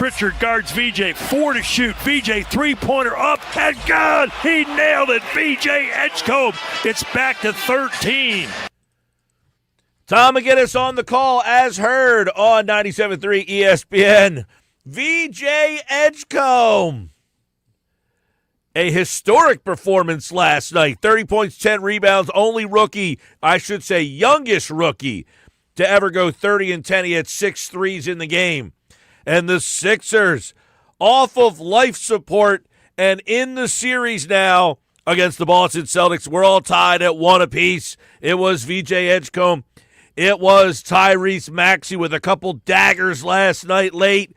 Pritchard guards VJ. 4 to shoot. VJ three-pointer up and good. He nailed it. VJ Edgecombe. It's back to 13. Tom McGinnis on the call, as heard on 97.3 ESPN. VJ Edgecombe. A historic performance last night. 30 points, 10 rebounds. Only rookie, I should say youngest rookie, to ever go 30 and 10. He had 6 threes in the game. And the Sixers, off of life support and in the series now against the Boston Celtics. We're all tied at 1 apiece. It was VJ Edgecombe. It was Tyrese Maxey with a couple daggers last night late.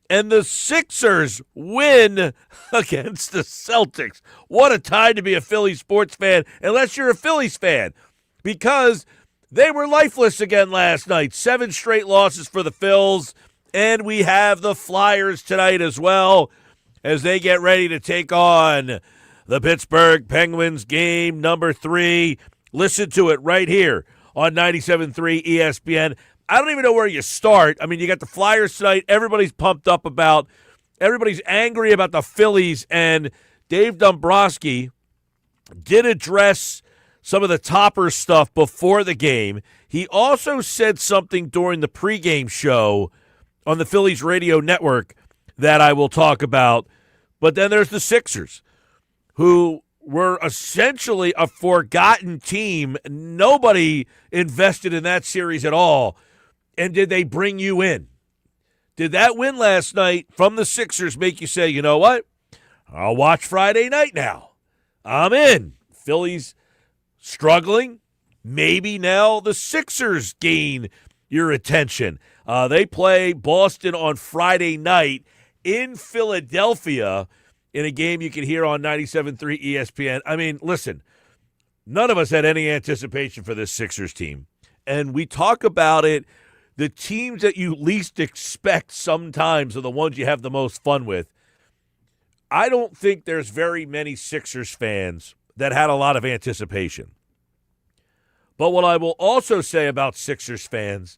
And the Sixers win against the Celtics. What a time to be a Phillies sports fan, unless you're a Phillies fan, because they were lifeless again last night. 7 straight losses for the Phils, and we have the Flyers tonight as well as they get ready to take on the Pittsburgh Penguins, game number 3. Listen to it right here on 97.3 ESPN. I don't even know where you start. I mean, you got the Flyers tonight. Everybody's angry about the Phillies, and Dave Dombrowski did address some of the topper stuff before the game. He also said something during the pregame show on the Phillies radio network that I will talk about. But then there's the Sixers, who were essentially a forgotten team. Nobody invested in that series at all. And did they bring you in? Did that win last night from the Sixers make you say, you know what? I'll watch Friday night now. I'm in. Phillies struggling. Maybe now the Sixers gain your attention. They play Boston on Friday night in Philadelphia in a game you can hear on 97.3 ESPN. I mean, listen, none of us had any anticipation for this Sixers team. And we talk about it. The teams that you least expect sometimes are the ones you have the most fun with. I don't think there's very many Sixers fans that had a lot of anticipation. But what I will also say about Sixers fans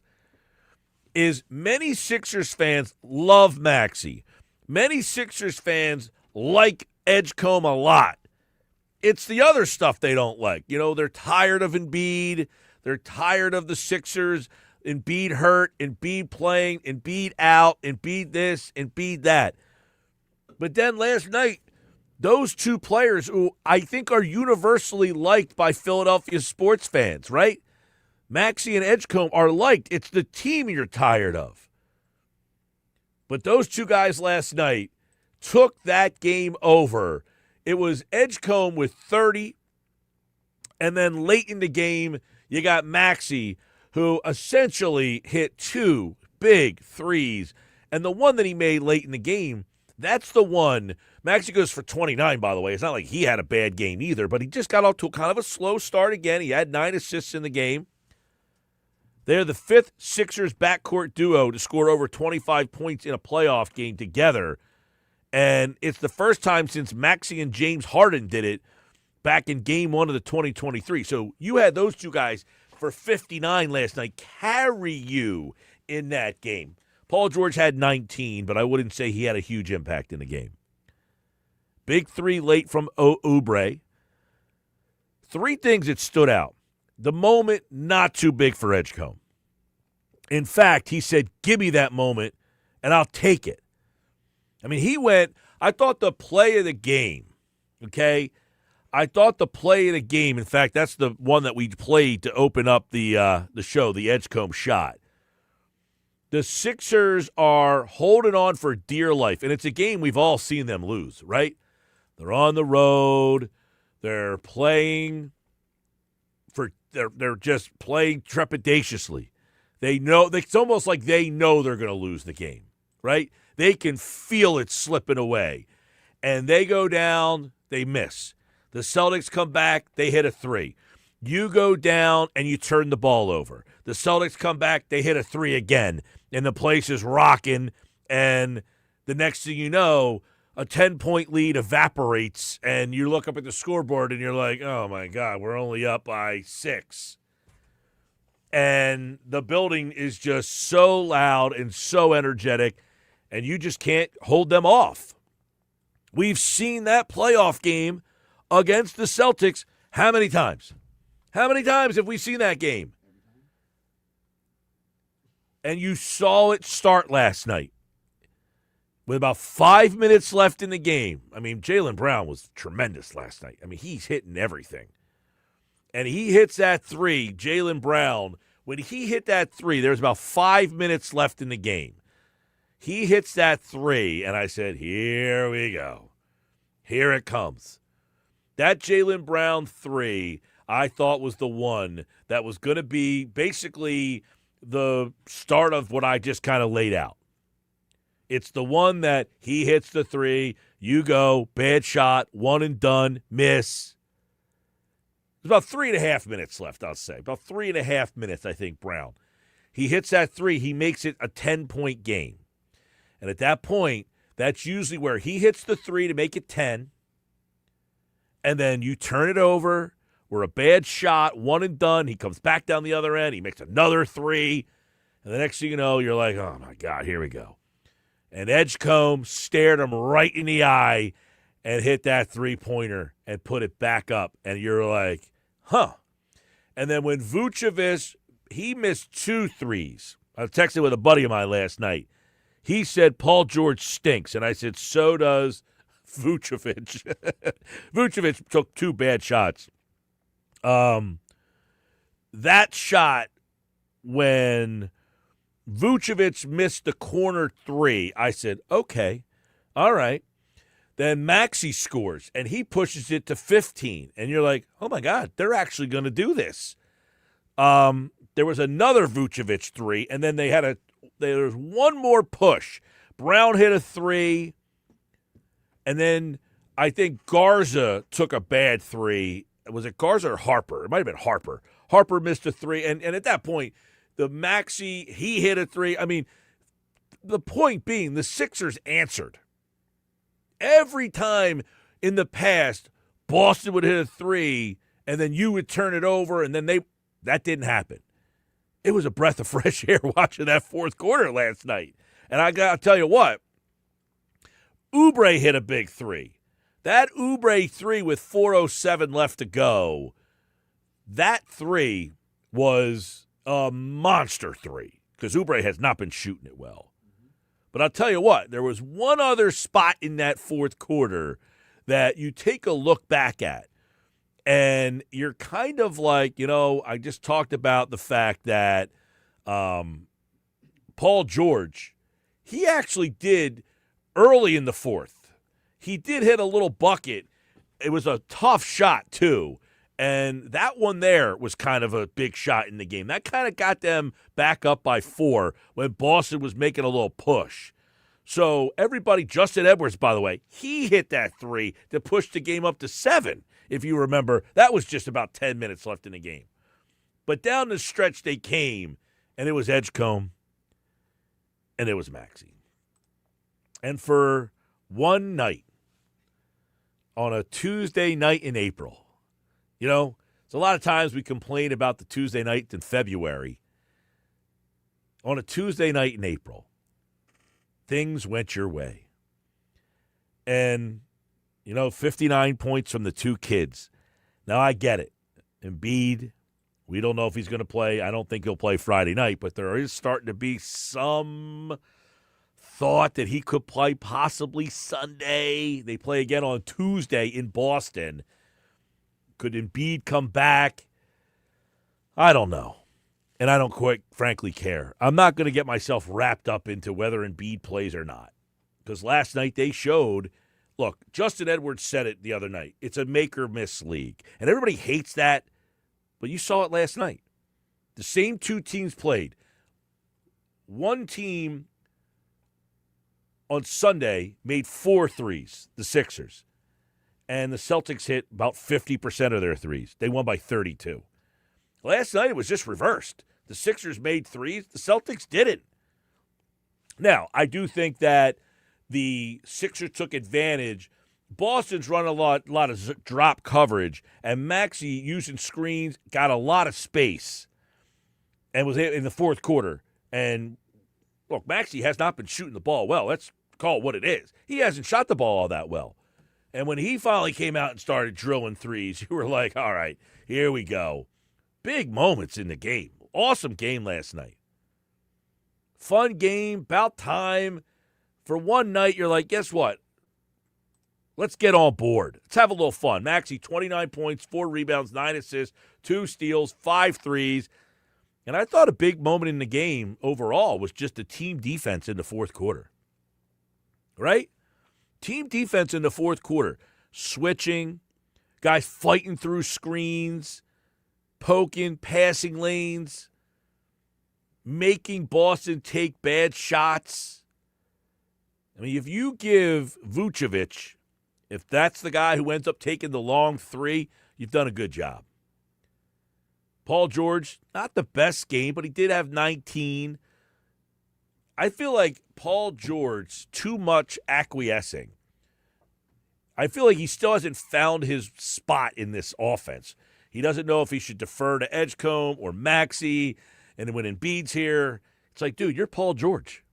is many Sixers fans love Maxey. Many Sixers fans like Edgecombe a lot. It's the other stuff they don't like. You know, they're tired of Embiid. They're tired of the Sixers. Embiid hurt, Embiid playing, Embiid out, Embiid this, Embiid that. But then last night, those two players who I think are universally liked by Philadelphia sports fans, right? Maxey and Edgecombe are liked. It's the team you're tired of. But those two guys last night took that game over. It was Edgecombe with 30, and then late in the game, you got Maxey, who essentially hit 2 big threes. And the one that he made late in the game, that's the one. Maxey goes for 29, by the way. It's not like he had a bad game either, but he just got off to a kind of a slow start again. He had 9 assists in the game. They're the 5th Sixers backcourt duo to score over 25 points in a playoff game together. And it's the first time since Maxey and James Harden did it back in game 1 of the 2023. So you had those two guys for 59 last night carry you in that game. Paul George had 19, but I wouldn't say he had a huge impact in the game. Big 3 late from Oubre. 3 things that stood out. The moment, not too big for Edgecombe. In fact, he said, give me that moment, and I'll take it. I mean, he went, I thought the play of the game, okay? I thought the play of the game, in fact, that's the one that we played to open up the show, the Edgecombe shot. The Sixers are holding on for dear life, and it's a game we've all seen them lose, right? They're on the road. They're playing they're just playing trepidatiously. They know, it's almost like they know they're going to lose the game, right? They can feel it slipping away. And they go down, they miss. The Celtics come back, they hit a 3. You go down and you turn the ball over. The Celtics come back, they hit a 3 again, and the place is rocking, and the next thing you know, a 10-point lead evaporates, and you look up at the scoreboard and you're like, oh my God, we're only up by 6. And the building is just so loud and so energetic. and you just can't hold them off. We've seen that playoff game against the Celtics how many times? How many times have we seen that game? And you saw it start last night with about 5 minutes left in the game. I mean, Jaylen Brown was tremendous last night. I mean, he's hitting everything. And he hits that three, Jaylen Brown. When he hit that three, there's about 5 minutes left in the game. He hits that three, and I said, here we go. Here it comes. That Jaylen Brown three, I thought was the one that was going to be basically the start of what I just kind of laid out. It's the one that he hits the three, you go, bad shot, one and done, miss. There's about 3.5 minutes left, I'll say. About 3.5 minutes, I think, Brown. He hits that three, he makes it a 10-point game. And at that point, that's usually where he hits the three to make it 10. And then you turn it over. We're a bad shot, one and done. He comes back down the other end. He makes another three. And the next thing you know, you're like, oh, my God, here we go. And Edgecombe stared him right in the eye and hit that three-pointer and put it back up. And you're like, huh. And then when Vucevic, he missed 2 threes. I was texting with a buddy of mine last night. He said Paul George stinks, and I said so does Vucevic. Vucevic took 2 bad shots. That shot when Vucevic missed the corner 3, I said, okay, all right. Then Maxey scores, and he pushes it to 15, and you're like, oh, my God, they're actually going to do this. There was another Vucevic 3, and then there was one more push. Brown hit a 3, and then I think Garza took a bad 3. Was it Garza or Harper? It might have been Harper. Harper missed a 3, and at that point, the Maxey, he hit a 3. I mean, the point being, the Sixers answered. Every time in the past, Boston would hit a 3, and then you would turn it over, and then that didn't happen. It was a breath of fresh air watching that fourth quarter last night. And I got to tell you what, Oubre hit a big 3. That Oubre 3 with 4:07 left to go, that 3 was a monster 3 because Oubre has not been shooting it well. But I'll tell you what, there was one other spot in that fourth quarter that you take a look back at, and you're kind of like, I just talked about the fact that Paul George, he actually did early in the fourth. He did hit a little bucket. It was a tough shot, too. And that one there was kind of a big shot in the game. That kind of got them back up by 4 when Boston was making a little push. So everybody, Justin Edwards, by the way, he hit that 3 to push the game up to 7. If you remember, that was just about 10 minutes left in the game. But down the stretch they came, and it was Edgecombe, and it was Maxey. And for one night, on a Tuesday night in April, it's a lot of times we complain about the Tuesday night in February. On a Tuesday night in April, things went your way. And, 59 points from the 2 kids. Now, I get it. Embiid, we don't know if he's going to play. I don't think he'll play Friday night, but there is starting to be some thought that he could play possibly Sunday. They play again on Tuesday in Boston. Could Embiid come back? I don't know. And I don't quite frankly care. I'm not going to get myself wrapped up into whether Embiid plays or not. Because last night they showed, look, Justin Edwards said it the other night. It's a make-or-miss league. And everybody hates that, but you saw it last night. The same 2 teams played. One team on Sunday made 4 threes, the Sixers. And the Celtics hit about 50% of their threes. They won by 32. Last night it was just reversed. The Sixers made threes. The Celtics didn't. Now, I do think that the Sixers took advantage. Boston's run a lot of drop coverage, and Maxey, using screens, got a lot of space and was in the fourth quarter. And look, Maxey has not been shooting the ball well. Let's call it what it is. He hasn't shot the ball all that well. And when he finally came out and started drilling threes, you were like, all right, here we go. Big moments in the game. Awesome game last night. Fun game, about time. For one night, you're like, guess what? Let's get on board. Let's have a little fun. Maxey, 29 points, 4 rebounds, 9 assists, 2 steals, 5 threes. And I thought a big moment in the game overall was just the team defense in the fourth quarter. Right? Team defense in the fourth quarter. Switching, guys fighting through screens, poking, passing lanes, making Boston take bad shots. I mean, if you give Vucevic, if that's the guy who ends up taking the long three, you've done a good job. Paul George, not the best game, but he did have 19. I feel like Paul George, too much acquiescing. I feel like he still hasn't found his spot in this offense. He doesn't know if he should defer to Edgecombe or Maxey. And when Embiid's here, it's like, dude, you're Paul George.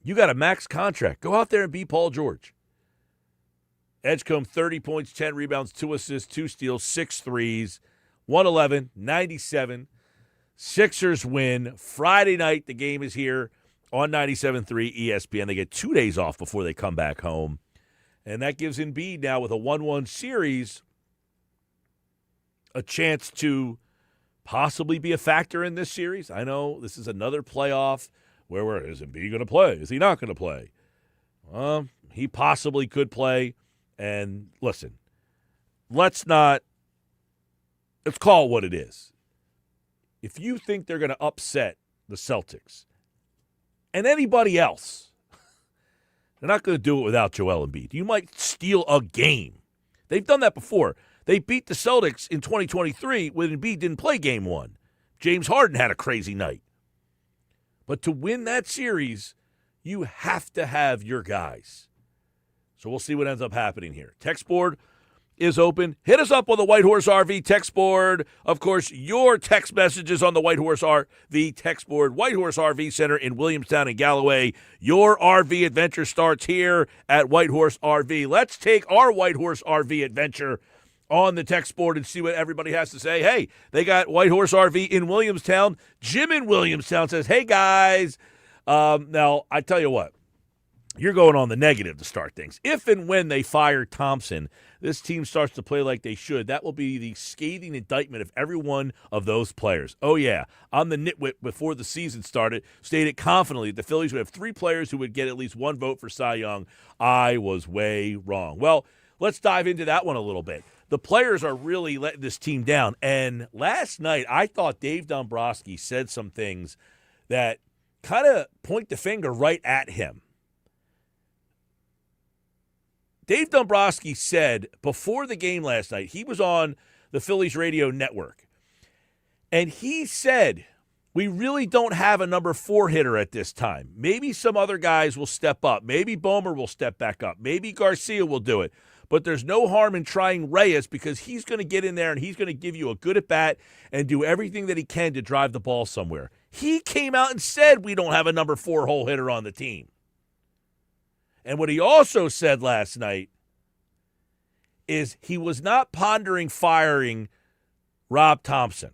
You got a max contract. Go out there and be Paul George. Edgecombe, 30 points, 10 rebounds, 2 assists, 2 steals, 6 threes, 111, 97. Sixers win. Friday night, the game is here on 97.3 ESPN. They get 2 days off before they come back home. And that gives Embiid now with a 1-1 series a chance to possibly be a factor in this series. I know this is another playoff where is Embiid going to play? Is he not going to play? He possibly could play. And listen, let's call it what it is. If you think they're going to upset the Celtics and anybody else, they're not going to do it without Joel Embiid. You might steal a game. They've done that before. They beat the Celtics in 2023 when Embiid didn't play game 1. James Harden had a crazy night. But to win that series, you have to have your guys. So we'll see what ends up happening here. Text board is open. Hit us up on the White Horse RV text board. Of course, your text messages on the White Horse RV text board. White Horse RV Center in Williamstown and Galloway. Your RV adventure starts here at White Horse RV. Let's take our White Horse RV adventure on the text board and see what everybody has to say. Hey, they got White Horse RV in Williamstown. Jim in Williamstown says, hey, guys. Now, I tell you what. You're going on the negative to start things. If and when they fire Thompson, this team starts to play like they should, that will be the scathing indictment of every one of those players. Oh, yeah, I'm the nitwit before the season started, stated confidently that the Phillies would have 3 players who would get at least 1 vote for Cy Young. I was way wrong. Well, let's dive into that one a little bit. The players are really letting this team down. And last night, I thought Dave Dombrowski said some things that kind of point the finger right at him. Dave Dombrowski said before the game last night, he was on the Phillies radio network, and he said, we really don't have a number 4 hitter at this time. Maybe some other guys will step up. Maybe Bomer will step back up. Maybe Garcia will do it. But there's no harm in trying Reyes because he's going to get in there and he's going to give you a good at-bat and do everything that he can to drive the ball somewhere. He came out and said we don't have a number 4 hole hitter on the team. And what he also said last night is he was not pondering firing Rob Thomson.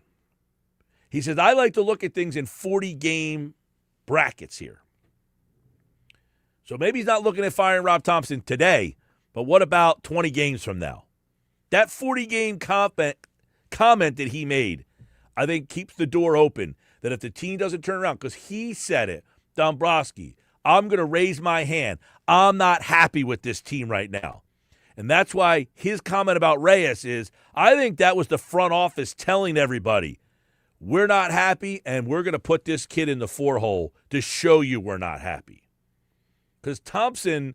He says, I like to look at things in 40-game brackets here. So maybe he's not looking at firing Rob Thomson today, but what about 20 games from now? That 40-game comment that he made, I think, keeps the door open that if the team doesn't turn around, because he said it, Dombrowski, I'm going to raise my hand. I'm not happy with this team right now. And that's why his comment about Reyes is, I think that was the front office telling everybody, we're not happy and we're going to put this kid in the 4 hole to show you we're not happy. Because Thompson,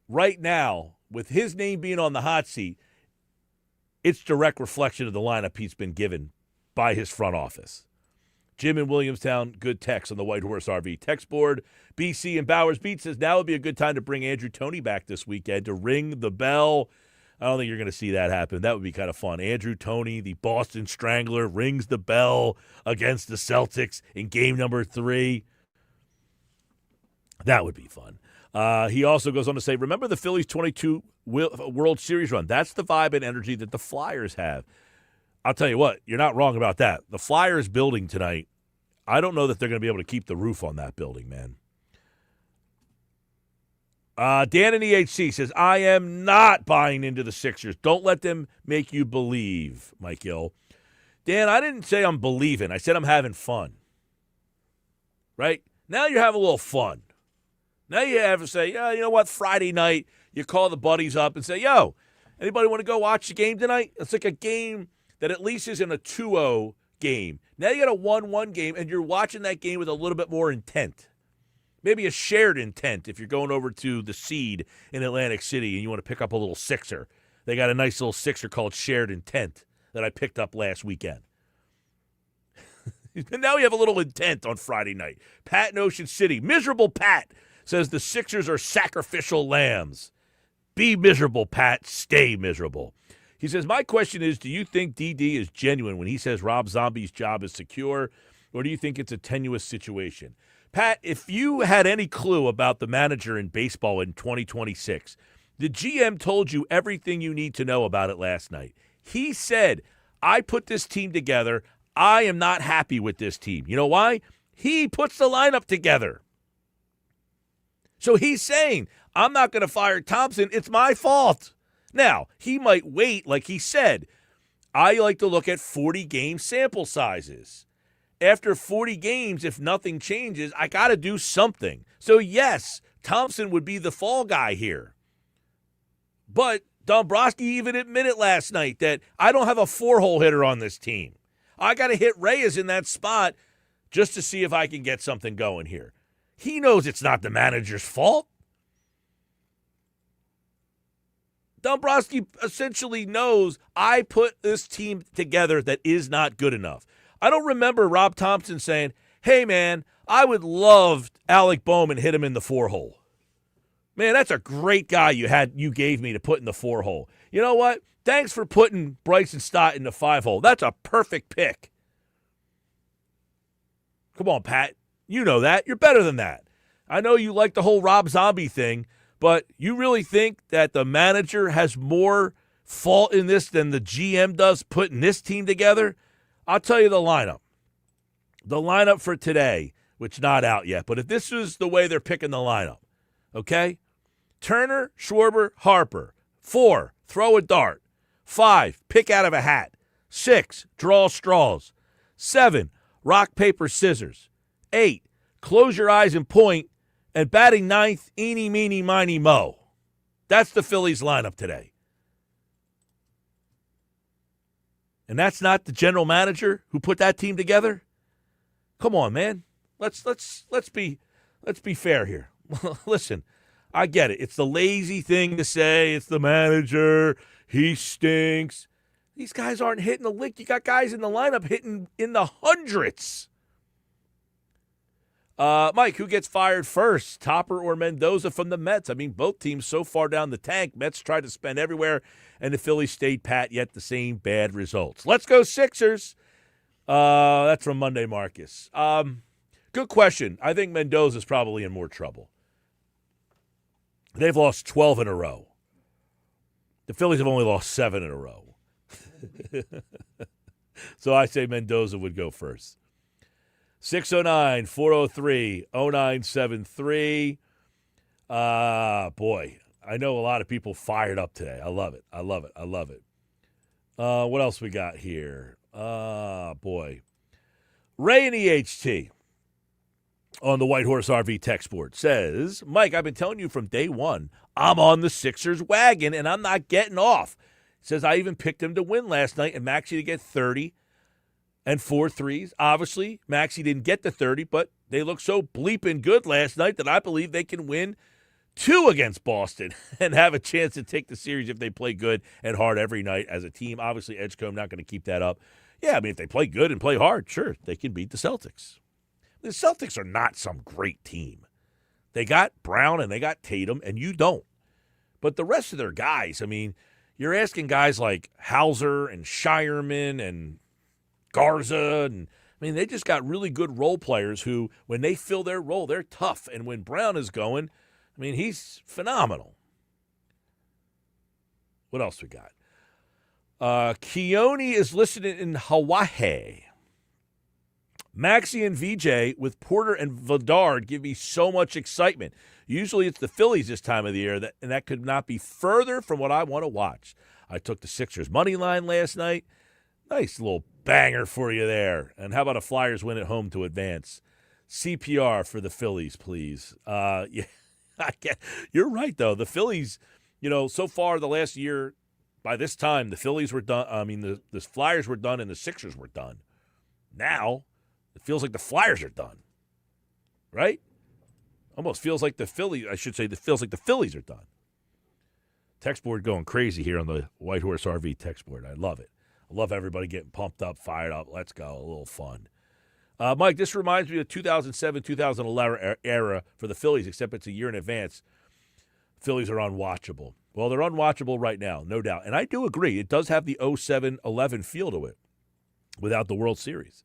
right now, with his name being on the hot seat, it's direct reflection of the lineup he's been given by his front office. Jim in Williamstown, good text on the White Horse RV text board. BC and Bowers Beat says now would be a good time to bring Andrew Toney back this weekend to ring the bell. I don't think you're going to see that happen. That would be kind of fun. Andrew Toney, the Boston Strangler, rings the bell against the Celtics in game number 3. That would be fun. He also goes on to say, remember the Phillies 22 World Series run? That's the vibe and energy that the Flyers have. I'll tell you what, you're not wrong about that. The Flyers building tonight, I don't know that they're going to be able to keep the roof on that building, man. Dan in EHC says, I am not buying into the Sixers. Don't let them make you believe, Mike Gill. Dan, I didn't say I'm believing. I said I'm having fun. Right? Now you're having a little fun. Now you have to say, yeah, you know what, Friday night, you call the buddies up and say, yo, anybody want to go watch the game tonight? It's like a game that at least isn't a 2-0 game. Now you got a 1-1 game, and you're watching that game with a little bit more intent. Maybe a shared intent if you're going over to the Seed in Atlantic City and you want to pick up a little Sixer. They got a nice little Sixer called Shared Intent that I picked up last weekend. Now we have a little intent on Friday night. Pat in Ocean City, miserable Pat, says the Sixers are sacrificial lambs. Be miserable, Pat. Stay miserable. He says, my question is, do you think DD is genuine when he says Rob Zombie's job is secure, or do you think it's a tenuous situation? Pat, if you had any clue about the manager in baseball in 2026, the GM told you everything you need to know about it last night. He said, I put this team together. I am not happy with this team. You know why? He puts the lineup together. So he's saying, I'm not going to fire Thomson. It's my fault. Now, he might wait, like he said. I like to look at 40-game sample sizes. After 40 games, if nothing changes, I got to do something. So, yes, Thomson would be the fall guy here. But Dombrowski even admitted last night that I don't have a 4-hole hitter on this team. I got to hit Reyes in that spot just to see if I can get something going here. He knows it's not the manager's fault. Dombrowski essentially knows I put this team together that is not good enough. I don't remember Rob Thomson saying, hey, man, I would love Alec Bowman hit him in the 4-hole. Man, that's a great guy you gave me to put in the 4-hole. You know what? Thanks for putting Bryson Stott in the 5-hole. That's a perfect pick. Come on, Pat. You know that. You're better than that. I know you like the whole Rob Zombie thing, but you really think that the manager has more fault in this than the GM does putting this team together? I'll tell you the lineup. The lineup for today, which not out yet, but if this is the way they're picking the lineup, okay? Turner, Schwarber, Harper. 4, throw a dart. 5, pick out of a hat. 6, draw straws. 7, rock, paper, scissors. 8, close your eyes and point. And batting ninth, eeny, meeny, miny, mo. That's the Phillies lineup today. And that's not the general manager who put that team together? Come on, man. Let's be fair here. Listen, I get it. It's the lazy thing to say. It's the manager. He stinks. These guys aren't hitting a lick. You got guys in the lineup hitting in the hundreds. Mike, who gets fired first, Topper or Mendoza from the Mets? I mean, both teams so far down the tank. Mets tried to spend everywhere, and the Phillies stayed pat, yet the same bad results. Let's go Sixers. That's from Monday Marcus. Good question. I think Mendoza's probably in more trouble. They've lost 12 in a row. The Phillies have only lost 7 in a row. So I say Mendoza would go first. 609-403-0973. Boy, I know a lot of people fired up today. I love it. What else we got here? Boy. Ray in EHT on the White Horse RV text board says, Mike, I've been telling you from day one, I'm on the Sixers wagon, and I'm not getting off. Says I even picked him to win last night and Maxey to get 30 and 4 threes. Obviously, Maxey didn't get the 30, but they looked so bleeping good last night that I believe they can win 2 against Boston and have a chance to take the series if they play good and hard every night as a team. Obviously, Edgecombe not going to keep that up. Yeah, I mean, if they play good and play hard, sure, they can beat the Celtics. The Celtics are not some great team. They got Brown and they got Tatum, and you don't. But the rest of their guys, I mean, you're asking guys like Hauser and Shireman and Garza and I mean, they just got really good role players who, when they fill their role, they're tough. And when Brown is going, I mean, he's phenomenal. What else we got? Keone is listening in Hawaii. Maxie and VJ with Porter and Vidard give me so much excitement. Usually it's the Phillies this time of the year, and that could not be further from what I want to watch. I took the Sixers money line last night. Nice little banger for you there. And how about a Flyers win at home to advance? CPR for the Phillies, please. Yeah, you're right, though. The Phillies, so far the last year, by this time, the Phillies were done. I mean, the Flyers were done and the Sixers were done. Now, it feels like the Flyers are done, right? Almost feels like the Phillies, it feels like the Phillies are done. Text board going crazy here on the White Horse RV text board. I love it. I love everybody getting pumped up, fired up. Let's go. A little fun. Mike, this reminds me of the 2007-2011 era for the Phillies, except it's a year in advance. Phillies are unwatchable. Well, they're unwatchable right now, no doubt. And I do agree. It does have the 07-11 feel to it without the World Series.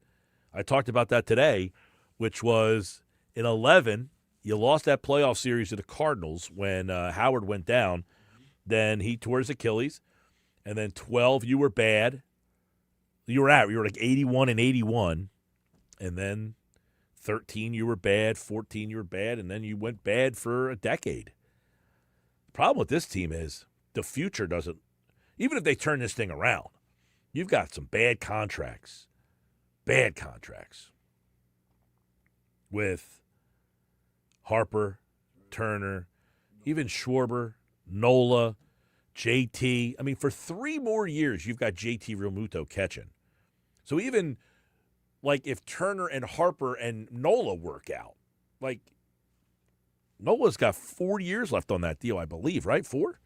I talked about that today, which was in 11, you lost that playoff series to the Cardinals when Howard went down. Then he tore his Achilles. And then 12, you were bad. You were like 81 and 81. And then 13, you were bad. 14, you were bad. And then you went bad for a decade. The problem with this team is the future doesn't, even if they turn this thing around, you've got some bad contracts. Bad contracts with Harper, Turner, even Schwarber, Nola, JT. I mean, for 3 more years, you've got JT Realmuto catching. So even like if Turner and Harper and Nola work out, like Nola's got 4 years left on that deal, I believe, right? 4?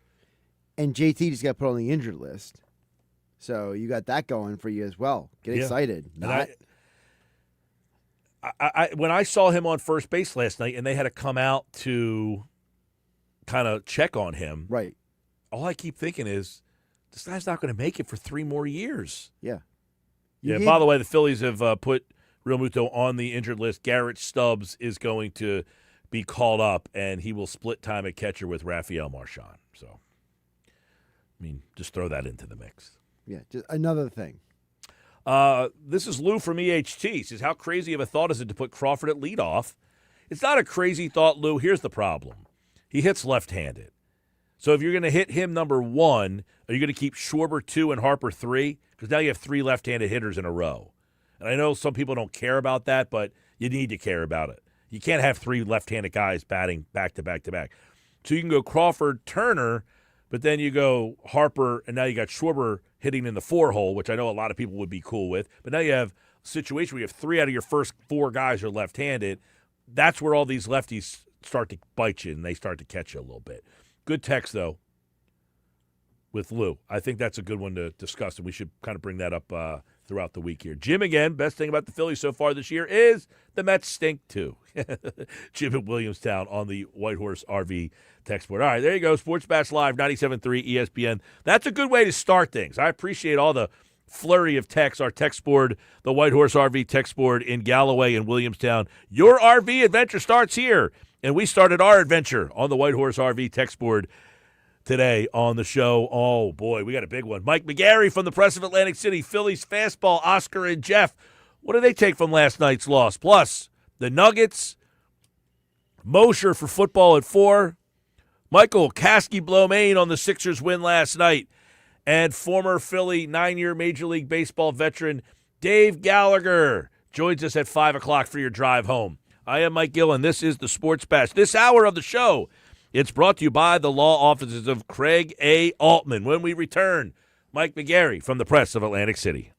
And JT just got put on the injured list. So you got that going for you as well. Get excited. And I when I saw him on first base last night and they had to come out to kind of check on him, right? All I keep thinking is this guy's not going to make it for 3 more years. Yeah. By the way, the Phillies have put Realmuto on the injured list. Garrett Stubbs is going to be called up, and he will split time at catcher with Rafael Marchand. So, I mean, just throw that into the mix. Yeah, just another thing. This is Lou from EHT. He says, how crazy of a thought is it to put Crawford at leadoff? It's not a crazy thought, Lou. Here's the problem. He hits left-handed. So if you're going to hit him number 1, are you going to keep Schwarber 2 and Harper 3? Because now you have 3 left-handed hitters in a row. And I know some people don't care about that, but you need to care about it. You can't have 3 left-handed guys batting back-to-back-to-back. So you can go Crawford, Turner, but then you go Harper, and now you got Schwarber hitting in the 4 hole, which I know a lot of people would be cool with. But now you have a situation where you have 3 out of your first 4 guys are left-handed. That's where all these lefties start to bite you, and they start to catch you a little bit. Good text, though, with Lou. I think that's a good one to discuss, and we should kind of bring that up throughout the week here. Jim, again, best thing about the Phillies so far this year is the Mets stink, too. Jim in Williamstown on the White Horse RV text board. All right, there you go. Sports Bash Live, 97.3 ESPN. That's a good way to start things. I appreciate all the flurry of texts. Our text board, the White Horse RV text board in Galloway and Williamstown. Your RV adventure starts here, and we started our adventure on the White Horse RV text board today on the show. Oh, boy, we got a big one. Mike McGarry from the Press of Atlantic City, Phillies Fastball, Oscar and Geoff. What do they take from last night's loss? Plus, the Nuggets, Mosher for football at 4, Michael Kaskey-Blomain on the Sixers win last night, and former Philly 9-year Major League Baseball veteran Dave Gallagher joins us at 5 o'clock for your drive home. I am Mike Gill, and this is the Sports Bash. This hour of the show, it's brought to you by the law offices of Craig A. Altman. When we return, Mike McGarry from the Press of Atlantic City.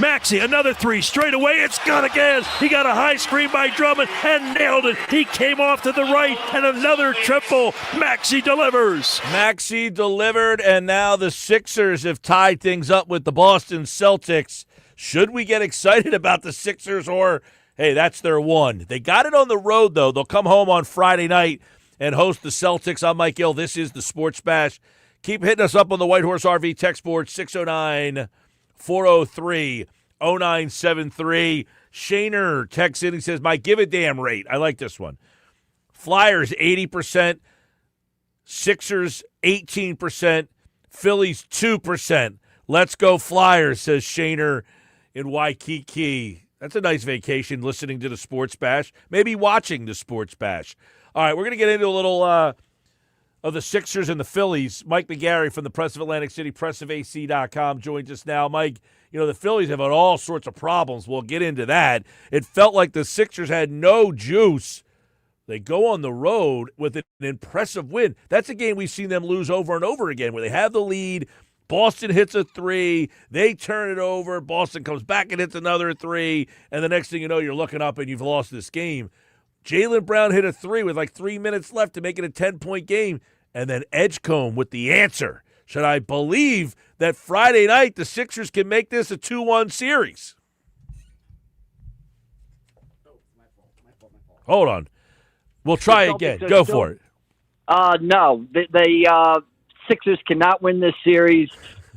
Maxey, another three, straight away. It's good again. He got a high screen by Drummond and nailed it. He came off to the right, and another triple. Maxey delivers. Maxey delivered, and now the Sixers have tied things up with the Boston Celtics. Should we get excited about the Sixers, or, hey, that's their one? They got it on the road, though. They'll come home on Friday night and host the Celtics. I'm Mike Gill. This is the Sports Bash. Keep hitting us up on the White Horse RV text board, 609-403-0973. Shaner texts in. He says, my give-a-damn rate. I like this one. Flyers, 80%. Sixers, 18%. Phillies, 2%. Let's go Flyers, says Shaner in Waikiki. That's a nice vacation, listening to the Sports Bash. Maybe watching the Sports Bash. All right, we're going to get into a little of the Sixers and the Phillies. Mike McGarry from the Press of Atlantic City, pressofac.com, joins us now. Mike, you know, the Phillies have had all sorts of problems. We'll get into that. It felt like the Sixers had no juice. They go on the road with an impressive win. That's a game we've seen them lose over and over again, where they have the lead, Boston hits a three, they turn it over, Boston comes back and hits another three, and the next thing you know, you're looking up and you've lost this game. Jaylen Brown hit a three with like 3 minutes left to make it a 10-point game, and then Edgecombe with the answer. Should I believe that Friday night the Sixers can make this a 2-1 series? My fault. Hold on. We'll try again. Go for it. No, the Sixers cannot win this series.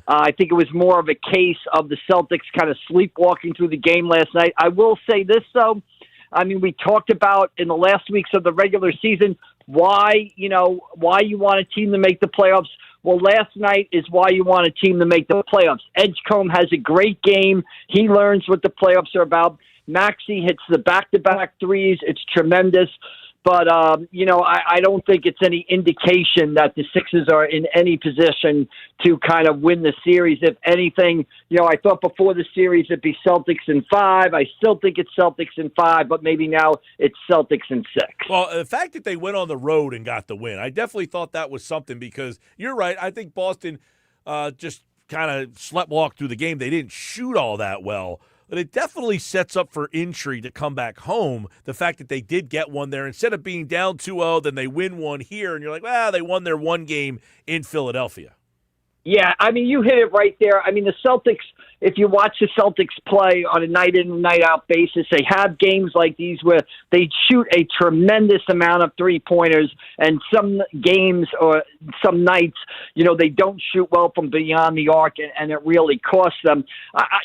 I think it was more of a case of the Celtics kind of sleepwalking through the game last night. I will say this, though. I mean, we talked about in the last weeks of the regular season why you want a team to make the playoffs. Well, last night is why you want a team to make the playoffs. Edgecombe has a great game. He learns what the playoffs are about. Maxey hits the back-to-back threes. It's tremendous. But, I don't think it's any indication that the Sixers are in any position to kind of win the series. If anything, I thought before the series it'd be Celtics in 5. I still think it's Celtics in 5, but maybe now it's Celtics in 6. Well, the fact that they went on the road and got the win, I definitely thought that was something, because you're right. I think Boston just kind of sleptwalked through the game. They didn't shoot all that well. But it definitely sets up for intrigue to come back home, the fact that they did get one there. Instead of being down 2-0, then they win one here, and you're like, they won their one game in Philadelphia. Yeah, I mean, you hit it right there. I mean, the Celtics, if you watch the Celtics play on a night-in and night-out basis, they have games like these where they shoot a tremendous amount of three-pointers, and some games or some nights, they don't shoot well from beyond the arc, and it really costs them. I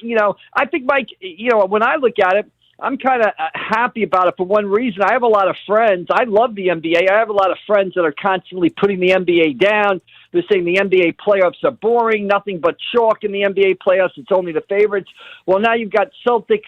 think, Mike, when I look at it, I'm kind of happy about it for one reason. I have a lot of friends. I love the NBA. I have a lot of friends that are constantly putting the NBA down. They're saying the NBA playoffs are boring, nothing but chalk in the NBA playoffs. It's only the favorites. Well, now you've got Celtics,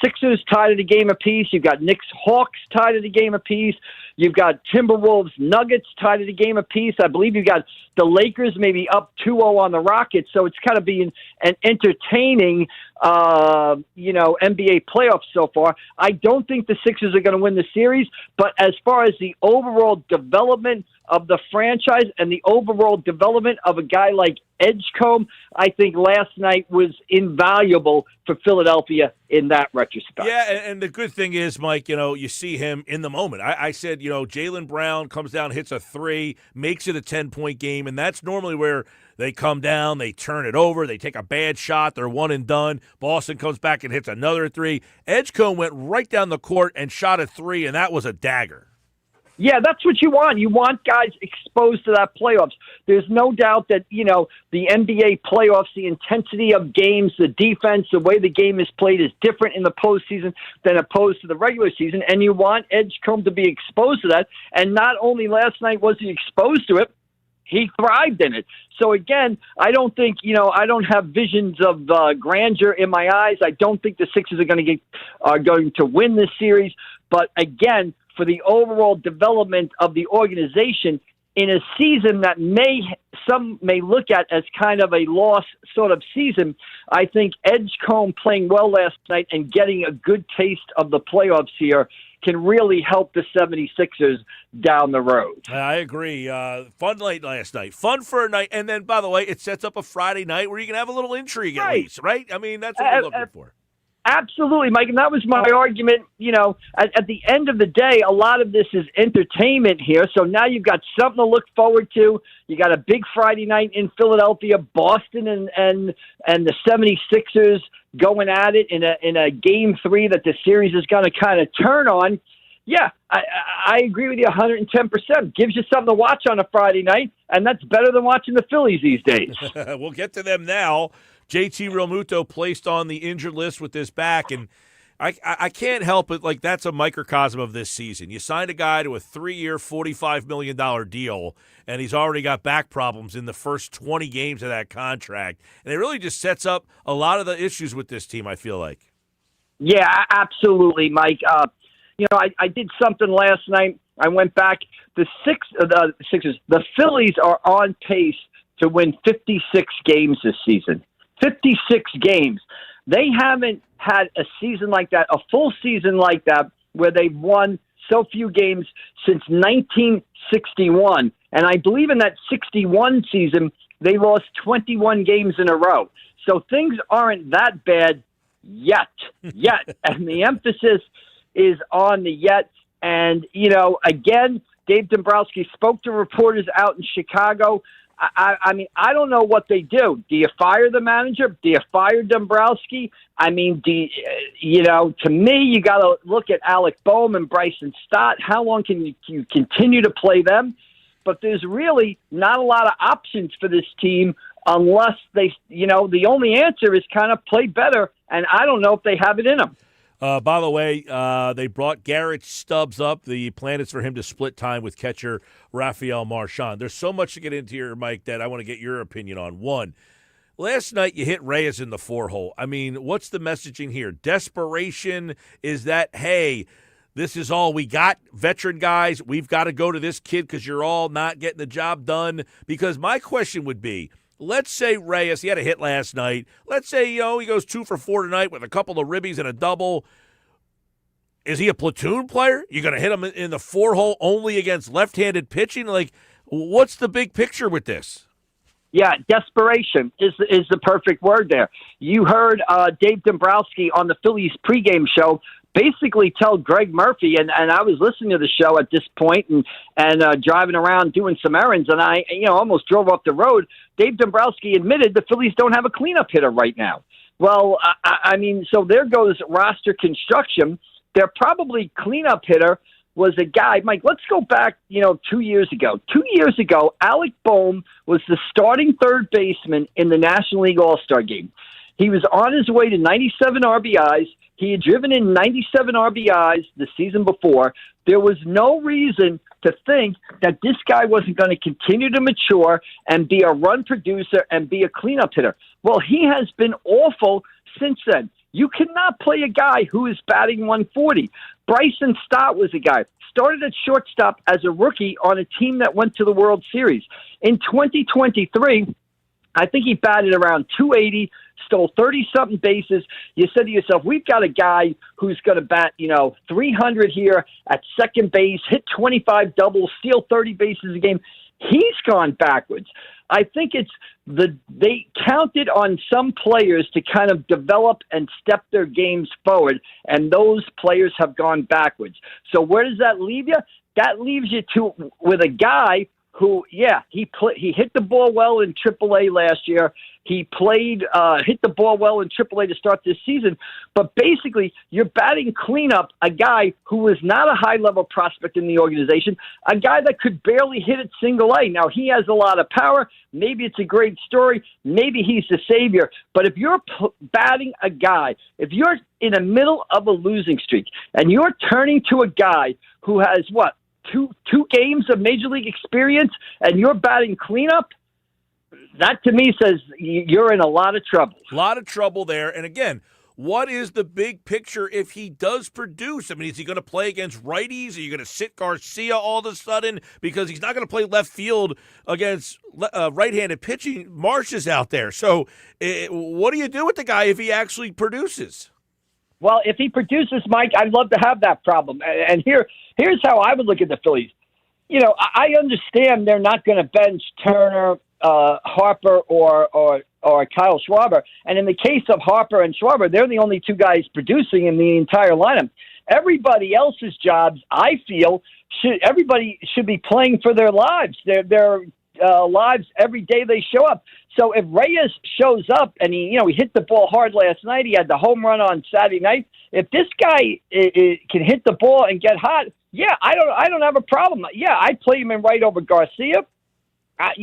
Sixers tied at a game apiece. You've got Knicks, Hawks tied at a game apiece. You've got Timberwolves, Nuggets tied at a game apiece. I believe you've got the Lakers maybe up 2-0 on the Rockets. So it's kind of being an entertaining, NBA playoffs so far. I don't think the Sixers are going to win the series, but as far as the overall development of the franchise and the overall development of a guy like Edgecombe, I think last night was invaluable for Philadelphia in that retrospect. Yeah, and the good thing is, Mike, you see him in the moment. I said, Jaylen Brown comes down, hits a three, makes it a 10-point game, and that's normally where they come down, they turn it over, they take a bad shot, they're one and done. Boston comes back and hits another three. Edgecombe went right down the court and shot a three, and that was a dagger. Yeah, that's what you want. You want guys exposed to that playoffs. There's no doubt that, the NBA playoffs, the intensity of games, the defense, the way the game is played is different in the postseason than opposed to the regular season. And you want Edgecombe to be exposed to that. And not only last night was he exposed to it, he thrived in it. So again, I don't think, I don't have visions of grandeur in my eyes. I don't think the Sixers are going to win this series. But again, for the overall development of the organization in a season that some may look at as kind of a lost sort of season, I think Edgecombe playing well last night and getting a good taste of the playoffs here can really help the 76ers down the road. I agree. Fun night last night. Fun for a night. And then, by the way, it sets up a Friday night where you can have a little intrigue at least, right? I mean, that's what we're looking for. Absolutely, Mike, and that was my argument. At the end of the day, a lot of this is entertainment here. So now you've got something to look forward to. You got a big Friday night in Philadelphia, Boston, and the 76ers going at it in a Game 3 that the series is going to kind of turn on. Yeah, I agree with you 110%. Gives you something to watch on a Friday night, and that's better than watching the Phillies these days. We'll get to them now. JT Realmuto placed on the injured list with this back, and I can't help it. Like, that's a microcosm of this season. You signed a guy to a 3-year, $45 million deal, and he's already got back problems in the first 20 games of that contract. And it really just sets up a lot of the issues with this team, I feel like. Yeah, absolutely, Mike. I did something last night. I went back. The Sixers, the Phillies are on pace to win 56 games this season. 56 games. They haven't had a season like that, a full season like that, where they've won so few games since 1961. And I believe in that 61 season, they lost 21 games in a row. So things aren't that bad yet. And the emphasis is on the yet. And, again, Dave Dombrowski spoke to reporters out in Chicago. I mean, I don't know what they do. Do you fire the manager? Do you fire Dombrowski? I mean, to me, you got to look at Alec Boehm and Bryson Stott. How long can you continue to play them? But there's really not a lot of options for this team unless they, the only answer is kind of play better. And I don't know if they have it in them. By the way, they brought Garrett Stubbs up. The plan is for him to split time with catcher Rafael Marchand. There's so much to get into here, Mike, that I want to get your opinion on. One, last night you hit Reyes in the 4-hole. I mean, what's the messaging here? Desperation? Is that, hey, this is all we got, veteran guys, we've got to go to this kid because you're all not getting the job done? Because my question would be, let's say Reyes, he had a hit last night. Let's say, he goes 2 for 4 tonight with a couple of ribbies and a double. Is he a platoon player? You're going to hit him in the 4-hole only against left-handed pitching? Like, what's the big picture with this? Yeah, desperation is the perfect word there. You heard Dave Dombrowski on the Phillies pregame show basically tell Greg Murphy, and I was listening to the show at this point and driving around doing some errands, and I almost drove off the road. Dave Dombrowski admitted the Phillies don't have a cleanup hitter right now. Well, I mean, so there goes roster construction. Their probably cleanup hitter was a guy, Mike, let's go back, 2 years ago. 2 years ago, Alec Boehm was the starting third baseman in the National League All-Star game. He was on his way to 97 RBIs. He had driven in 97 RBIs the season before. There was no reason to think that this guy wasn't going to continue to mature and be a run producer and be a cleanup hitter. Well, he has been awful since then. You cannot play a guy who is batting 140. Bryson Stott was a guy, started at shortstop as a rookie on a team that went to the World Series. In 2023, I think he batted around 280, stole 30-something bases. You said to yourself, we've got a guy who's going to bat, 300 here at second base, hit 25 doubles, steal 30 bases a game. He's gone backwards. I think they counted on some players to kind of develop and step their games forward, and those players have gone backwards. So where does that leave you? That leaves you with a guy who, he hit the ball well in AAA last year. He hit the ball well in AAA to start this season. But basically, you're batting cleanup a guy who was not a high-level prospect in the organization, a guy that could barely hit it single A. Now, he has a lot of power. Maybe it's a great story. Maybe he's the savior. But if you're batting a guy, if you're in the middle of a losing streak, and you're turning to a guy who has, two games of Major League experience, and you're batting cleanup, that to me says you're in a lot of trouble. A lot of trouble there. And again, what is the big picture if he does produce? I mean, is he going to play against righties? Are you going to sit Garcia all of a sudden? Because he's not going to play left field against right-handed pitching. Marsh is out there. So what do you do with the guy if he actually produces? Well, if he produces, Mike, I'd love to have that problem. And here's how I would look at the Phillies. You know, I understand they're not going to bench Turner, Harper, or Kyle Schwarber. And in the case of Harper and Schwarber, they're the only two guys producing in the entire lineup. Everybody else's jobs, I feel, everybody should be playing for their lives. Their lives every day they show up. So if Reyes shows up and he hit the ball hard last night, he had the home run on Saturday night. If this guy can hit the ball and get hot, yeah, I don't have a problem. Yeah, I'd play him in right over Garcia. I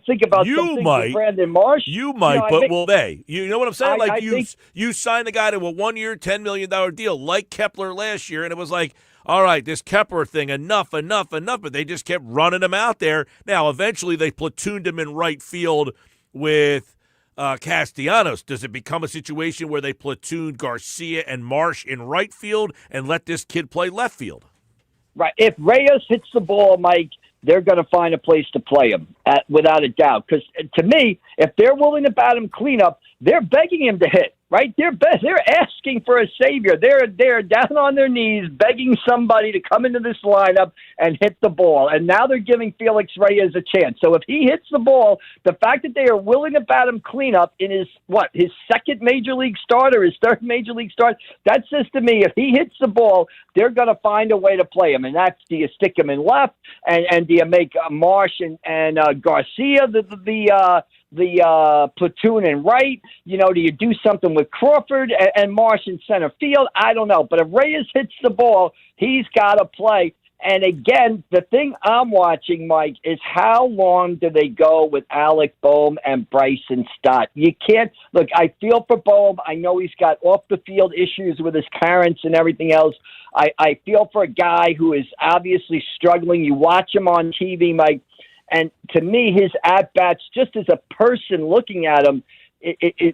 think about you might, Brandon Marsh. You might, but will they? You know what I'm saying? You signed the guy to a 1-year, $10 million deal, like Kepler last year, and it was like, all right, this Kepler thing, enough, but they just kept running him out there. Now, eventually they platooned him in right field with Castellanos. Does it become a situation where they platoon Garcia and Marsh in right field and let this kid play left field? Right. If Reyes hits the ball, Mike, they're going to find a place to play him, without a doubt. Because to me, if they're willing to bat him cleanup, they're begging him to hit. Right? They're asking for a savior. They're down on their knees begging somebody to come into this lineup and hit the ball. And now they're giving Felix Reyes a chance. So if he hits the ball, the fact that they are willing to bat him cleanup in his second major league start or his third major league start, that says to me if he hits the ball, they're going to find a way to play him. And that's, do you stick him in left and do you make Marsh and Garcia the platoon in right? You know, do you do something with Crawford and Marsh in center field? I don't know. But if Reyes hits the ball, he's got to play. And again, the thing I'm watching, Mike, is how long do they go with Alec Boehm and Bryson Stott? You can't – look, I feel for Boehm. I know he's got off-the-field issues with his parents and everything else. I feel for a guy who is obviously struggling. You watch him on TV, Mike, and to me, his at-bats, just as a person looking at him,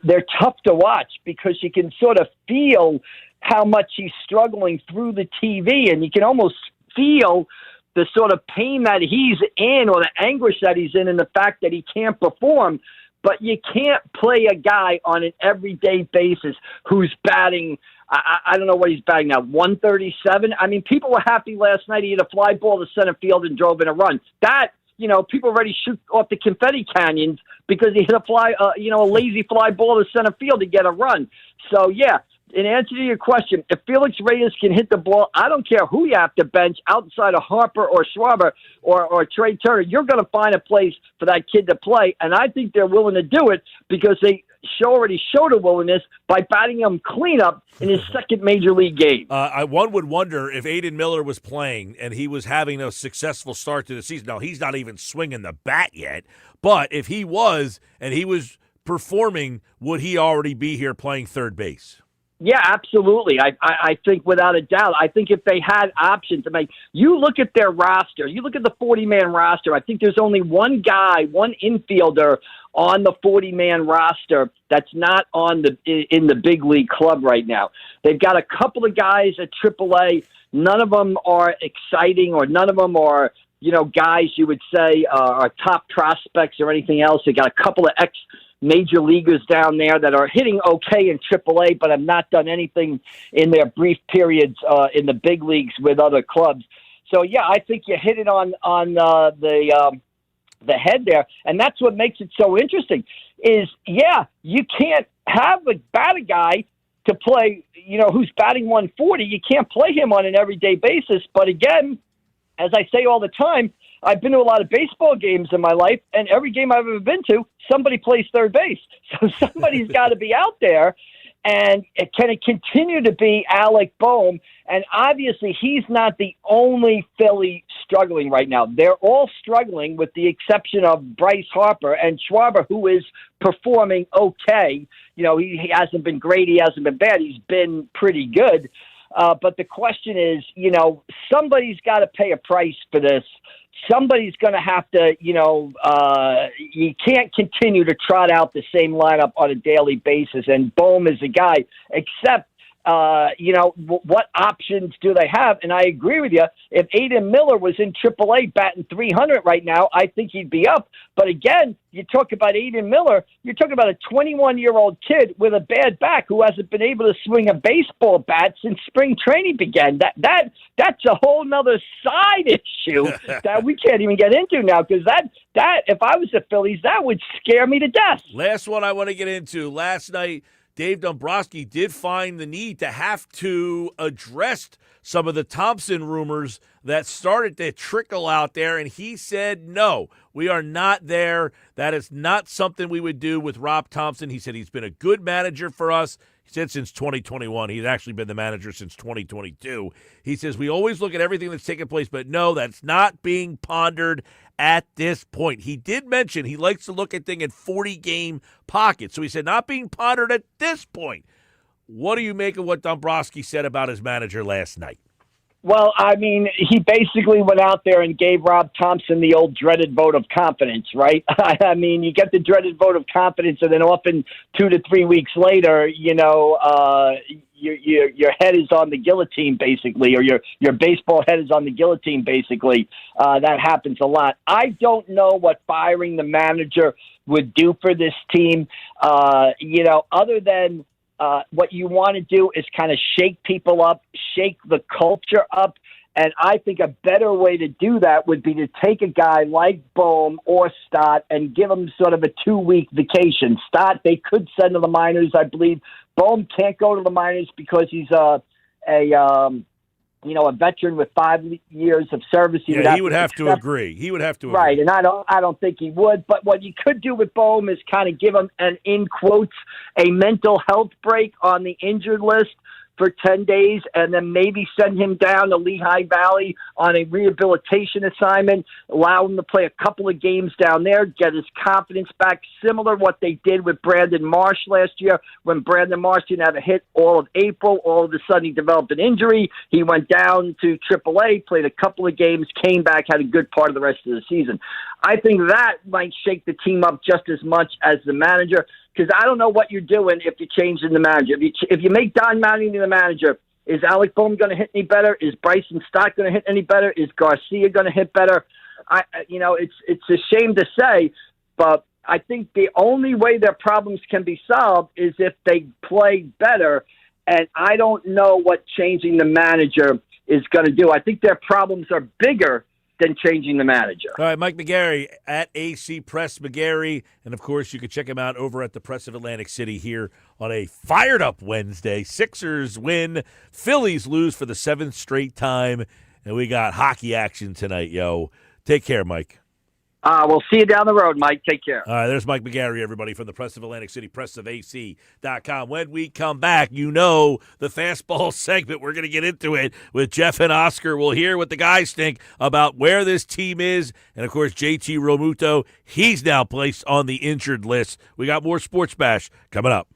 they're tough to watch because you can sort of feel how much he's struggling through the TV, and you can almost feel the sort of pain that he's in or the anguish that he's in and the fact that he can't perform. But you can't play a guy on an everyday basis who's batting, I don't know what he's batting now, 137? I mean, people were happy last night. He hit a fly ball to center field and drove in a run. That, people already shoot off the confetti canyons because he hit a lazy fly ball to center field to get a run. So, yeah, in answer to your question, if Felix Reyes can hit the ball, I don't care who you have to bench outside of Harper or Schwarber or Trey Turner. You're going to find a place for that kid to play, and I think they're willing to do it because they already showed a willingness by batting him cleanup in his second major league game. One would wonder if Aiden Miller was playing and he was having a successful start to the season. Now, he's not even swinging the bat yet, but if he was and he was performing, would he already be here playing third base? Yeah, absolutely. I think without a doubt. I think if they had options, you look at their roster, you look at the 40-man roster, I think there's only one guy, one infielder on the 40-man roster that's not in the big league club right now. They've got a couple of guys at AAA. None of them are exciting or none of them are, guys you would say are top prospects or anything else. They got a couple of major leaguers down there that are hitting okay in AAA, but have not done anything in their brief periods in the big leagues with other clubs. So, yeah, I think you hit it on the head there, and that's what makes it so interesting is, yeah, you can't have a guy to play, who's batting 140. You can't play him on an everyday basis. But, again, as I say all the time, I've been to a lot of baseball games in my life, and every game I've ever been to, somebody plays third base. So somebody's got to be out there, and can it continue to be Alec Boehm? And obviously, he's not the only Philly struggling right now. They're all struggling with the exception of Bryce Harper and Schwarber, who is performing okay. He hasn't been great. He hasn't been bad. He's been pretty good. But the question is, somebody's got to pay a price for this. Somebody's going to have to, you can't continue to trot out the same lineup on a daily basis. And Boehm is a guy, except what options do they have? And I agree with you. If Aiden Miller was in AAA batting 300 right now, I think he'd be up. But again, you talk about Aiden Miller, you're talking about a 21-year-old kid with a bad back who hasn't been able to swing a baseball bat since spring training began. That's a whole nother side issue that we can't even get into now, because that if I was the Phillies, that would scare me to death. Last one I want to get into. Last night, Dave Dombrowski did find the need to have to address some of the Thomson rumors that started to trickle out there, and he said, no, we are not there. That is not something we would do with Rob Thomson. He said he's been a good manager for us. He said since 2021. He's actually been the manager since 2022. He says we always look at everything that's taken place, but no, that's not being pondered at this point. He did mention he likes to look at things in 40-game pockets. So he said not being pondered at this point. What do you make of what Dombrowski said about his manager last night? Well, I mean, he basically went out there and gave Rob Thomson the old dreaded vote of confidence, right? I mean, you get the dreaded vote of confidence, and then often 2 to 3 weeks later, your head is on the guillotine, basically, or your baseball head is on the guillotine, basically. That happens a lot. I don't know what firing the manager would do for this team, other than what you want to do is kind of shake people up, shake the culture up. And I think a better way to do that would be to take a guy like Bohm or Stott and give him sort of a 2-week vacation. Stott, they could send to the minors, I believe. Bohm can't go to the minors because he's a veteran with 5 years of service. He would have to agree. He would have to agree. Right, and I don't think he would. But what you could do with Bohm is kind of give him an, in quotes, a mental health break on the injured list for 10 days, and then maybe send him down to Lehigh Valley on a rehabilitation assignment, allow him to play a couple of games down there, get his confidence back, similar to what they did with Brandon Marsh last year. When Brandon Marsh didn't have a hit all of April, all of a sudden he developed an injury. He went down to AAA, played a couple of games, came back, had a good part of the rest of the season. I think that might shake the team up just as much as the manager, because I don't know what you're doing if you're changing the manager. If you make Don Mattingly the manager, is Alec Bohm going to hit any better? Is Bryson Stott going to hit any better? Is Garcia going to hit better? It's a shame to say, but I think the only way their problems can be solved is if they play better, and I don't know what changing the manager is going to do. I think their problems are bigger than changing the manager. All right, Mike McGarry at AC Press McGarry. And, of course, you can check him out over at the Press of Atlantic City here on a fired-up Wednesday. Sixers win. Phillies lose for the 7th straight time. And we got hockey action tonight, yo. Take care, Mike. We'll see you down the road, Mike. Take care. All right, there's Mike McGarry, everybody, from the Press of Atlantic City, pressofac.com. When we come back, the fastball segment. We're going to get into it with Geoff and Oscar. We'll hear what the guys think about where this team is. And, of course, JT Realmuto, he's now placed on the injured list. We got more Sports Bash coming up.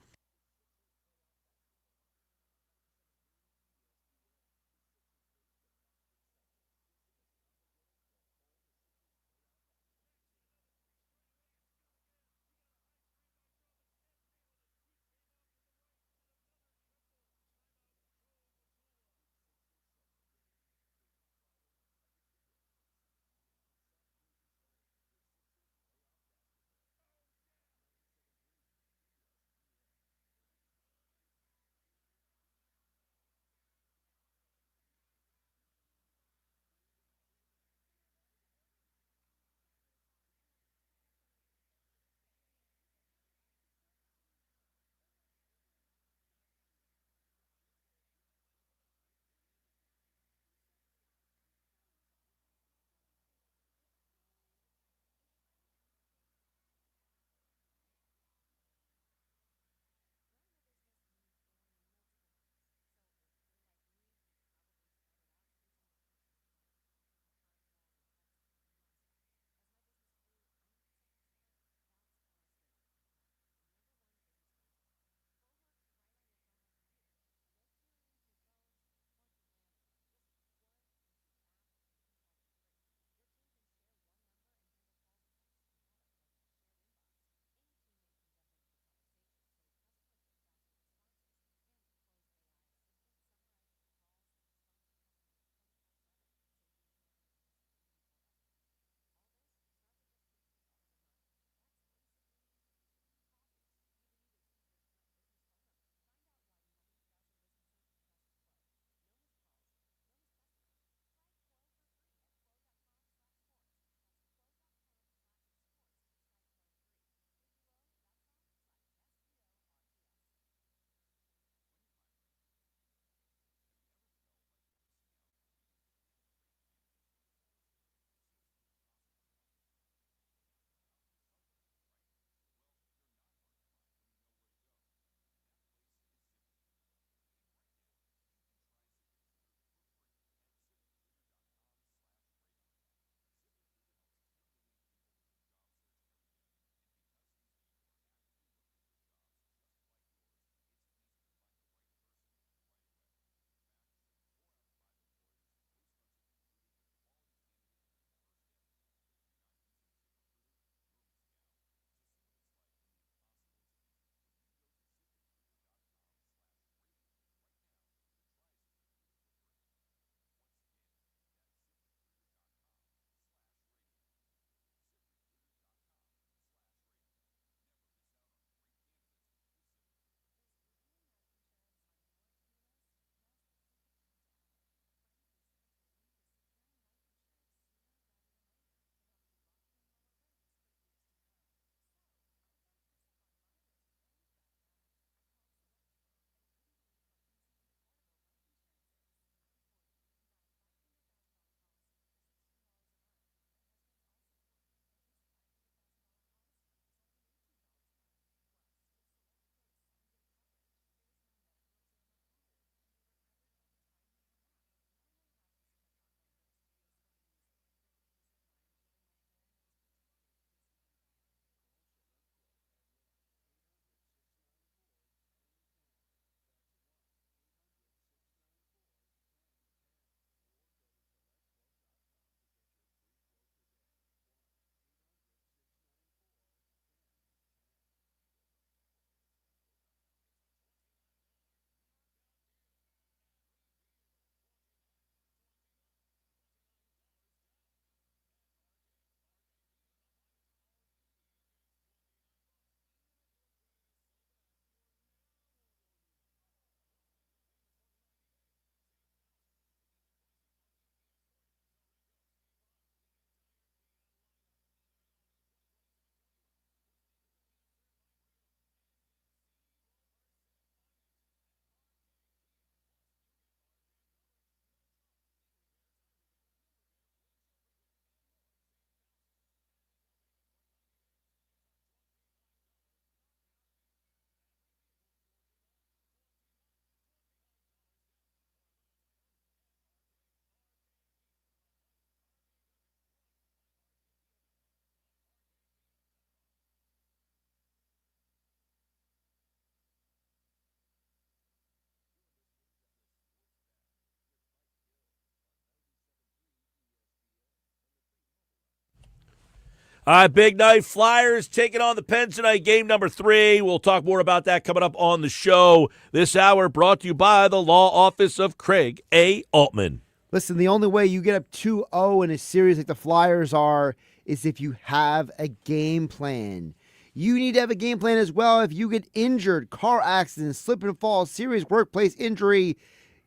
All right, big night. Flyers taking on the Pens tonight, game number 3. We'll talk more about that coming up on the show. This hour brought to you by the law office of Craig A. Altman. Listen, the only way you get up 2-0 in a series like the Flyers are is if you have a game plan. You need to have a game plan as well. If you get injured, car accident, slip and fall, serious workplace injury,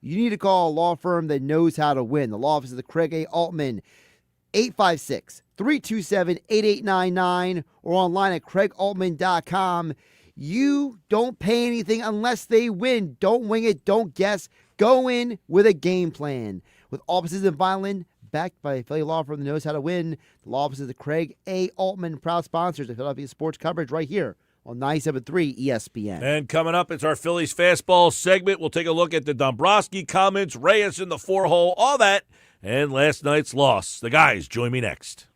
you need to call a law firm that knows how to win. The law office of the Craig A. Altman, 856-327-8899 or online at craigaltman.com. You don't pay anything unless they win. Don't wing it. Don't guess. Go in with a game plan. With offices in Vineland, backed by a Philly law firm that knows how to win, the law offices of the Craig A. Altman, proud sponsors of Philadelphia sports coverage right here on 97.3 ESPN. And coming up, it's our Phillies Fastball segment. We'll take a look at the Dombrowski comments, Reyes in the 4-hole, all that, and last night's loss. The guys join me next.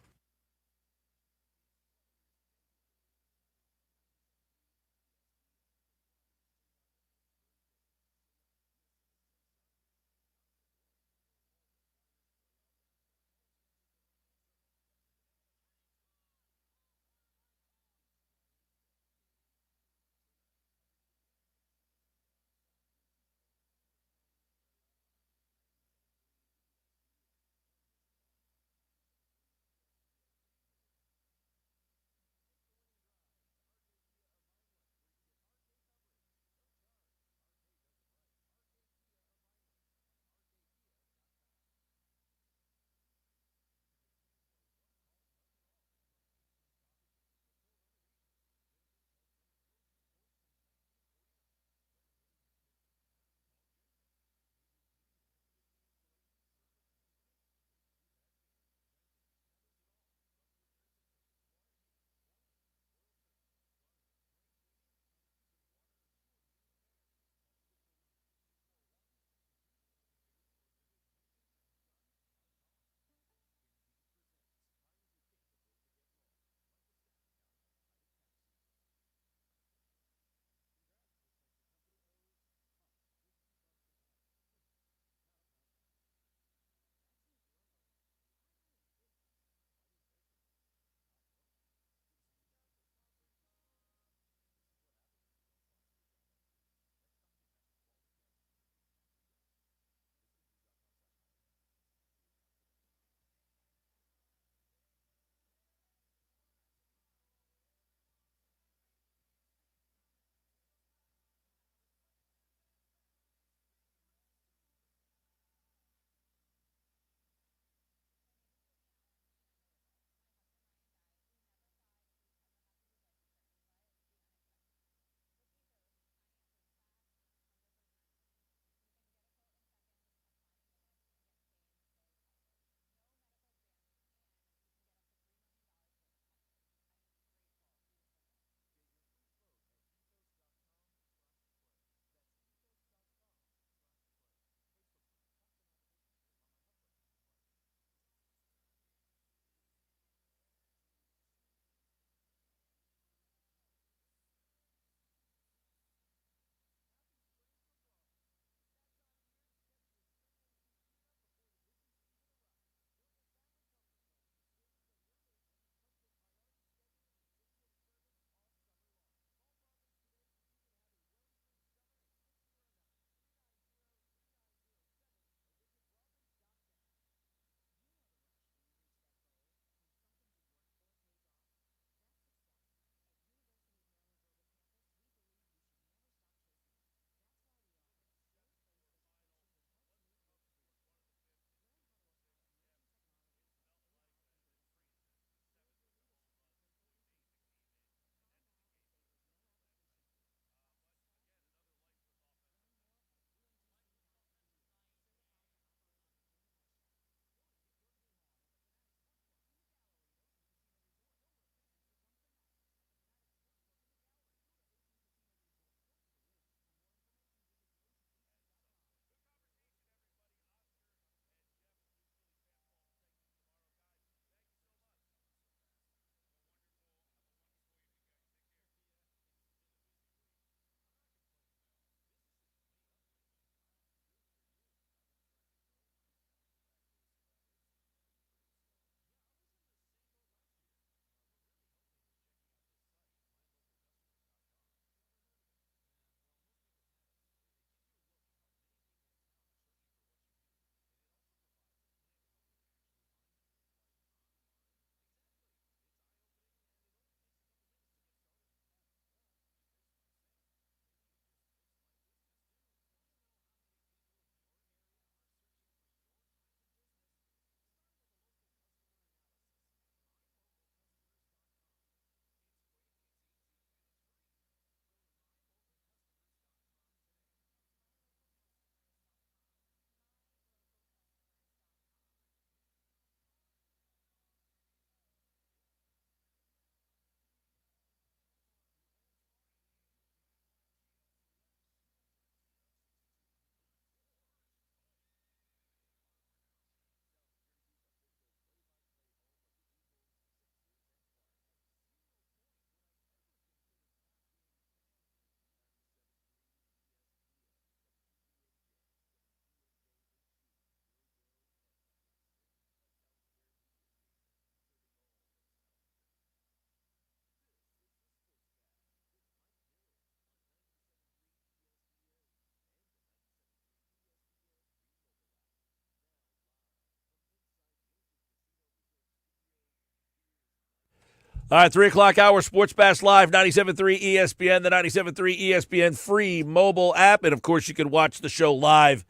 All right, 3 o'clock hour, Sports Bash Live, 97.3 ESPN, the 97.3 ESPN free mobile app. And, of course, you can watch the show live.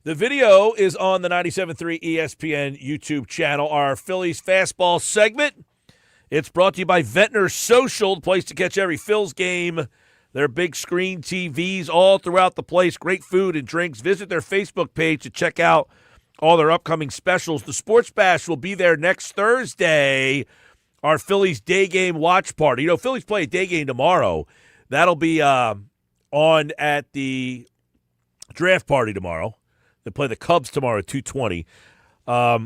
The video is on the 97.3 ESPN YouTube channel, our Phillies Fastball segment. It's brought to you by Ventnor Social, the place to catch every Phils game. Their big screen TVs all throughout the place, great food and drinks. Visit their Facebook page to check out all their upcoming specials. The Sports Bash will be there next Thursday, our Phillies day game watch party. You know, Phillies play a day game tomorrow. That'll be on at the draft party tomorrow. They play the Cubs tomorrow at 2:20. A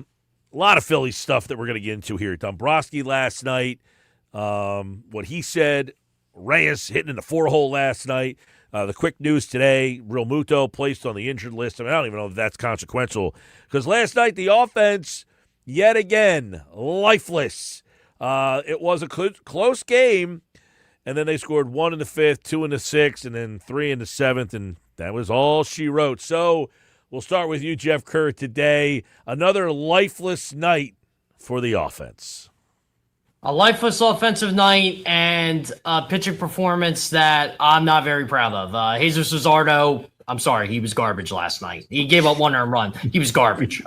lot of Phillies stuff that we're going to get into here. Dombrowski last night, what he said, Reyes hitting in the 4-hole last night. The quick news today, Real Muto placed on the injured list. I don't even know if that's consequential because last night the offense, yet again, lifeless. It was a close game, and then they scored 1 in the 5th, 2 in the 6th, and then 3 in the 7th, and that was all she wrote. So we'll start with you, Geoff Kerr, today. Another lifeless night for the offense. A lifeless offensive night and a pitching performance that I'm not very proud of. Jesus Luzardo, I'm sorry, he was garbage last night. He gave up 1 earned run. He was garbage.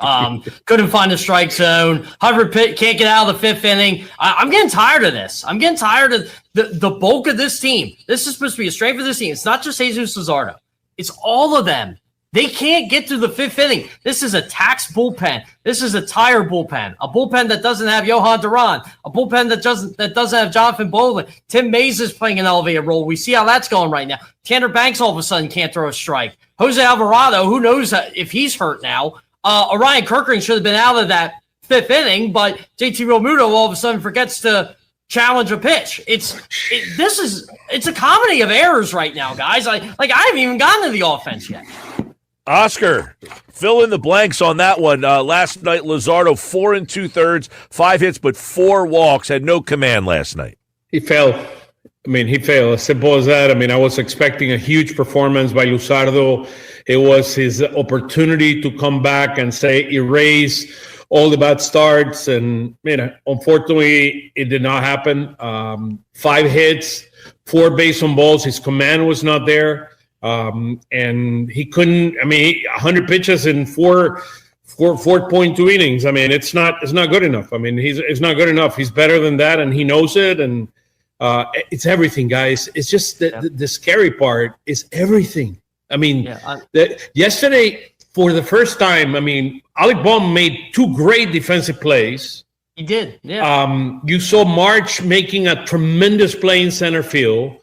Couldn't find the strike zone. Hubbard can't get out of the 5th inning. I'm getting tired of this. I'm getting tired of the bulk of this team. This is supposed to be a strength of this team. It's not just Jesus Luzardo. It's all of them. They can't get to the 5th inning. This is a taxed bullpen. This is a tired bullpen. A bullpen that doesn't have Johan Duran. A bullpen that doesn't have Jonathan Bowling. Tim Mays is playing an elevated role. We see how that's going right now. Tanner Banks all of a sudden can't throw a strike. Jose Alvarado, who knows if he's hurt now. Orion Kirkering should have been out of that 5th inning, but JT Realmuto all of a sudden forgets to challenge a pitch. It's a comedy of errors right now, guys. I haven't even gotten to the offense yet. Oscar, fill in the blanks on that one. Last night, Luzardo, 4 2/3, 5 hits, but 4 walks. Had no command last night. He failed. He failed. As simple as that. I was expecting a huge performance by Luzardo. It was his opportunity to come back and erase all the bad starts. And, unfortunately, it did not happen. 5 hits, 4 base on balls. His command was not there. And he couldn't. 100 pitches in 4.2 innings. It's not good enough. It's not good enough. He's better than that, and he knows it. And it's everything, guys. It's just the scary part is everything. Yesterday, for the first time, Alec Bohm made 2 great defensive plays. He did. Yeah. You saw March making a tremendous play in center field.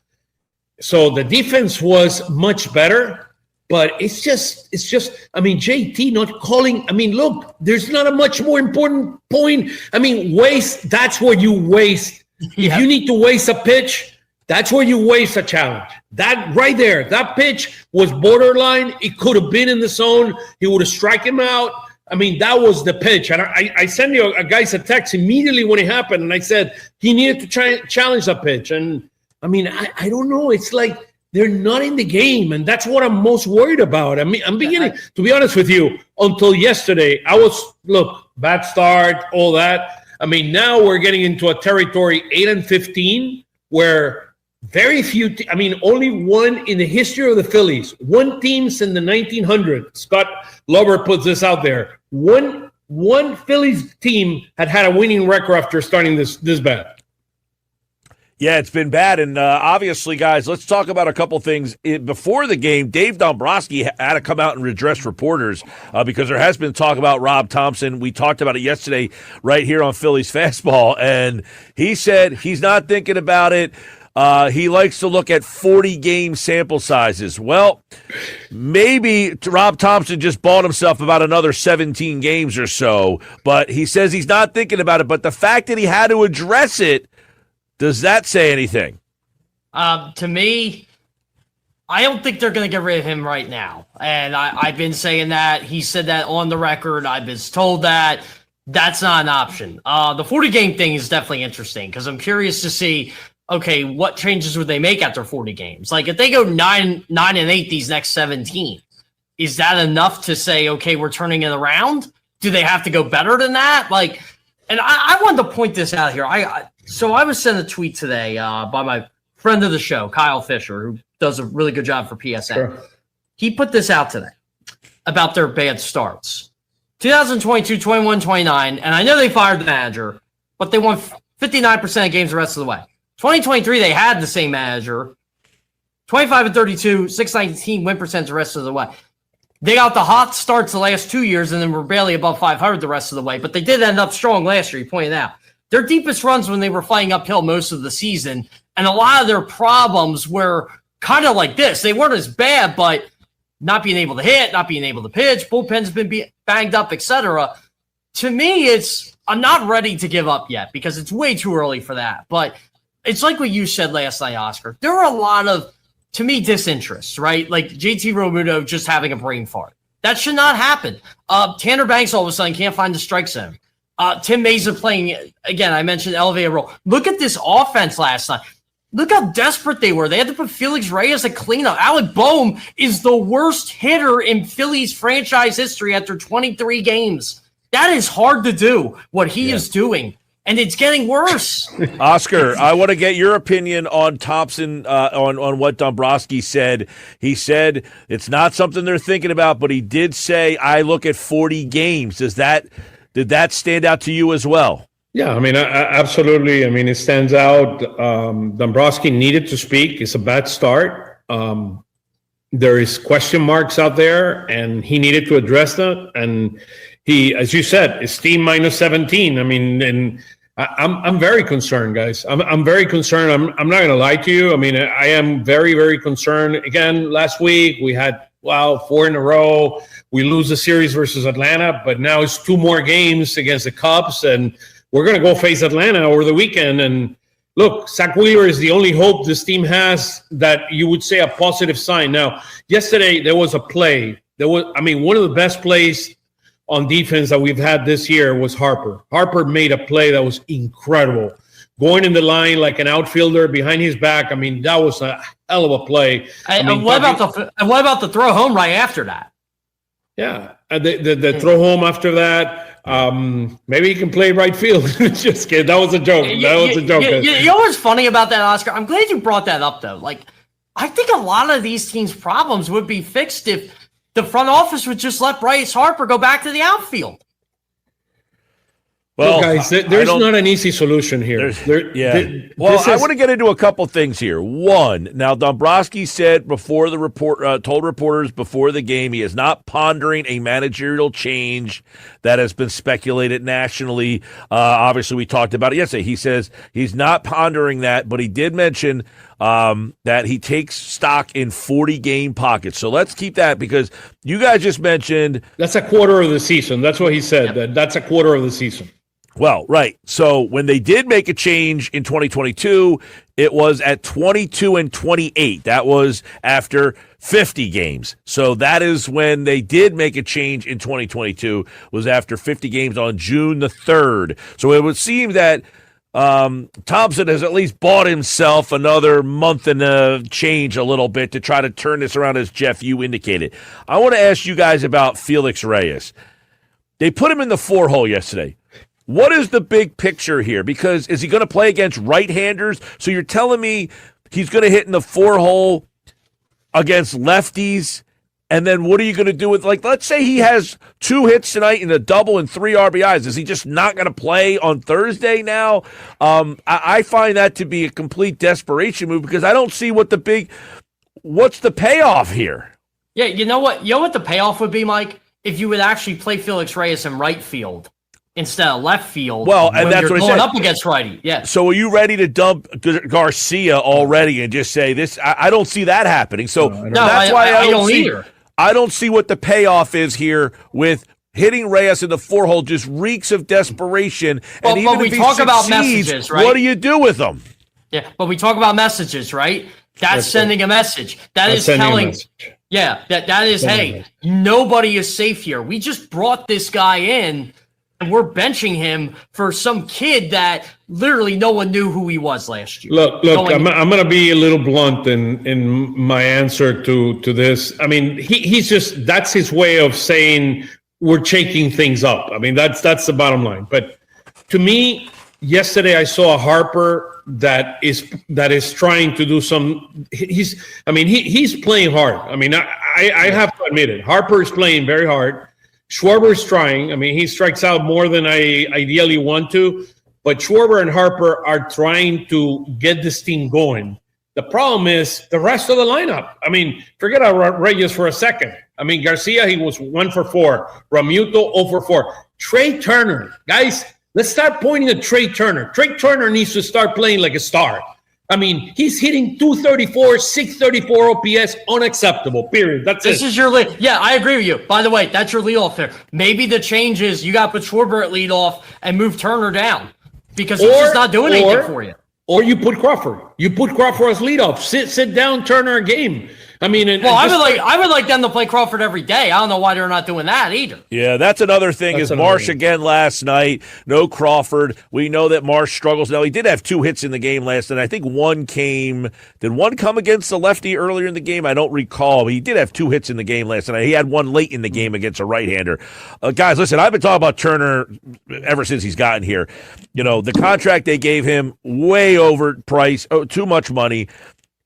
So the defense was much better, but it's just, JT not calling. Look, there's not a much more important point. Waste, that's where you waste. Yeah. If you need to waste a pitch, that's where you waste a challenge. That right there, that pitch was borderline. It could have been in the zone. He would have struck him out. That was the pitch. And I sent you guys a text immediately when it happened, and I said he needed to try and challenge that pitch. And I don't know. It's like they're not in the game, and that's what I'm most worried about. I'm beginning, to be honest with you, until yesterday, bad start, all that. Now we're getting into a territory 8-15, where very few, only one in the history of the Phillies, one team since the 1900s, Scott Lover puts this out there, one Phillies team had a winning record after starting this bad. Yeah, it's been bad, and obviously, guys, let's talk about a couple things. Before the game, Dave Dombrowski had to come out and address reporters because there has been talk about Rob Thomson. We talked about it yesterday right here on Phillies Fastball, and he said he's not thinking about it. He likes to look at 40-game sample sizes. Well, maybe Rob Thomson just bought himself about another 17 games or so, but he says he's not thinking about it. But the fact that he had to address it, does that say anything? To me, I don't think they're going to get rid of him right now. And I've been saying that. He said that on the record. I've been told that. That's not an option. The 40-game thing is definitely interesting because I'm curious to see, okay, what changes would they make after 40 games? Like if they go 9-8 these next 17, is that enough to say, okay, we're turning it around? Do they have to go better than that? And I wanted to point this out here. So I was sent a tweet today by my friend of the show, Kyle Fisher, who does a really good job for PSN. Sure. He put this out today about their bad starts. 2022, 21, 29, and I know they fired the manager, but they won 59% of games the rest of the way. 2023, they had the same manager. 25 and 32, 619 win percentage the rest of the way. They got the hot starts the last 2 years and then were barely above 500 the rest of the way, but they did end up strong last year, you pointed out. Their deepest runs when they were fighting uphill most of the season, and a lot of their problems were kind of like this. They weren't as bad, but not being able to hit, not being able to pitch, bullpen's been banged up, etc. To me, I'm not ready to give up yet because it's way too early for that. But it's like what you said last night, Oscar. There are a lot of, to me, disinterest, right? Like JT Realmuto just having a brain fart. That should not happen. Tanner Banks all of a sudden can't find the strike zone. Tim Mesa playing, again, I mentioned elevated role. Look at this offense last night. Look how desperate they were. They had to put Felix Reyes at cleanup. Alec Boehm is the worst hitter in Phillies franchise history after 23 games. That is hard to do, what he is doing. And it's getting worse. Oscar, I want to get your opinion on Thomson, on what Dombrowski said. He said it's not something they're thinking about, but he did say, I look at 40 games. Did that stand out to you as well? Yeah, I mean, absolutely. I mean, it stands out. Dombrowski needed to speak. It's a bad start. There is question marks out there, and he needed to address that. And he, as you said, is team minus 17. I mean, and I'm very concerned, guys. I'm very concerned. I'm not going to lie to you. I mean, I am very, very concerned. Again, last week we had 4 in a row. We lose the series versus Atlanta, but now it's 2 more games against the Cubs, and we're going to go face Atlanta over the weekend. And look, Zach Wheeler is the only hope this team has that you would say a positive sign. Now, yesterday there was a play. One of the best plays on defense that we've had this year was Harper. Harper made a play that was incredible. Going in the line like an outfielder behind his back. I mean, that was a hell of a play. What about the throw home right after that? Yeah, the throw home after that. Maybe he can play right field. Just kidding. That was a joke. You know what's funny about that, Oscar? I'm glad you brought that up, though. Like, I think a lot of these teams' problems would be fixed if the front office would just let Bryce Harper go back to the outfield. Well, guys, there's not an easy solution here. I want to get into a couple things here. One, now Dombrowski said before the told reporters before the game he is not pondering a managerial change that has been speculated nationally. Obviously, we talked about it yesterday. He says he's not pondering that, but he did mention that he takes stock in 40-game pockets. So let's keep that because you guys just mentioned that's a quarter of the season. That's what he said. Yep. That's a quarter of the season. Well, right. So when they did make a change in 2022, it was at 22 and 28. That was after 50 games. So that is when they did make a change in 2022, was after 50 games on June the 3rd. So it would seem that Thomson has at least bought himself another month and a change a little bit to try to turn this around, as Geoff, you indicated. I want to ask you guys about Felix Reyes. They put him in the 4-hole yesterday. What is the big picture here? Because is he going to play against right-handers? So you're telling me he's going to hit in the 4-hole against lefties? And then what are you going to do with, like, let's say he has 2 hits tonight and a double and 3 RBIs. Is he just not going to play on Thursday now? I find that to be a complete desperation move because I don't see what's the payoff here? Yeah, you know what the payoff would be, Mike? If you would actually play Felix Reyes in right field instead of left field. Well, and that's what I said. Going up against righty. Yeah. So are you ready to dump Garcia already and just say this? I don't see that happening. So that's why I don't either. I don't see what the payoff is here with hitting Reyes in the 4-hole. Just reeks of desperation. And even if he succeeds, about messages, right? What do you do with them? Yeah, but we talk about messages, right? That's sending a message. That's telling. Yeah, that is, hey, nobody is safe here. We just brought this guy in. And we're benching him for some kid that literally no one knew who he was last year. Look, I'm going to be a little blunt in my answer to this. I mean, he's just, that's his way of saying we're shaking things up. I mean, that's the bottom line. But to me, yesterday I saw a Harper that is trying to do some. He's playing hard. I mean, I have to admit it. Harper is playing very hard. Schwarber's trying. I mean, he strikes out more than I ideally want to, but Schwarber and Harper are trying to get this team going. The problem is the rest of the lineup. I mean, forget about Reyes for a second. I mean, Garcia, he was 1 for 4. Realmuto, 0 for 4. Trey Turner, guys, let's start pointing at Trey Turner. Trey Turner needs to start playing like a star. I mean, he's hitting 234, 634 OPS, unacceptable, period. That's This is your lead. Yeah, I agree with you. By the way, that's your leadoff there. Maybe the change is you got to put Schwarber at leadoff and move Turner down because he's just not doing anything for you. Or you put Crawford. You put Crawford as leadoff. Sit down, Turner a game. I mean, I would like them to play Crawford every day. I don't know why they're not doing that either. Yeah, that's another thing. Is Marsh again last night? No Crawford. We know that Marsh struggles. Now he did have 2 hits in the game last night. I think one came. Did one come against the lefty earlier in the game? I don't recall. But he did have 2 hits in the game last night. He had one late in the game against a right-hander. Guys, listen, I've been talking about Turner ever since he's gotten here. You know, the contract they gave him way overpriced, too much money.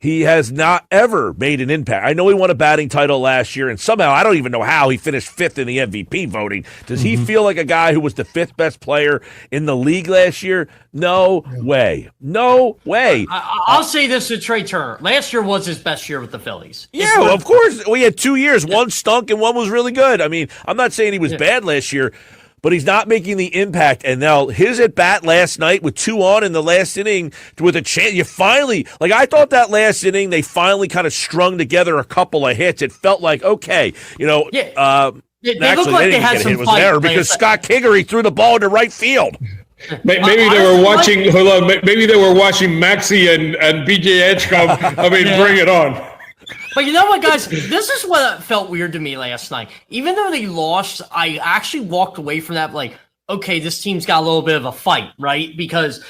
He has not ever made an impact. I know he won a batting title last year, and somehow, I don't even know how, he finished 5th in the MVP voting. Does he feel like a guy who was the 5th best player in the league last year? No way. No way. I'll say this to Trey Turner. Last year was his best year with the Phillies. Yeah, of course. We had 2 years. One stunk and one was really good. I mean, I'm not saying he was bad last year, but he's not making the impact. And now his at-bat last night with 2 on in the last inning with a chance. You finally, like I thought that last inning, they finally kind of strung together a couple of hits. It felt like, okay, you know. They actually, looked like they had some It was an error because Scott Kingery threw the ball into right field. Maybe they were watching. Hold on. Maybe they were watching Maxey and BJ Edgecombe. I mean, bring it on. But you know what, guys? This is what felt weird to me last night. Even though they lost, I actually walked away from that like, okay, this team's got a little bit of a fight, right? Because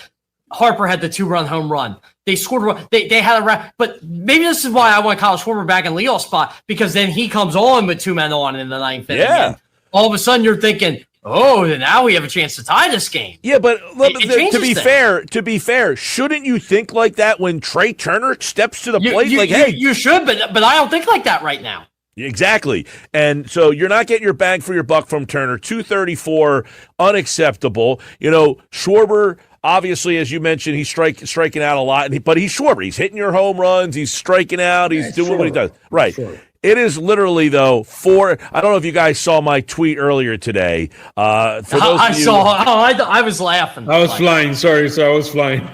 Harper had the 2-run home run. They scored. They had a but maybe this is why I want Kyle Schwarber back in leadoff spot because then he comes on with 2 men on in the 9th inning. Yeah. All of a sudden, you're thinking, oh, now we have a chance to tie this game. Yeah, but to be fair, shouldn't you think like that when Trey Turner steps to the plate? You should, but I don't think like that right now. Exactly. And so you're not getting your bang for your buck from Turner. 234, unacceptable. You know, Schwarber, obviously, as you mentioned, he's striking out a lot, but he's Schwarber. He's hitting your home runs. He's striking out. He's doing what he does. Right. Sure. It is literally, though, I don't know if you guys saw my tweet earlier today. I was laughing. I was flying. Sorry, I was flying.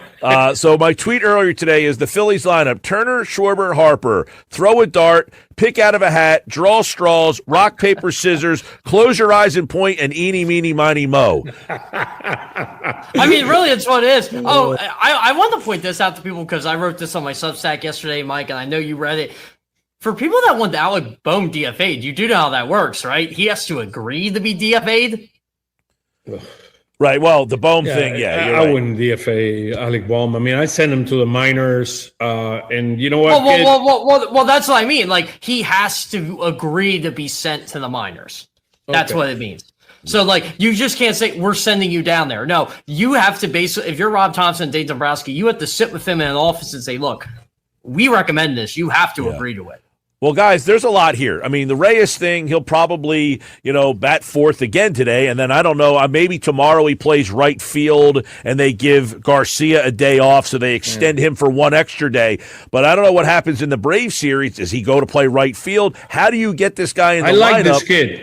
So my tweet earlier today is the Phillies lineup: Turner, Schwarber, Harper. Throw a dart, pick out of a hat, draw straws, rock, paper, scissors, close your eyes and point, and eeny, meeny, miny, mo. I mean, really, it's what it is. Oh, I want to point this out to people because I wrote this on my Substack yesterday, Mike, and I know you read it. For people that want Alec Bohm DFA'd, you do know how that works, right? He has to agree to be DFA'd. Right. Well, the Bohm thing, I wouldn't DFA Alec Bohm. I mean, I send him to the minors, and you know what? Well, that's what I mean. Like, he has to agree to be sent to the minors. That's what it means. So, like, you just can't say, we're sending you down there. No, you have to basically, if you're Rob Thomson, Dave Dombrowski, you have to sit with him in an office and say, look, we recommend this. You have to agree to it. Well, guys, there's a lot here. I mean, the Reyes thing, he'll probably, bat 4th again today. And then I don't know, maybe tomorrow he plays right field and they give Garcia a day off, so they extend him for 1 extra day. But I don't know what happens in the Braves series. Does he go to play right field? How do you get this guy in the lineup?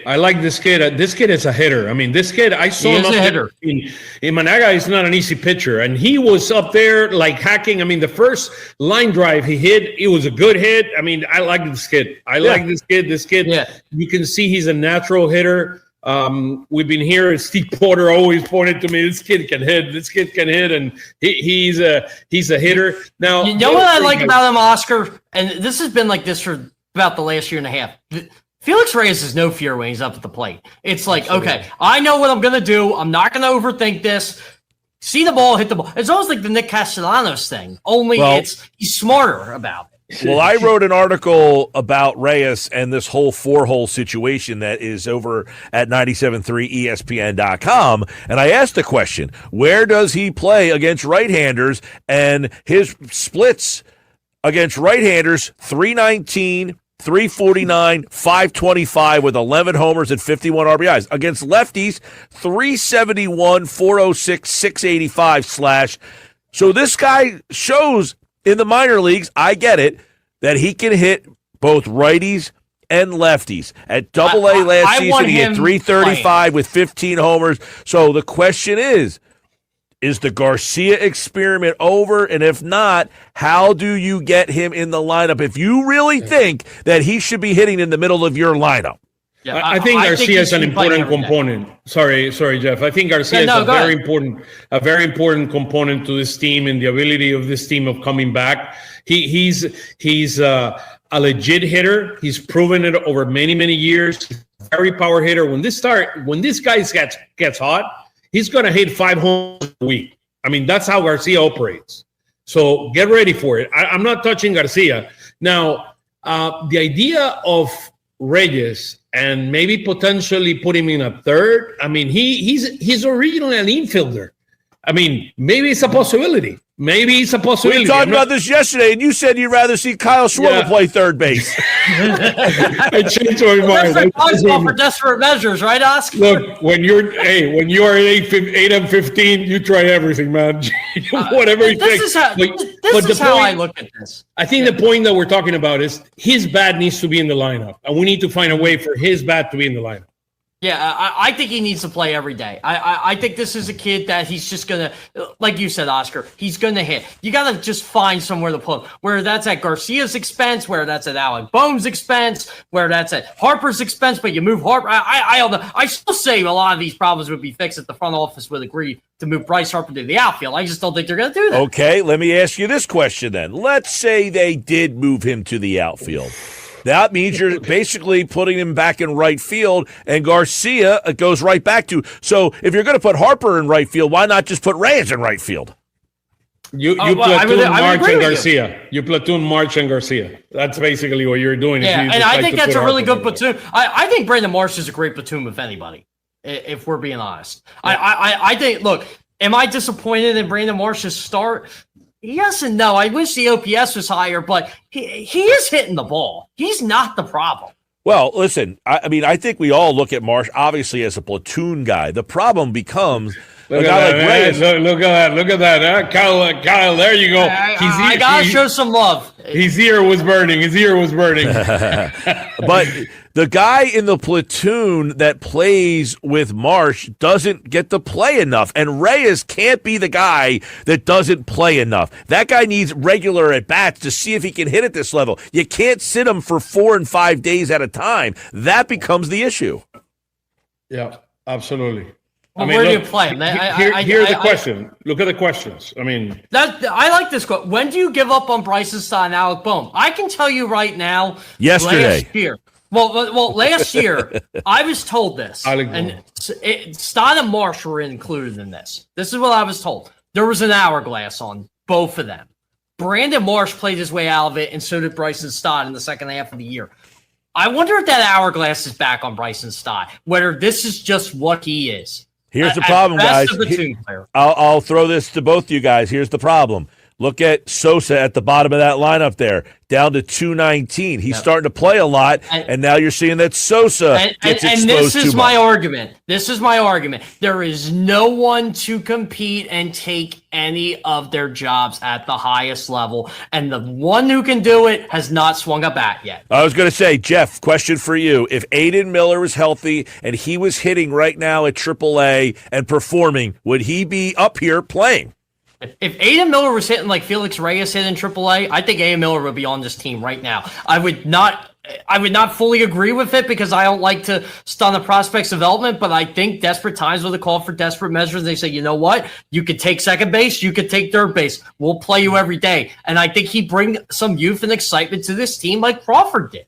I like this kid. This kid is a hitter. I mean, this kid, I saw him up there. Managa is not an easy pitcher. And he was up there like hacking. I mean, the first line drive he hit, it was a good hit. I mean, I like this kid. Like this kid. This kid, you can see he's a natural hitter. We've been here. Steve Porter always pointed to me. This kid can hit. This kid can hit, and he's a hitter. Now, you know what I like about him, Oscar, and this has been like this for about the last year and a half. Felix Reyes is no fear when he's up at the plate. It's like, okay, I know what I'm going to do. I'm not going to overthink this. See the ball, hit the ball. It's almost like the Nick Castellanos thing, only he's smarter about it. Well, I wrote an article about Reyes and this whole 4-hole situation that is over at 97.3ESPN.com, and I asked the question, where does he play against right-handers? And his splits against right-handers, 319, 349, 525 with 11 homers and 51 RBIs. Against lefties, 371, 406, 685 slash. So this guy shows in the minor leagues, I get it, that he can hit both righties and lefties. At Double-A last season, he had 335 with 15 homers. So the question is the Garcia experiment over? And if not, how do you get him in the lineup if you really think that he should be hitting in the middle of your lineup? Yeah, I think Garcia is an important component. Sorry, Geoff. I think Garcia is a very important component to this team and the ability of this team of coming back. He's a legit hitter. He's proven it over many years. He's a very power hitter. When this guy gets hot, he's going to hit 5 homers a week. I mean, that's how Garcia operates. So get ready for it. I'm not touching Garcia now. The idea of Reyes and maybe potentially put him in a third. I mean, he's originally an infielder. I mean, maybe it's a possibility. We were talking about this yesterday, and you said you'd rather see Kyle Schwarber play third base. I changed my mind. That's baseball for desperate measures, right, Oscar? Look, when you are at 8 and 15, you try everything, man. Whatever it takes. This is how I look at this. I think the point that we're talking about is his bat needs to be in the lineup, and we need to find a way for his bat to be in the lineup. Yeah, I think he needs to play every day. I think this is a kid that he's just going to, like you said, Oscar, he's going to hit. You got to just find somewhere to put him, whether that's at Garcia's expense, whether that's at Alec Boehm's expense, whether that's at Harper's expense, but you move Harper. I don't know. I still say a lot of these problems would be fixed if the front office would agree to move Bryce Harper to the outfield. I just don't think they're going to do that. Okay, let me ask you this question then. Let's say they did move him to the outfield. That means you're basically putting him back in right field, and Garcia goes right back to. So if you're going to put Harper in right field, why not just put Reyes in right field? You platoon March and Garcia. You platoon March and Garcia. That's basically what you're doing. Yeah, and I think that's a really good platoon. I think Brandon Marsh is a great platoon with anybody, if we're being honest. Yeah. I think, look, am I disappointed in Brandon Marsh's start? Yes and no. I wish the OPS was higher, but he is hitting the ball. He's not the problem. Well, listen, I mean, I think we all look at Marsh, obviously, as a platoon guy. The problem becomes a guy like Reyes. Look at that. Kyle, there you go. I got to show some love. His ear was burning. But the guy in the platoon that plays with Marsh doesn't get to play enough, and Reyes can't be the guy that doesn't play enough. That guy needs regular at-bats to see if he can hit at this level. You can't sit him for 4 and 5 days at a time. That becomes the issue. Yeah, absolutely. Well, where do you play him? Here's the question. Look at the questions. I mean, I like this quote. When do you give up on Bryson Stott and Alec Boehm? I can tell you right now. Yesterday. Last year. Well, last year I was told this, and Stott and Marsh were included in this. This is what I was told. There was an hourglass on both of them. Brandon Marsh played his way out of it, and so did Bryson Stott in the second half of the year. I wonder if that hourglass is back on Bryson Stott, whether this is just what he is. Here's the problem, guys. I'll throw this to both you guys. Here's the problem. Look at Sosa at the bottom of that lineup there, down to 219. He's starting to play a lot, and now you're seeing that Sosa gets exposed and this is too my much. argument. This is my argument. There is no one to compete and take any of their jobs at the highest level, and the one who can do it has not swung a bat yet. I was going to say, Geoff, question for you. If Aiden Miller was healthy and he was hitting right now at AAA and performing, would he be up here playing? If Aiden Miller was hitting like Felix Reyes hit in AAA, I think Aiden Miller would be on this team right now. I would not fully agree with it because I don't like to stun the prospect's development, but I think desperate times will call for desperate measures. They say, you know what? You could take second base. You could take third base. We'll play you every day. And I think he'd bring some youth and excitement to this team like Crawford did.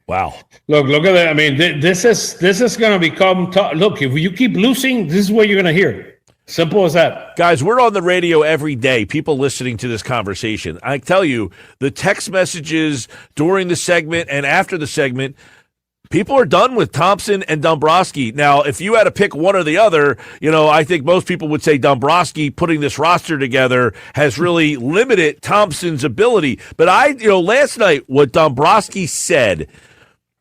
Wow. Look at that. I mean, this is going to become tough. Look, if you keep losing, this is what you're going to hear. Simple as that. Guys, we're on the radio every day, people listening to this conversation. I tell you, the text messages during the segment and after the segment, people are done with Thomson and Dombrowski. Now, if you had to pick one or the other, I think most people would say Dombrowski putting this roster together has really limited Thompson's ability. But last night, what Dombrowski said,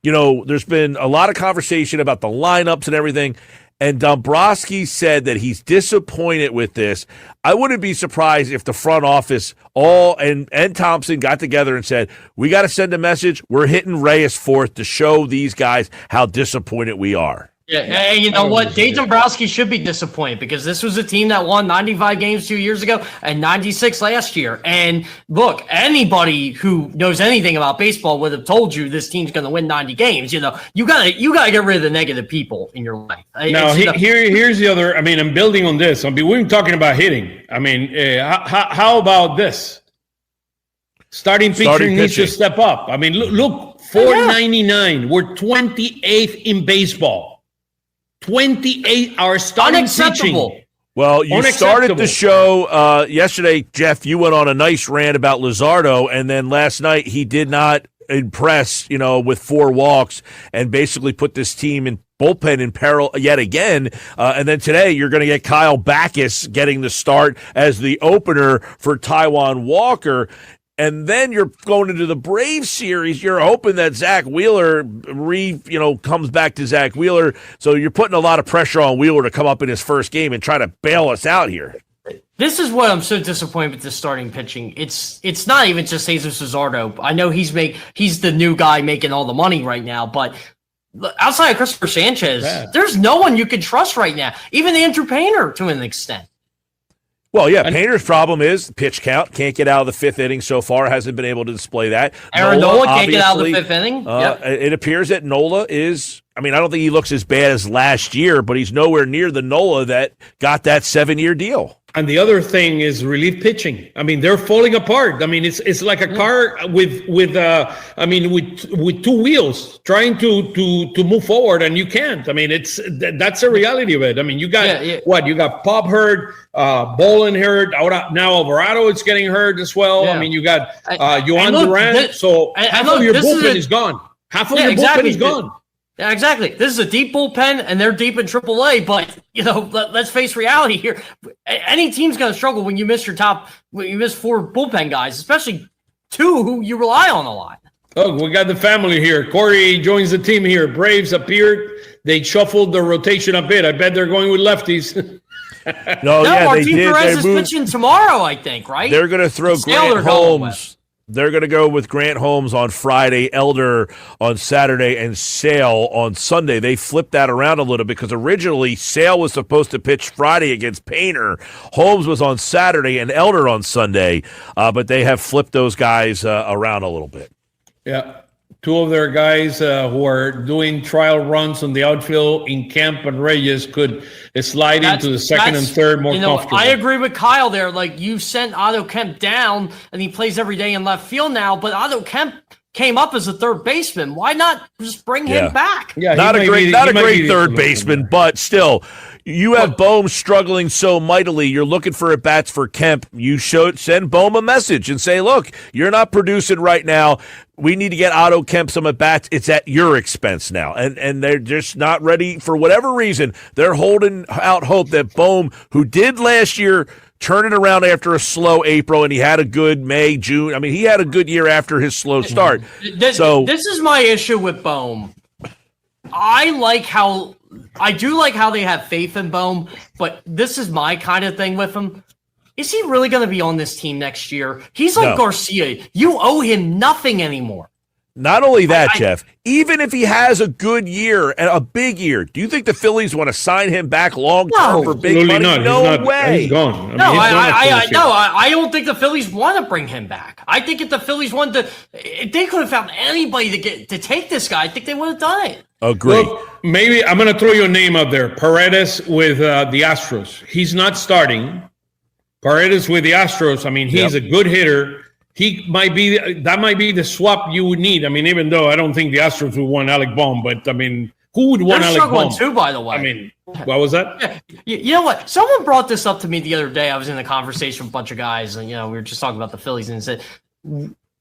there's been a lot of conversation about the lineups and everything. And Dombrowski said that he's disappointed with this. I wouldn't be surprised if the front office and Thomson got together and said, we got to send a message. We're hitting Reyes fourth to show these guys how disappointed we are. Yeah, and you know what? Dave Dombrowski should be disappointed because this was a team that won 95 games 2 years ago and 96 last year. And look, anybody who knows anything about baseball would have told you this team's going to win 90 games. You gotta get rid of the negative people in your life. Now, here's the other. I'm building on this. We're talking about hitting. How about this? Starting pitcher needs to step up. Look, 499. We're 28th in baseball. 28 our starting unacceptable. Pitching. Well, you started the show yesterday, Geoff. You went on a nice rant about Luzardo, and then last night he did not impress, with 4 walks and basically put this team in bullpen in peril yet again. And then today you're going to get Kyle Backus getting the start as the opener for Taijuan Walker. And then you're going into the Braves series. You're hoping that Zach Wheeler comes back to Zach Wheeler. So you're putting a lot of pressure on Wheeler to come up in his first game and try to bail us out here. This is what I'm so disappointed with the starting pitching. It's not even just Jesus Luzardo. I know he's the new guy making all the money right now, but outside of Christopher Sanchez, there's no one you can trust right now. Even Andrew Painter to an extent. Well, yeah, Painter's problem is pitch count. Can't get out of the 5th inning so far. Hasn't been able to display that. Aaron Nola can't get out of the 5th inning. It appears that Nola is – I don't think he looks as bad as last year, but he's nowhere near the Nola that got that 7-year deal. And the other thing is relief pitching. They're falling apart. It's like a car with 2 wheels trying to move forward, and you can't. That's the reality of it. You got what? You got Pop hurt, Bolin hurt. Now Alvarado is getting hurt as well. Yeah. You got Yohan Duran. So half of your bullpen is gone. Half of your bullpen is gone. Yeah, exactly. This is a deep bullpen, and they're deep in AAA. But let's face reality here. Any team's going to struggle when you miss 4 bullpen guys, especially 2 who you rely on a lot. Oh, we got the family here. Corey joins the team here. Braves appeared. They shuffled the rotation a bit. I bet they're going with lefties. Martin Perez is pitching tomorrow, I think. Right? They're going to throw Grant Holmes. They're going to go with Grant Holmes on Friday, Elder on Saturday, and Sale on Sunday. They flipped that around a little because originally Sale was supposed to pitch Friday against Painter. Holmes was on Saturday and Elder on Sunday, but they have flipped those guys around a little bit. Yeah. 2 of their guys who are doing trial runs on the outfield in camp and Reyes could slide into the second and third more comfortable. I agree with Kyle there. Like, you sent Otto Kemp down, and he plays every day in left field now, but Otto Kemp came up as a third baseman. Why not just bring him back? Yeah, not a great third baseman, but still, you have Bohm struggling so mightily. You're looking for at-bats for Kemp. You send Bohm a message and say, look, you're not producing right now. We need to get Otto Kemp some at-bats. It's at your expense now. And they're just not ready for whatever reason. They're holding out hope that Bohm, who did last year, turn it around after a slow April, and he had a good May, June. He had a good year after his slow start. This is my issue with Bohm. I do like how they have faith in Bohm, but this is my kind of thing with him. Is he really going to be on this team next year? He's like Garcia. You owe him nothing anymore. Not only that, Geoff, even if he has a good year and a big year, do you think the Phillies want to sign him back long-term for big money? Not. No way. He's gone. I don't think the Phillies want to bring him back. I think if the Phillies wanted to, if they could have found anybody to take this guy, I think they would have done it. Agree. Look, maybe I'm going to throw your name out there. Paredes with the Astros. He's not starting. Paredes with the Astros. He's a good hitter. That might be the swap you would need. Even though I don't think the Astros would want Alec Bohm, but Who would want They're Alec struggling Bohm? too, by the way. I mean, what was that? You know what? Someone brought this up to me the other day. I was in a conversation with a bunch of guys, and we were just talking about the Phillies, and said,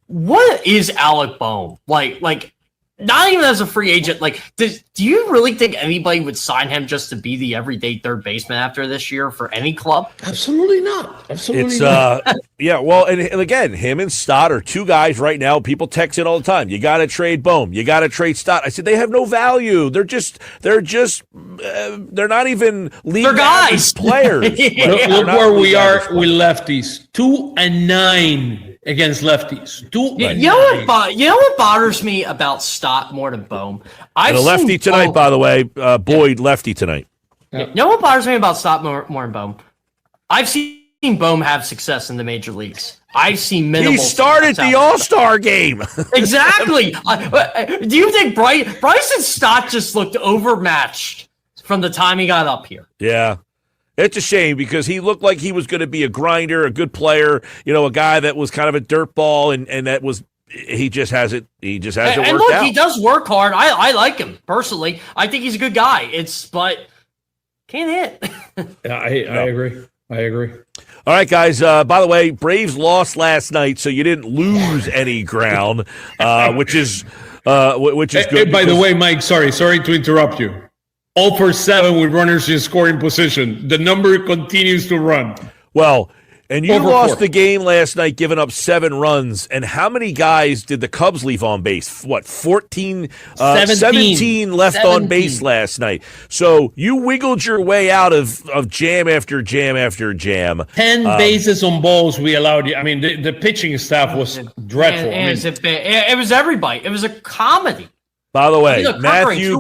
"What is Alec Bohm like? Not even as a free agent. Like, do you really think anybody would sign him just to be the everyday third baseman after this year for any club? Absolutely not. Absolutely It's not. yeah, well, and again, him and Stott are two guys right now. People text it all the time. You got to trade Bohm. You got to trade Stott. I said they have no value. They're not even league guys. players. Look where we are with lefties. 2-9 against lefties. You know what bothers me about Stott more than Bohm? And a lefty tonight, by the way. Boyd lefty tonight. You know what bothers me about Stott more than Bohm? I've seen Bohm have success in the major leagues. I've seen minimal. He started the All-Star game. Exactly. Do you think Bryson Stott just looked overmatched from the time he got up here? Yeah. It's a shame because he looked like he was going to be a grinder, a good player, a guy that was kind of a dirtball, and that was he just hasn't worked out. He does work hard. I like him personally. I think he's a good guy. But can't hit. Yeah, I agree. All right, guys. By the way, Braves lost last night, so you didn't lose any ground, which is good. By the way, Mike, sorry to interrupt you. 0 for 7 with runners in scoring position. The number continues to run. Well, and you Over lost 4. the game last night, giving up 7 runs. And how many guys did the Cubs leave on base? What, 14? 17 left on base last night. So you wiggled your way out of jam after jam after jam. 10 bases on balls we allowed you. I mean, the pitching staff was dreadful. It was everybody. It was a comedy. By the way, Matthew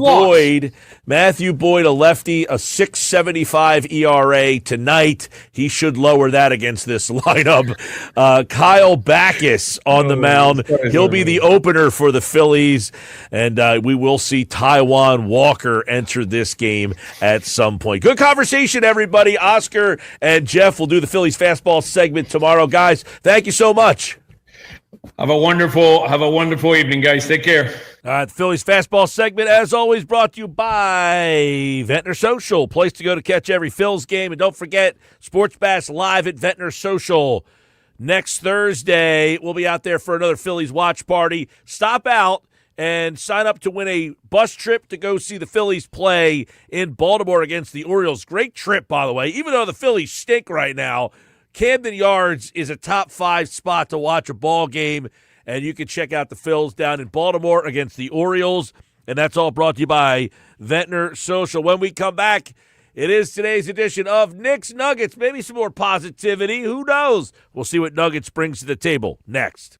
Boyd, a lefty, a 6.75 ERA tonight. He should lower that against this lineup. Kyle Backus on the mound. He'll be the opener for the Phillies, and we will see Taijuan Walker enter this game at some point. Good conversation, everybody. Oscar and Geoff will do the Phillies fastball segment tomorrow. Guys, thank you so much. Have a wonderful evening, guys. Take care. All right, the Phillies fastball segment, as always, brought to you by Ventnor Social, place to go to catch every Phils game. And don't forget, Sports Bash live at Ventnor Social next Thursday. We'll be out there for another Phillies watch party. Stop out and sign up to win a bus trip to go see the Phillies play in Baltimore against the Orioles. Great trip, by the way. Even though the Phillies stink right now, Camden Yards is a top 5 spot to watch a ball game. And you can check out the Phils down in Baltimore against the Orioles. And that's all brought to you by Ventnor Social. When we come back, it is today's edition of Knicks Nuggets. Maybe some more positivity. Who knows? We'll see what Nuggets brings to the table next.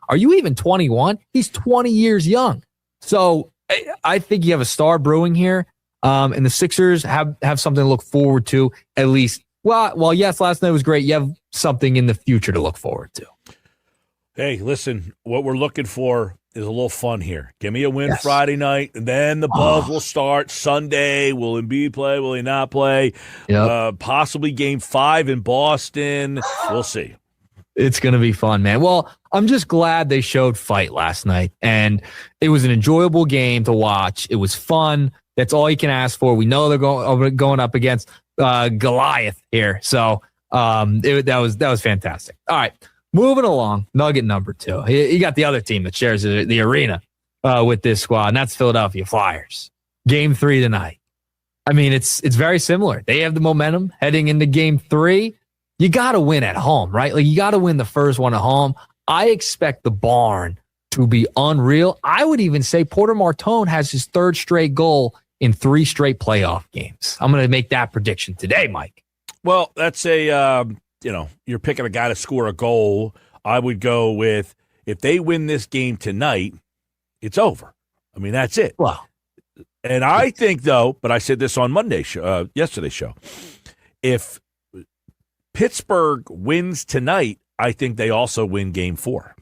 Are you even 21? He's 20 years young. So I think you have a star brewing here. And the Sixers have something to look forward to, at least. Well, yes, last night was great. You have something in the future to look forward to. Hey, listen, what we're looking for is a little fun here. Give me a win Friday night, and then the buzz will start Sunday. Will Embiid play? Will he not play? Yep. Possibly Game 5 in Boston. We'll see. It's going to be fun, man. Well, I'm just glad they showed fight last night, and it was an enjoyable game to watch. It was fun. That's all you can ask for. We know they're going up against Goliath here, so that was fantastic. All right, moving along. Nugget number 2. You got the other team that shares the arena with this squad, and that's Philadelphia Flyers. Game 3 tonight. I mean, it's very similar. They have the momentum heading into Game 3. You got to win at home, right? Like, you got to win the first one at home. I expect the barn to be unreal. I would even say Porter Martone has his 3rd straight goal in 3 straight playoff games. I'm going to make that prediction today, Mike. Well, that's you're picking a guy to score a goal. I would go with, if they win this game tonight, it's over. I mean, that's it. Well, and I think, though, but I said this on yesterday's show, if Pittsburgh wins tonight, I think they also win Game 4.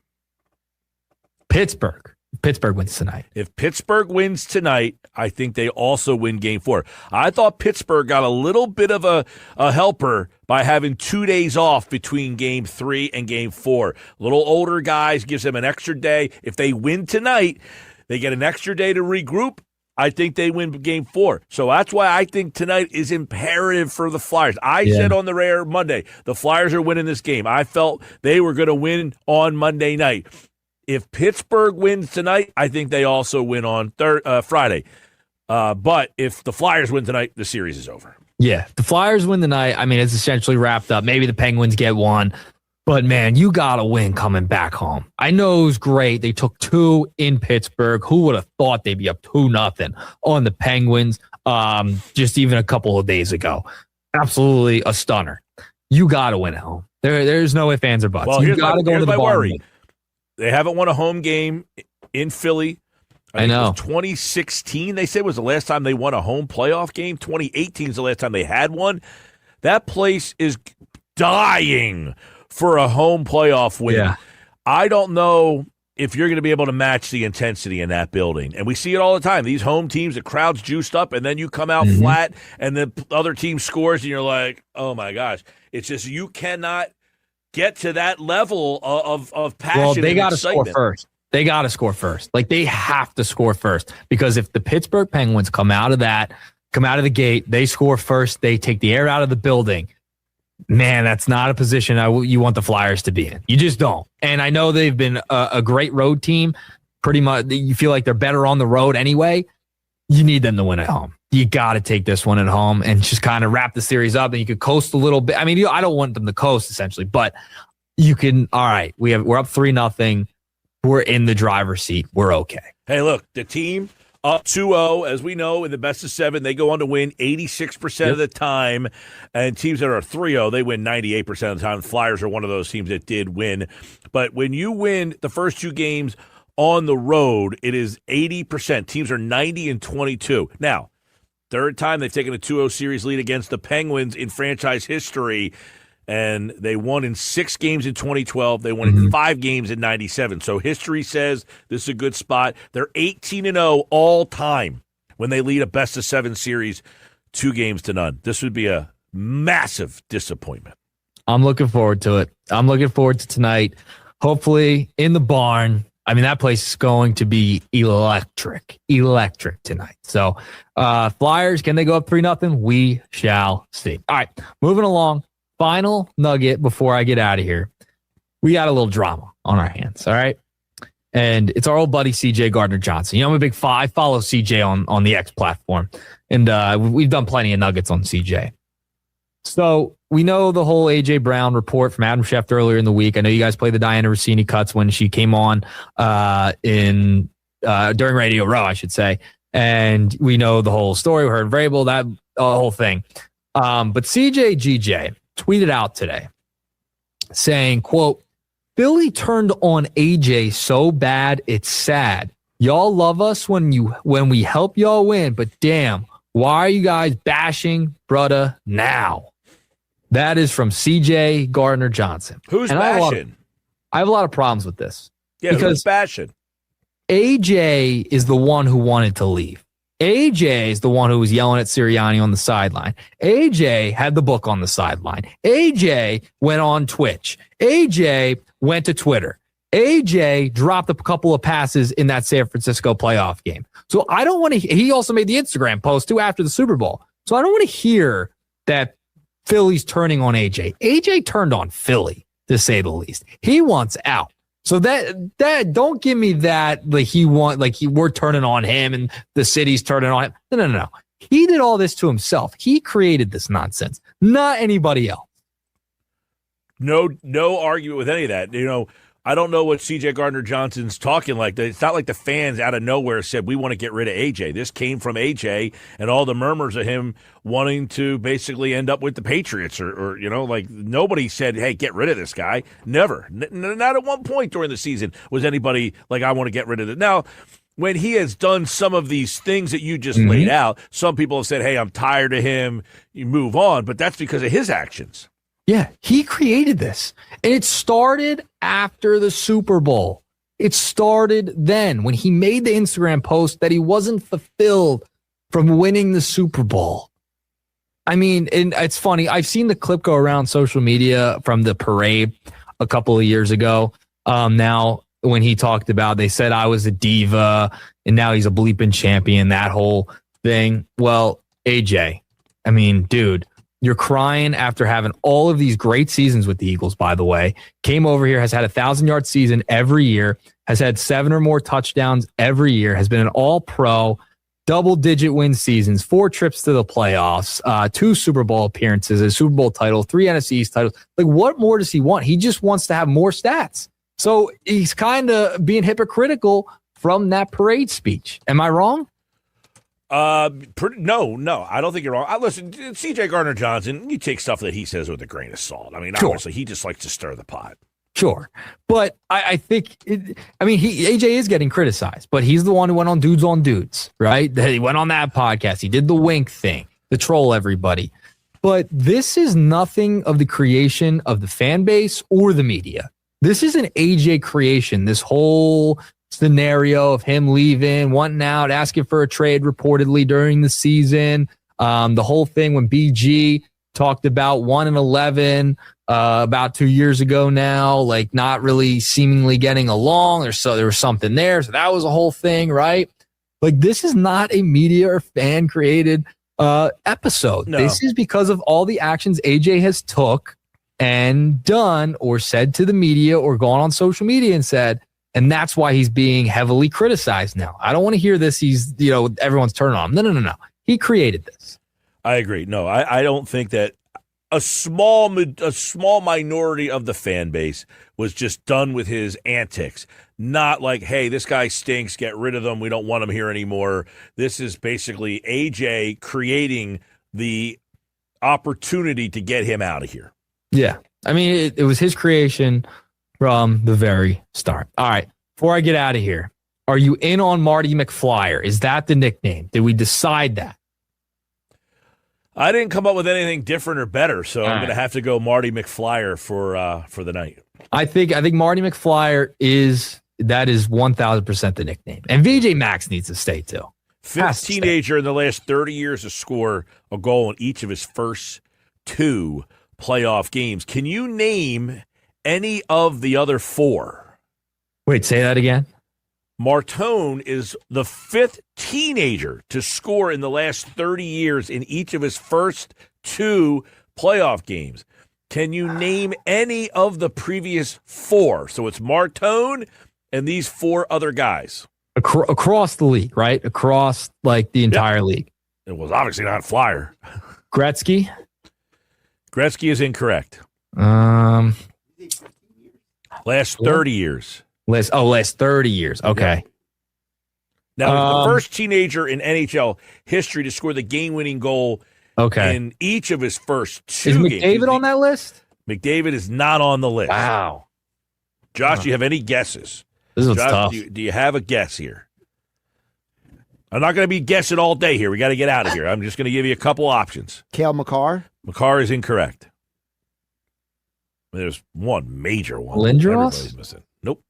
Pittsburgh wins tonight. If Pittsburgh wins tonight, I think they also win Game 4. I thought Pittsburgh got a little bit of a helper by having 2 days off between Game 3 and Game 4. Little older guys, gives them an extra day. If they win tonight, they get an extra day to regroup. I think they win Game 4. So that's why I think tonight is imperative for the Flyers. I said on the air Monday, the Flyers are winning this game. I felt they were going to win on Monday night. If Pittsburgh wins tonight, I think they also win on Friday. But if the Flyers win tonight, the series is over. Yeah, the Flyers win tonight. I mean, it's essentially wrapped up. Maybe the Penguins get one. But, man, you got to win coming back home. I know it was great. They took 2 in Pittsburgh. Who would have thought they'd be up 2-0 on the Penguins just even a couple of days ago? Absolutely a stunner. You got to win at home. There's no ifs, ands, or buts. Well, you got to go to the worry. They haven't won a home game in Philly. I know. 2016, they said, was the last time they won a home playoff game. 2018 is the last time they had one. That place is dying for a home playoff win. Yeah. I don't know if you're going to be able to match the intensity in that building. And we see it all the time. These home teams, the crowd's juiced up, and then you come out flat, and the other team scores, and you're like, oh, my gosh. It's just you cannot get to that level of passion. Well, they got to score first. They got to score first. Like, they have to score first, because if the Pittsburgh Penguins come out of the gate, they score first, they take the air out of the building. Man, that's not a position you want the Flyers to be in. You just don't. And I know they've been a great road team. Pretty much, you feel like they're better on the road anyway. You need them to win at home. You got to take this one at home and just kind of wrap the series up. And you could coast a little bit. I mean, I don't want them to coast essentially, but you can. All right, we're up 3-0. We're in the driver's seat. We're okay. Hey, look, the team up 2-0, as we know, in the best of 7, they go on to win 86% of the time. And teams that are 3-0, they win 98% of the time. The Flyers are one of those teams that did win. But when you win the first 2 games on the road, it is 80%. Teams are 90-22. Now, third time they've taken a 2-0 series lead against the Penguins in franchise history. And they won in 6 games in 2012. They won in 5 games in 97. So history says this is a good spot. They're 18-0 all time when they lead a best-of-7 series 2-0. This would be a massive disappointment. I'm looking forward to it. I'm looking forward to tonight. Hopefully in the barn. I mean, that place is going to be electric tonight. So Flyers, can they go up 3-0? We shall see. All right, moving along. Final nugget before I get out of here. We got a little drama on our hands, all right? And it's our old buddy, C.J. Gardner-Johnson. You know, I'm a big fan. I follow C.J. on the X platform, and we've done plenty of nuggets on C.J. So we know the whole A.J. Brown report from Adam Schefter earlier in the week. I know you guys played the Diana Rossini cuts when she came on during Radio Row, I should say. And we know the whole story. We heard Vrabel, that whole thing. But C.J. G.J. tweeted out today saying, quote, Philly turned on AJ so bad, it's sad. Y'all love us when we help y'all win, but damn, why are you guys bashing brother now? That is from CJ Gardner Johnson. Who's and bashing? I have a lot of problems with this. Yeah, because who's bashing? AJ is the one who wanted to leave. AJ is the one who was yelling at Sirianni on the sideline. AJ had the book on the sideline. AJ went on Twitch. AJ went to Twitter. AJ dropped a couple of passes in that San Francisco playoff game. So I don't want to. He also made the Instagram post too after the Super Bowl. So I don't want to hear that Philly's turning on AJ. AJ turned on Philly, to say the least. He wants out. So that don't give me that we're turning on him and the city's turning on him. No. He did all this to himself. He created this nonsense, not anybody else. No argument with any of that. I don't know what C.J. Gardner-Johnson's talking like. It's not like the fans out of nowhere said, we want to get rid of A.J. This came from A.J. and all the murmurs of him wanting to basically end up with the Patriots or nobody said, hey, get rid of this guy. Never. Not at one point during the season was anybody like, I want to get rid of it. Now, when he has done some of these things that you just laid out, some people have said, hey, I'm tired of him. You move on. But that's because of his actions. Yeah, he created this. And it started after the Super Bowl. It started then when he made the Instagram post that he wasn't fulfilled from winning the Super Bowl. I mean, and it's funny. I've seen the clip go around social media from the parade a couple of years ago. Now, when he talked about, they said I was a diva and now he's a bleeping champion, that whole thing. Well, AJ, I mean, dude. You're crying after having all of these great seasons with the Eagles, by the way. Came over here, has had a 1,000-yard season every year, has had 7 or more touchdowns every year, has been an all-pro, double-digit win seasons, 4 trips to the playoffs, 2 Super Bowl appearances, a Super Bowl title, 3 NFC East titles. Like, what more does he want? He just wants to have more stats. So he's kind of being hypocritical from that parade speech. Am I wrong? No, I don't think you're wrong. Listen, C.J. Gardner-Johnson, you take stuff that he says with a grain of salt. I mean, sure. Obviously, he just likes to stir the pot. Sure. But I think, AJ is getting criticized, but he's the one who went on Dudes on Dudes, right? He went on that podcast. He did the wink thing, the troll everybody. But this is nothing of the creation of the fan base or the media. This is an AJ creation, this whole scenario of him leaving, wanting out, asking for a trade reportedly during the season. The whole thing when BG talked about 1-11 about 2 years ago now, like not really seemingly getting along. There was something there. So that was a whole thing, right? Like this is not a media or fan created episode. No. This is because of all the actions AJ has took and done or said to the media or gone on social media and said. And that's why he's being heavily criticized now. I don't want to hear this. Everyone's turning on him. No. He created this. I agree. No, I don't think that a small minority of the fan base was just done with his antics. Not like, hey, this guy stinks. Get rid of him. We don't want him here anymore. This is basically AJ creating the opportunity to get him out of here. Yeah. I mean, it was his creation from the very start. All right. Before I get out of here, are you in on Marty McFlyer? Is that the nickname? Did we decide that? I didn't come up with anything different or better, so I'm going to have to go Marty McFlyer for the night. I think Marty McFlyer is 1,000% the nickname. And VJ Max needs to stay too. Fifth teenager in the last 30 years to score a goal in each of his first 2 playoff games. Can you name any of the other 4? Wait, say that again. Martone is the 5th teenager to score in the last 30 years in each of his first 2 playoff games. Can you name any of the previous 4? So it's Martone and these 4 other guys. Across the league, right? Across like the entire league. It was obviously not Flyer. Gretzky? Gretzky is incorrect. Last 30 years. Last 30 years. Okay. Now, he's the first teenager in NHL history to score the game-winning goal in each of his first 2 games. Is McDavid on that list? McDavid is not on the list. Wow. Josh, do you have any guesses? This is Josh, tough. do you have a guess here? I'm not going to be guessing all day here. We got to get out of here. I'm just going to give you a couple options. Cale McCarr. McCarr is incorrect. There's one major one. Lindros? Everybody's missing. Nope.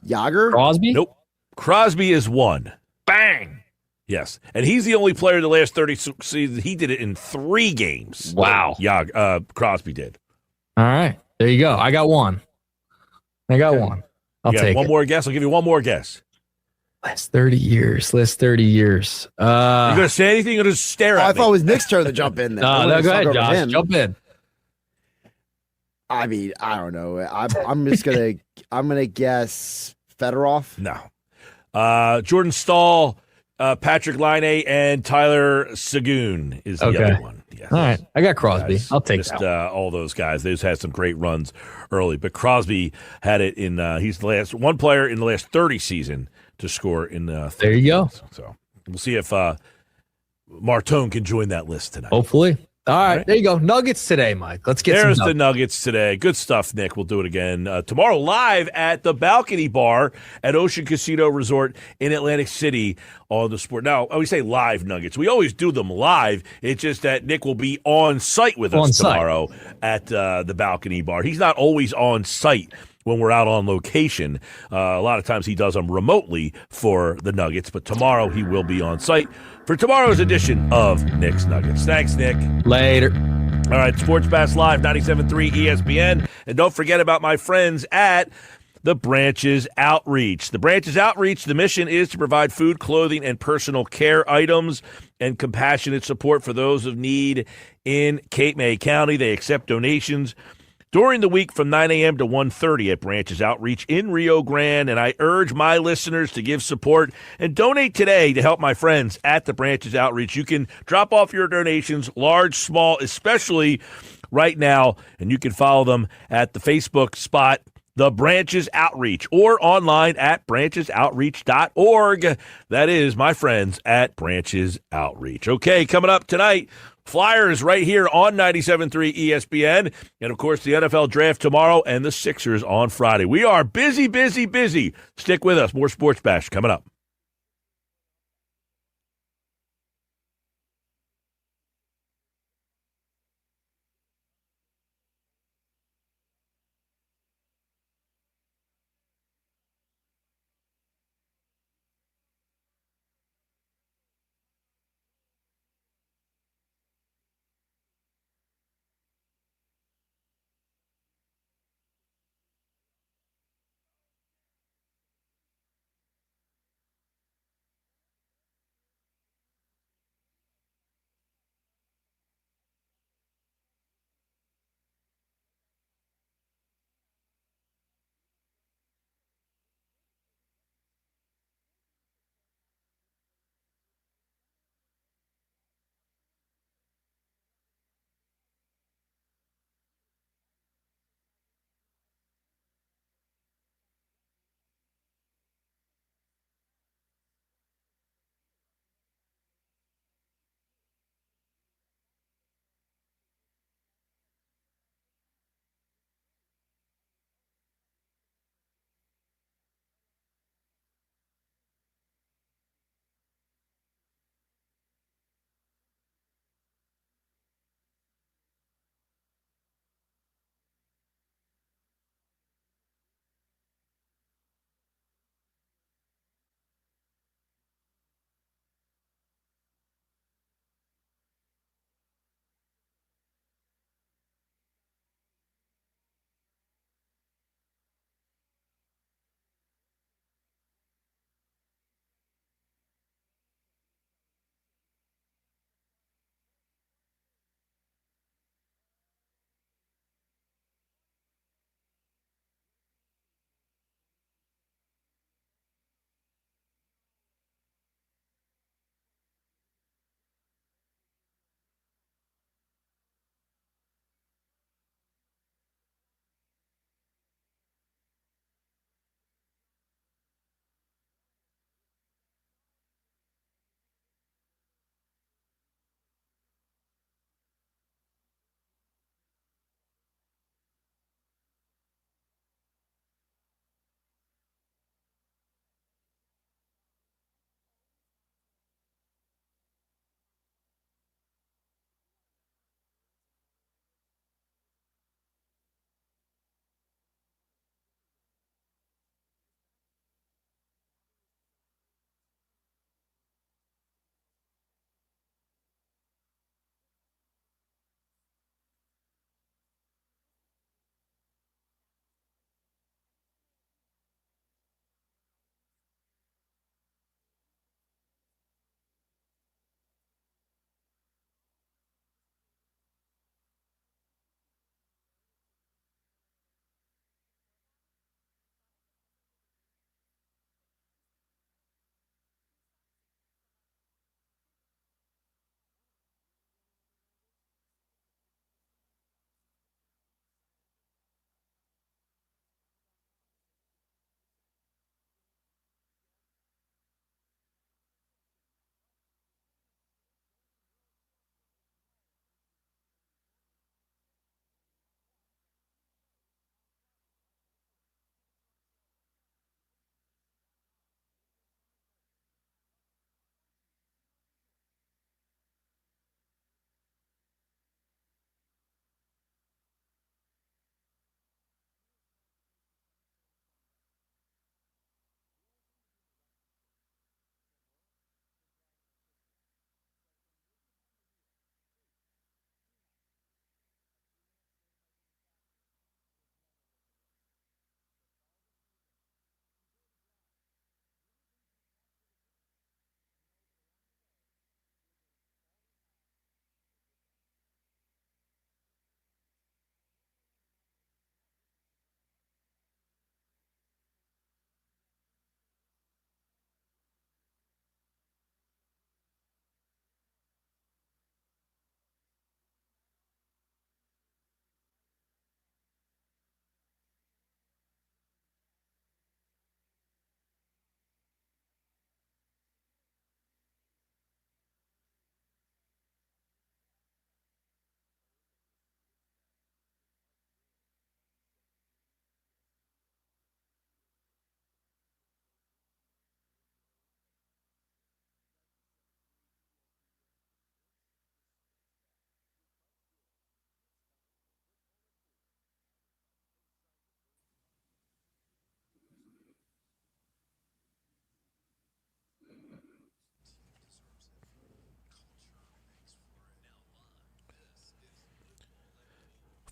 Yager. Crosby? Nope. Crosby is one. Bang. Yes. And he's the only player in the last 30 seasons. He did it in 3 games. Wow. Yeah, Crosby did. All right. There you go. I got one. I'll You got take one it. more guess? I'll give you one more guess. Last 30 years. You going to say anything or just stare at I me? thought it was Nick's turn to jump in there. I no, wanted to go suck ahead, over Josh. him. Jump in. I mean, I don't know. I'm just gonna guess Fedorov. No. Jordan Stahl, Patrick Laine, and Tyler Seguin is the other one. Yes. All right. I got Crosby. Guys, I'll take just, that. all those guys. They've had some great runs early, but Crosby had it in. He's the last one player in the last 30 season to score in. 30 There you go. games. So we'll see if Martone can join that list tonight. Hopefully. All right. There you go. Nuggets today, Mike. Let's get There's some the Nuggets today. Good stuff, Nick. We'll do it again tomorrow live at the Balcony Bar at Ocean Casino Resort in Atlantic City on the sport. Now, we say live Nuggets. We always do them live. It's just that Nick will be on site with us tomorrow at the Balcony Bar. He's not always on site when we're out on location. A lot of times he does them remotely for the Nuggets, but tomorrow he will be on site for tomorrow's edition of Nick's Nuggets. Thanks, Nick. Later. All right, Sports Pass Live, 97.3 ESPN. And don't forget about my friends at the Branches Outreach. The Branches Outreach, the mission is to provide food, clothing, and personal care items and compassionate support for those of need in Cape May County. They accept donations during the week from 9 a.m. to 1:30 at Branches Outreach in Rio Grande, and I urge my listeners to give support and donate today to help my friends at the Branches Outreach. You can drop off your donations, large, small, especially right now, and you can follow them at the Facebook spot, The Branches Outreach, or online at branchesoutreach.org. That is my friends at Branches Outreach. Okay, coming up tonight, Flyers right here on 97.3 ESPN. And, of course, the NFL Draft tomorrow and the Sixers on Friday. We are busy, busy, busy. Stick with us. More Sports Bash coming up.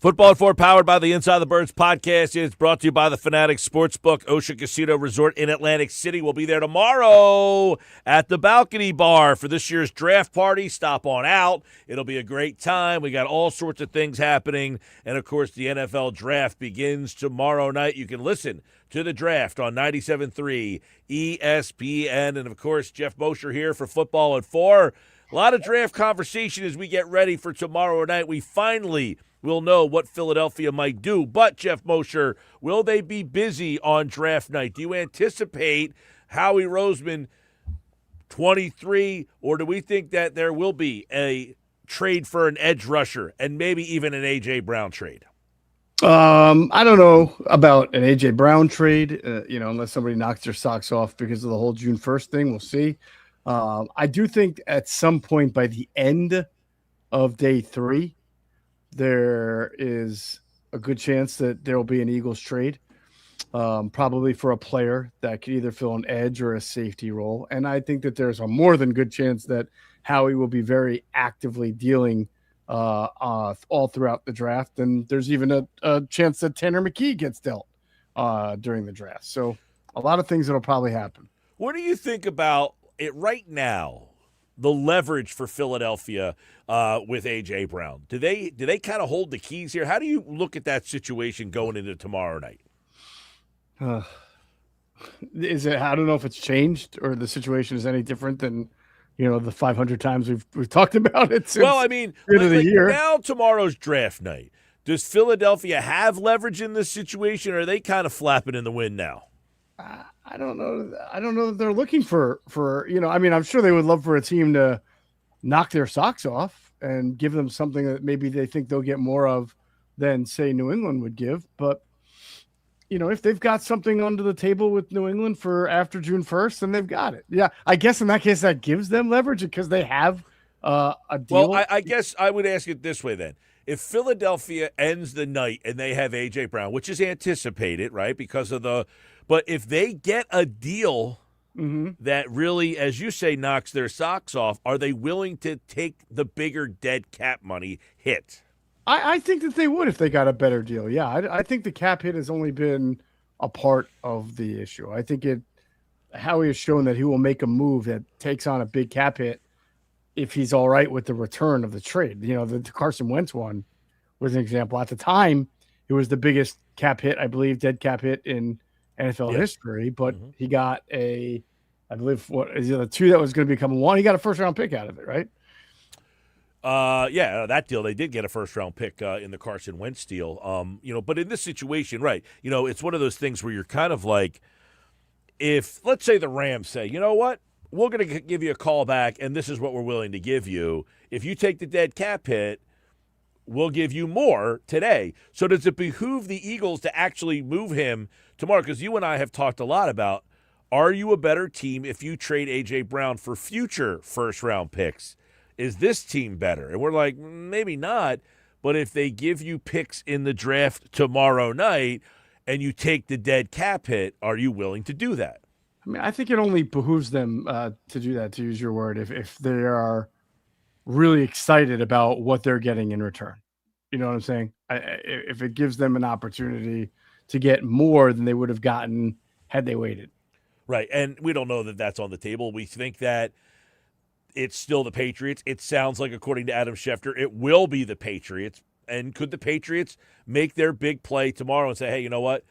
Football at 4, powered by the Inside the Birds podcast. It's brought to you by the Fanatics Sportsbook, Ocean Casino Resort in Atlantic City. We'll be there tomorrow at the Balcony Bar for this year's draft party. Stop on out. It'll be a great time. We got all sorts of things happening. And, of course, the NFL draft begins tomorrow night. You can listen to the draft on 97.3 ESPN. And, of course, Geoff Mosher here for Football at 4. A lot of draft conversation as we get ready for tomorrow night. We finally will know what Philadelphia might do. But, Geoff Mosher, will they be busy on draft night? Do you anticipate Howie Roseman 23, or do we think that there will be a trade for an edge rusher and maybe even an A.J. Brown trade? I don't know about an A.J. Brown trade, unless somebody knocks their socks off because of the whole June 1st thing. We'll see. I do think at some point by the end of day 3, there is a good chance that there will be an Eagles trade, probably for a player that could either fill an edge or a safety role. And I think that there's a more than good chance that Howie will be very actively dealing all throughout the draft. And there's even a chance that Tanner McKee gets dealt during the draft. So a lot of things that'll probably happen. What do you think about it right now? The leverage for Philadelphia with A.J. Brown. Do they kind of hold the keys here? How do you look at that situation going into tomorrow night? I don't know if it's changed or the situation is any different than, the 500 times we've talked about it since the end of the year. Now tomorrow's draft night. Does Philadelphia have leverage in this situation, or are they kind of flapping in the wind now? I don't know. I don't know that they're looking for, I'm sure they would love for a team to knock their socks off and give them something that maybe they think they'll get more of than, say, New England would give. But, if they've got something under the table with New England for after June 1st, then they've got it. Yeah, I guess in that case that gives them leverage because they have a deal. Well, I guess I would ask it this way then. If Philadelphia ends the night and they have A.J. Brown, which is anticipated, right, because of but if they get a deal that really, as you say, knocks their socks off, are they willing to take the bigger dead cap money hit? I think that they would if they got a better deal. Yeah, I think the cap hit has only been a part of the issue. I think Howie has shown that he will make a move that takes on a big cap hit if he's all right with the return of the trade. The Carson Wentz one was an example. At the time, it was the biggest cap hit, I believe, dead cap hit in NFL history, but he got I believe, the 2 that was going to become 1, he got a first-round pick out of it, right? That deal, they did get a first-round pick in the Carson Wentz deal. But in this situation, right, it's one of those things where you're kind of like, if, let's say the Rams say, you know what, we're going to give you a call back, and this is what we're willing to give you. If you take the dead cap hit, we'll give you more today. So does it behoove the Eagles to actually move him tomorrow? Because you and I have talked a lot about, are you a better team if you trade A.J. Brown for future first-round picks? Is this team better? And we're like, maybe not. But if they give you picks in the draft tomorrow night and you take the dead cap hit, are you willing to do that? I mean, I think it only behooves them to do that, to use your word, if they are really excited about what they're getting in return. You know what I'm saying? If it gives them an opportunity to get more than they would have gotten had they waited. Right, and we don't know that that's on the table. We think that it's still the Patriots. It sounds like, according to Adam Schefter, it will be the Patriots. And could the Patriots make their big play tomorrow and say, hey, you know what?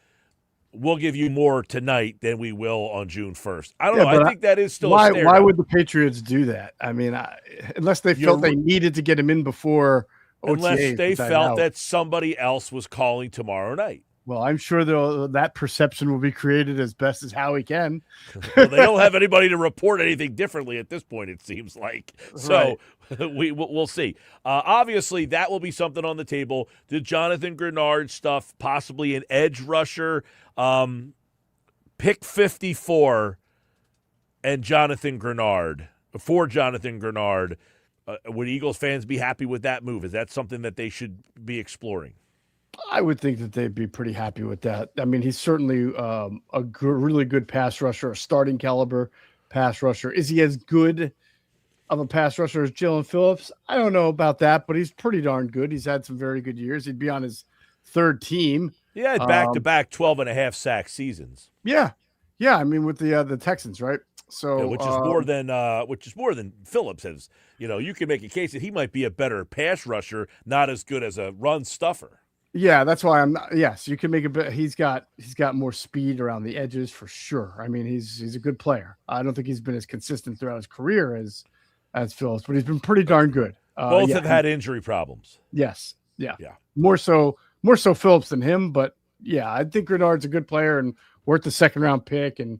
We'll give you more tonight than we will on June 1st. I don't know. I think that is still a stare Why down. would the Patriots do that? I mean, unless they felt they needed to get him in before OTAs. Unless they felt that somebody else was calling tomorrow night. Well, I'm sure that perception will be created as best as Howie can. Well, they don't have anybody to report anything differently at this point, it seems like. So we'll see. Obviously, that will be something on the table. The Jonathan Grenard stuff, possibly an edge rusher. Pick 54 and Jonathan Grenard. For Jonathan Grenard, would Eagles fans be happy with that move? Is that something that they should be exploring? I would think that they'd be pretty happy with that. I mean, he's certainly really good pass rusher, a starting caliber pass rusher. Is he as good of a pass rusher as Jalen Phillips. I don't know about that, but he's pretty darn good. He's had some very good years. He'd be on his third team. He had back-to-back 12.5 sack seasons. Yeah. Yeah, I mean with the Texans, right? So which is more than Phillips has. You can make a case that he might be a better pass rusher, not as good as a run stuffer. Yeah, that's why yes, you can make a bit. He's got more speed around the edges for sure. I mean, he's a good player. I don't think he's been as consistent throughout his career as Phillips, but he's been pretty darn good. Both have had injury problems. Yes. Yeah. More so Phillips than him, but yeah, I think Grenard's a good player and worth the second round pick. And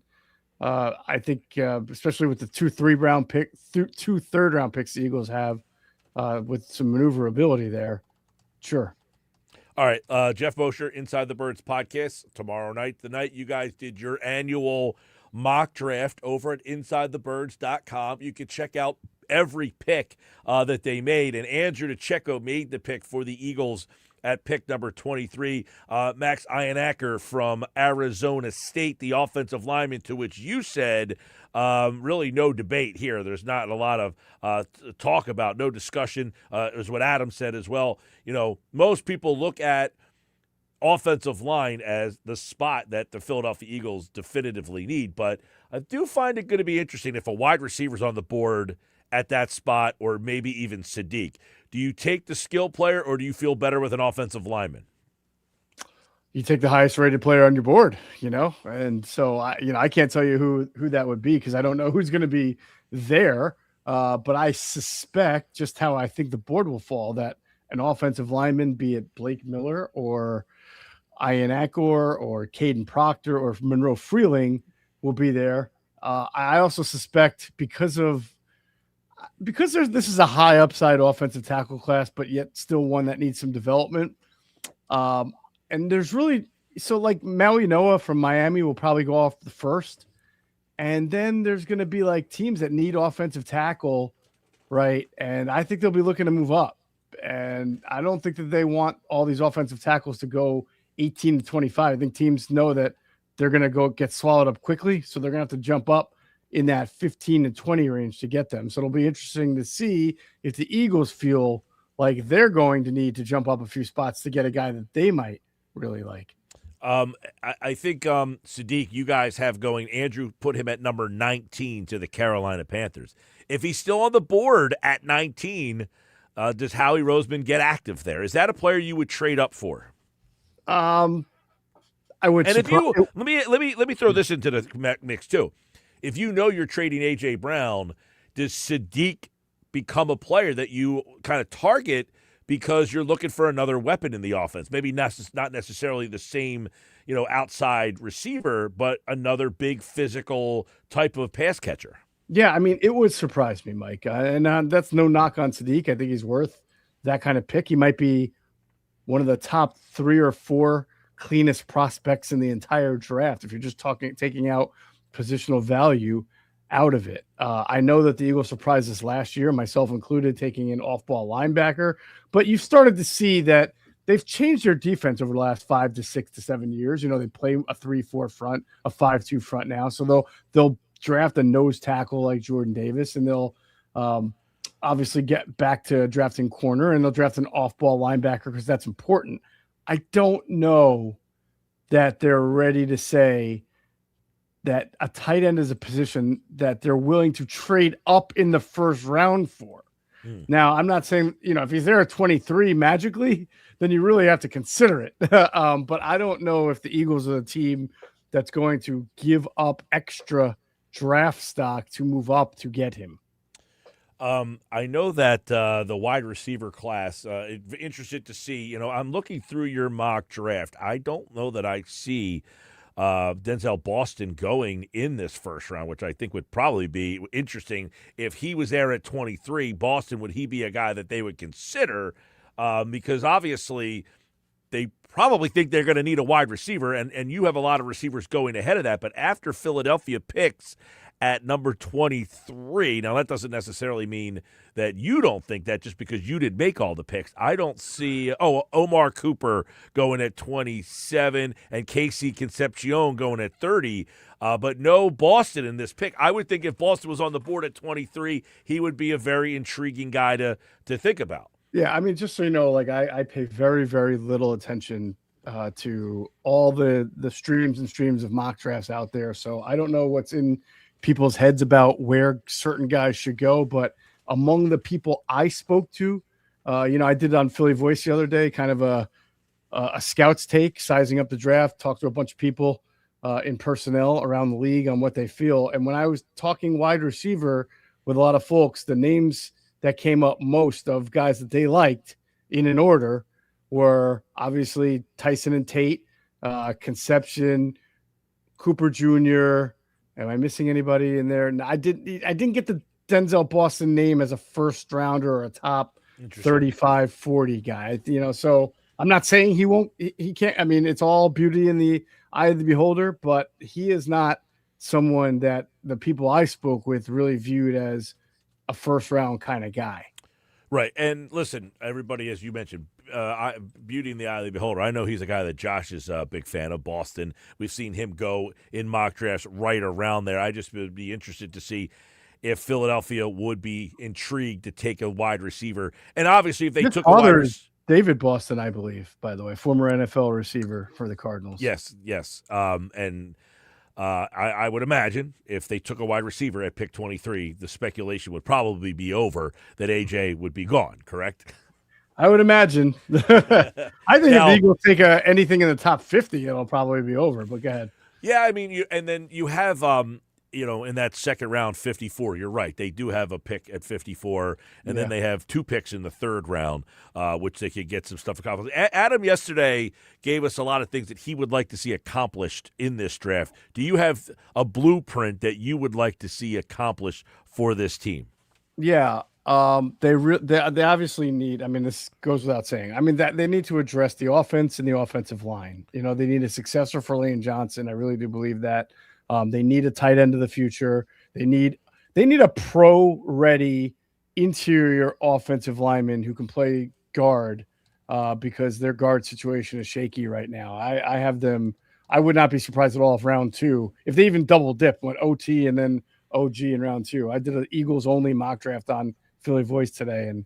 I think especially with the 2 3rd-round picks the Eagles have with some maneuverability there. Sure. All right, Geoff Mosher, Inside the Birds podcast, tomorrow night. The night you guys did your annual mock draft over at InsideTheBirds.com. You can check out every pick that they made. And Andrew DeCecco made the pick for the Eagles at pick number 23. Max Ionacker from Arizona State, the offensive lineman, to which you said really no debate here. There's not a lot of talk about, no discussion, is what Adam said as well. Most people look at offensive line as the spot that the Philadelphia Eagles definitively need, but I do find it going to be interesting if a wide receiver's on the board at that spot, or maybe even Sadiq. Do you take the skill player, or do you feel better with an offensive lineman? You take the highest rated player on your board, and so I can't tell you who that would be because I don't know who's going to be there. But I suspect just how I think the board will fall, that an offensive lineman, be it Blake Miller or Ian Akor or Caden Proctor or Monroe Freeling, will be there. I also suspect because this is a high upside offensive tackle class, but yet still one that needs some development. And there's like Maui Noah from Miami will probably go off the first. And then there's going to be like teams that need offensive tackle, right? And I think they'll be looking to move up. And I don't think that they want all these offensive tackles to go 18 to 25. I think teams know that they're going to go get swallowed up quickly. So they're going to have to jump up in that 15 to 20 range to get them. So it'll be interesting to see if the Eagles feel like they're going to need to jump up a few spots to get a guy that they might really like. I think Sadiq, you guys have going. Andrew put him at number 19 to the Carolina Panthers. If he's still on the board at 19, does Howie Roseman get active there? Is that a player you would trade up for? I would. And if you let me throw this into the mix too. If you're trading A.J. Brown, does Sadiq become a player that you kind of target because you're looking for another weapon in the offense? Maybe not necessarily the same, outside receiver, but another big physical type of pass catcher. Yeah, I mean, it would surprise me, Mike. And that's no knock on Sadiq. I think he's worth that kind of pick. He might be one of the top 3 or 4 cleanest prospects in the entire draft if you're just taking out positional value out of it. I know that the Eagles surprised us last year, myself included, taking an off-ball linebacker, but you've started to see that they've changed their defense over the last 5 to 6 to 7 years. They play a 3-4 front, a 5-2 front now. So they'll draft a nose tackle like Jordan Davis, and they'll obviously get back to drafting corner, and they'll draft an off-ball linebacker because that's important. I don't know that they're ready to say that a tight end is a position that they're willing to trade up in the first round for. Now, I'm not saying, if he's there at 23 magically, then you really have to consider it. But I don't know if the Eagles are the team that's going to give up extra draft stock to move up to get him. I know that the wide receiver class, interested to see, I'm looking through your mock draft. I don't know that I see Denzel Boston going in this first round, which I think would probably be interesting. If he was there at 23, Boston, would he be a guy that they would consider? Because obviously they probably think they're going to need a wide receiver, and you have a lot of receivers going ahead of that. But after Philadelphia picks at number 23. Now, that doesn't necessarily mean that you don't think that just because you didn't make all the picks. I don't see Omar Cooper going at 27 and Casey Concepcion going at 30, but no Boston in this pick. I would think if Boston was on the board at 23, he would be a very intriguing guy to think about. Yeah, I mean, just so you know, like I pay very, very little attention to all the streams and streams of mock drafts out there. So I don't know what's in people's heads about where certain guys should go. But among the people I spoke to, I did it on Philly Voice the other day, kind of a scout's take, sizing up the draft, talked to a bunch of people in personnel around the league on what they feel. And when I was talking wide receiver with a lot of folks, the names that came up most of guys that they liked in an order were obviously Tyson and Tate, Conception, Cooper Jr. Am I missing anybody in there? No, I didn't get the Denzel Boston name as a first rounder or a top 35, 40 guy. So I'm not saying he can't. I mean, it's all beauty in the eye of the beholder, but he is not someone that the people I spoke with really viewed as a first round kind of guy. Right. And listen, everybody, as you mentioned, beauty in the eye of the beholder. I know he's a guy that Josh is a big fan of, Boston. We've seen him go in mock drafts right around there. I just would be interested to see if Philadelphia would be intrigued to take a wide receiver. And obviously, if they took a wide receiver. David Boston, I believe, by the way, former NFL receiver for the Cardinals. Yes. I would imagine if they took a wide receiver at pick 23, the speculation would probably be over that AJ would be gone, correct? I would imagine. I think if the Eagles take anything in the top 50, it'll probably be over, but go ahead. Yeah, I mean, you have in that second round, 54, you're right. They do have a pick at 54, and then they have 2 picks in the third round, which they could get some stuff accomplished. Adam yesterday gave us a lot of things that he would like to see accomplished in this draft. Do you have a blueprint that you would like to see accomplished for this team? Yeah, they obviously need. I mean, this goes without saying. I mean, that they need to address the offense and the offensive line. They need a successor for Lane Johnson. I really do believe that. They need a tight end of the future. They need a pro-ready interior offensive lineman who can play guard because their guard situation is shaky right now. I have them. I would not be surprised at all if round 2, if they even double dip, went OT and then OG in round 2. I did an Eagles only mock draft on Philly Voice today and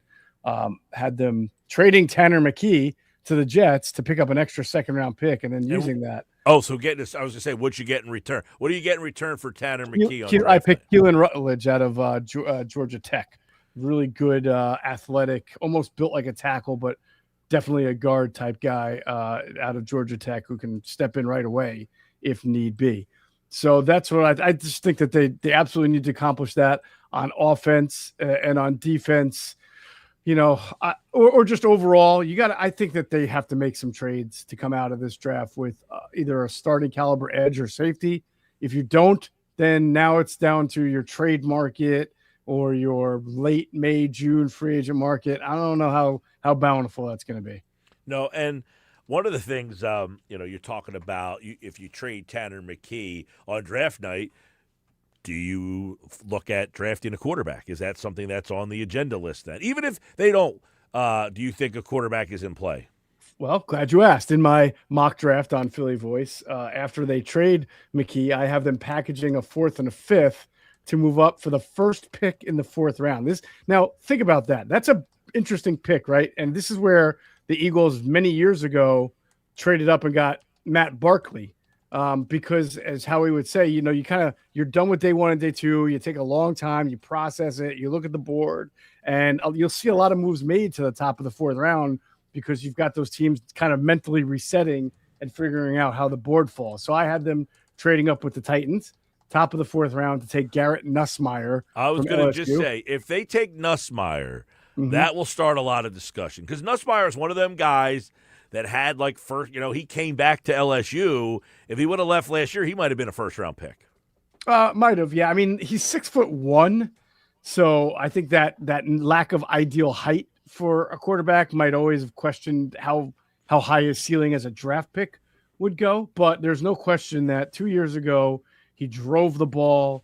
had them trading Tanner McKee to the Jets to pick up an extra second round pick and then using that. Oh, so I was going to say, what'd you get in return? What do you get in return for Tanner McKee? I picked Keelan Rutledge out of Georgia Tech. Really good, athletic, almost built like a tackle, but definitely a guard type guy out of Georgia Tech who can step in right away if need be. So that's what I just think that they absolutely need to accomplish that on offense and on defense. Or just overall, I think that they have to make some trades to come out of this draft with either a starting caliber edge or safety. If you don't, then now it's down to your trade market or your late May, June free agent market. I don't know how bountiful that's going to be. No, and one of the things, you're talking about, if you trade Tanner McKee on draft night, do you look at drafting a quarterback? Is that something that's on the agenda list then? Even if they don't, do you think a quarterback is in play? Well, glad you asked. In my mock draft on Philly Voice, after they trade McKee, I have them packaging a 4th and a 5th to move up for the first pick in the 4th round. Now, think about that. That's an interesting pick, right? And this is where the Eagles many years ago traded up and got Matt Barkley. Because as Howie would say, you're done with day 1 and day 2. You take a long time, you process it, you look at the board, and you'll see a lot of moves made to the top of the 4th round because you've got those teams kind of mentally resetting and figuring out how the board falls. So I had them trading up with the Titans, top of the 4th round, to take Garrett Nussmeier. I was going to just say, if they take Nussmeier, that will start a lot of discussion because Nussmeier is one of them guys that had he came back to LSU. If he would have left last year, he might have been a first-round pick. Might have, yeah. I mean, he's 6'1", so I think that lack of ideal height for a quarterback might always have questioned how high his ceiling as a draft pick would go. But there's no question that 2 years ago he drove the ball,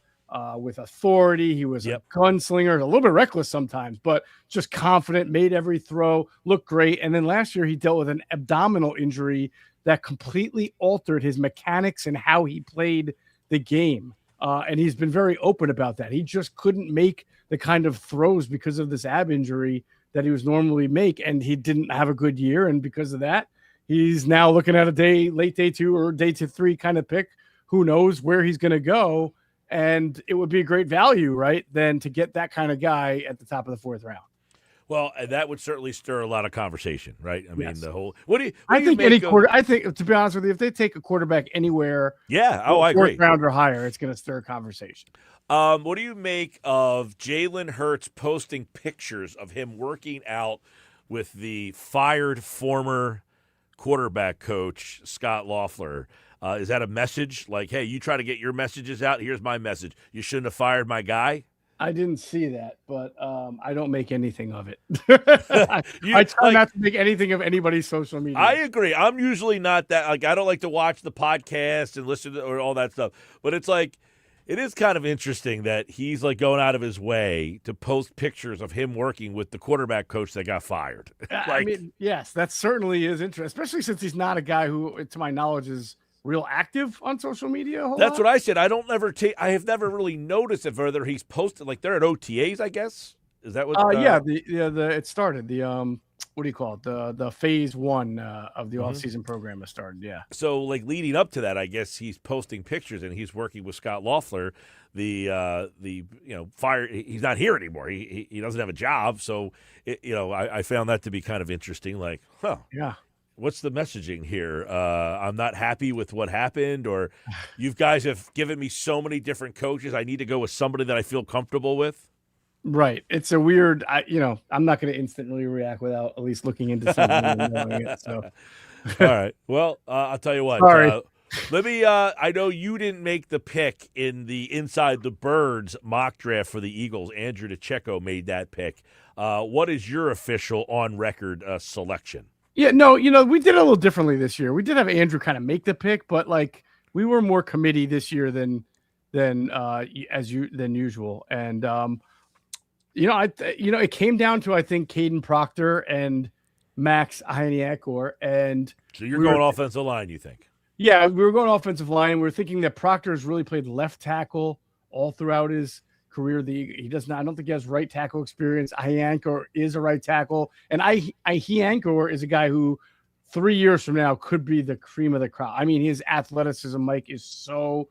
with authority. He was a gunslinger, a little bit reckless sometimes, but just confident, made every throw, looked great. And then last year he dealt with an abdominal injury that completely altered his mechanics and how he played the game. And he's been very open about that. He just couldn't make the kind of throws because of this ab injury that he was normally make. And he didn't have a good year. And because of that, he's now looking at late day 2 or day 3 kind of pick. Who knows where he's going to go. And it would be a great value, right, then to get that kind of guy at the top of the 4th round. Well, that would certainly stir a lot of conversation, right? I mean, the whole. I think any quarter. I think, to be honest with you, if they take a quarterback anywhere, I agree, 4th round or higher, it's going to stir a conversation. What do you make of Jalen Hurts posting pictures of him working out with the fired former quarterback coach Scott Loeffler? Is that a message like, hey, you try to get your messages out? Here's my message. You shouldn't have fired my guy? I didn't see that, but I don't make anything of it. I try not to make anything of anybody's social media. I agree. I'm usually not that. Like, I don't like to watch the podcast and listen to or all that stuff. But it's like, it is kind of interesting that he's like going out of his way to post pictures of him working with the quarterback coach that got fired. I mean, yes, that certainly is interesting, especially since he's not a guy who, to my knowledge, is real active on social media. That's what I said. I have never really noticed it, whether he's posted like they're at OTAs, I guess. Is that what? It started what do you call it? The phase 1 of the off-season program has started. Yeah. So like leading up to that, I guess he's posting pictures and he's working with Scott Loeffler, the fire. He's not here anymore. He doesn't have a job. So I found that to be kind of interesting. Like, yeah. What's the messaging here? I'm not happy with what happened, or you guys have given me so many different coaches. I need to go with somebody that I feel comfortable with. Right. It's a weird, I'm not going to instantly react without at least looking into something and knowing it. So, all right. Well, I'll tell you what. Sorry. Let me. I know you didn't make the pick in the Inside the Birds mock draft for the Eagles. Andrew DeCecco made that pick. What is your official on record selection? Yeah, no, we did it a little differently this year. We did have Andrew kind of make the pick, but like we were more committee this year than usual. And it came down to I think Caden Proctor and Max Ahiniakor, and so you're going offensive line, you think? Yeah, we were going offensive line. We were thinking that Proctor has really played left tackle all throughout his career. He does not. I don't think he has right tackle experience. Ahiniakor is a right tackle, and Ahiniakor is a guy who 3 years from now could be the cream of the crop. I mean, his athleticism, Mike, is so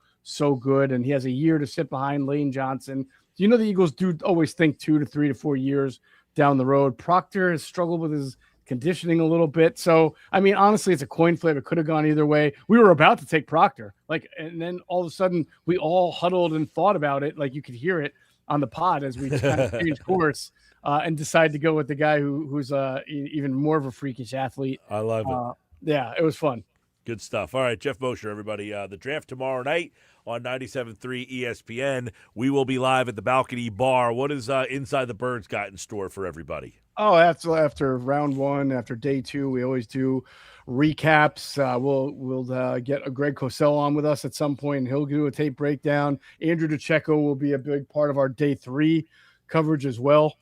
good, and he has a year to sit behind Lane Johnson. The Eagles do always think 2 to 3 to 4 years down the road. Proctor has struggled with his conditioning a little bit. So, I mean, honestly, it's a coin flip. It could have gone either way. We were about to take Proctor, and then all of a sudden we all huddled and thought about it. Like you could hear it on the pod as we kind of changed course and decided to go with the guy who's even more of a freakish athlete. I love it. Yeah, it was fun. Good stuff. All right, Geoff Mosher, everybody. The draft tomorrow night on 97.3 ESPN. We will be live at the Balcony Bar. What is Inside the Birds got in store for everybody? Oh, after round 1, after day 2, we always do recaps. We'll get Greg Cosell on with us at some point, and he'll do a tape breakdown. Andrew DeCecco will be a big part of our day 3 coverage as well,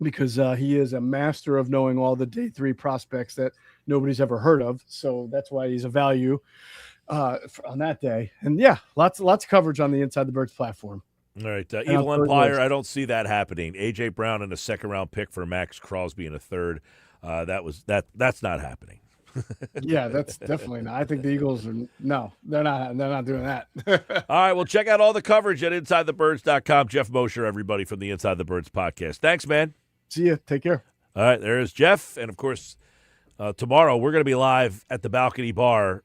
because he is a master of knowing all the day 3 prospects that nobody's ever heard of. So that's why he's a value on that day. And yeah, lots of coverage on the Inside the Birds platform. All right, Evil Empire, I don't see that happening. A.J. Brown in a second-round pick for Max Crosby in a third. That's not happening. Yeah, that's definitely not. I think the Eagles are they're not doing that. All right, well, check out all the coverage at InsideTheBirds.com. Geoff Mosher, everybody from the Inside the Birds podcast. Thanks, man. See you. Take care. All right, there's Geoff, and of course, tomorrow we're going to be live at the Balcony Bar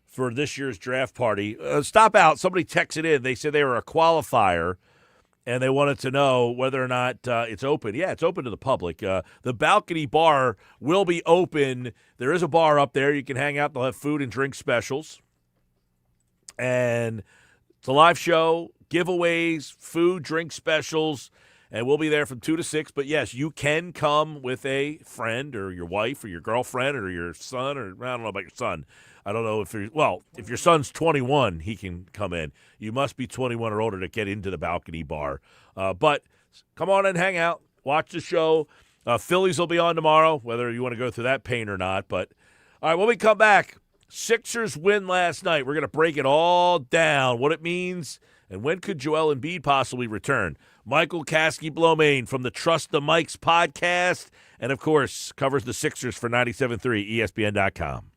for this year's draft party. Stop out. Somebody texted in. They said they were a qualifier, and they wanted to know whether or not it's open. Yeah, it's open to the public. The Balcony Bar will be open. There is a bar up there. You can hang out. They'll have food and drink specials. And it's a live show, giveaways, food, drink specials, and we'll be there from 2 to 6. But, yes, you can come with a friend or your wife or your girlfriend or your son, or I don't know about your son. I don't know if your son's 21, he can come in. You must be 21 or older to get into the balcony bar. But come on and hang out. Watch the show. Phillies will be on tomorrow, whether you want to go through that pain or not. But, all right, when we come back, Sixers win last night. We're going to break it all down, what it means, and when could Joel Embiid possibly return. Michael Kaskey-Blomain from the Trust the Mikes podcast, and, of course, covers the Sixers for 97.3 ESPN.com.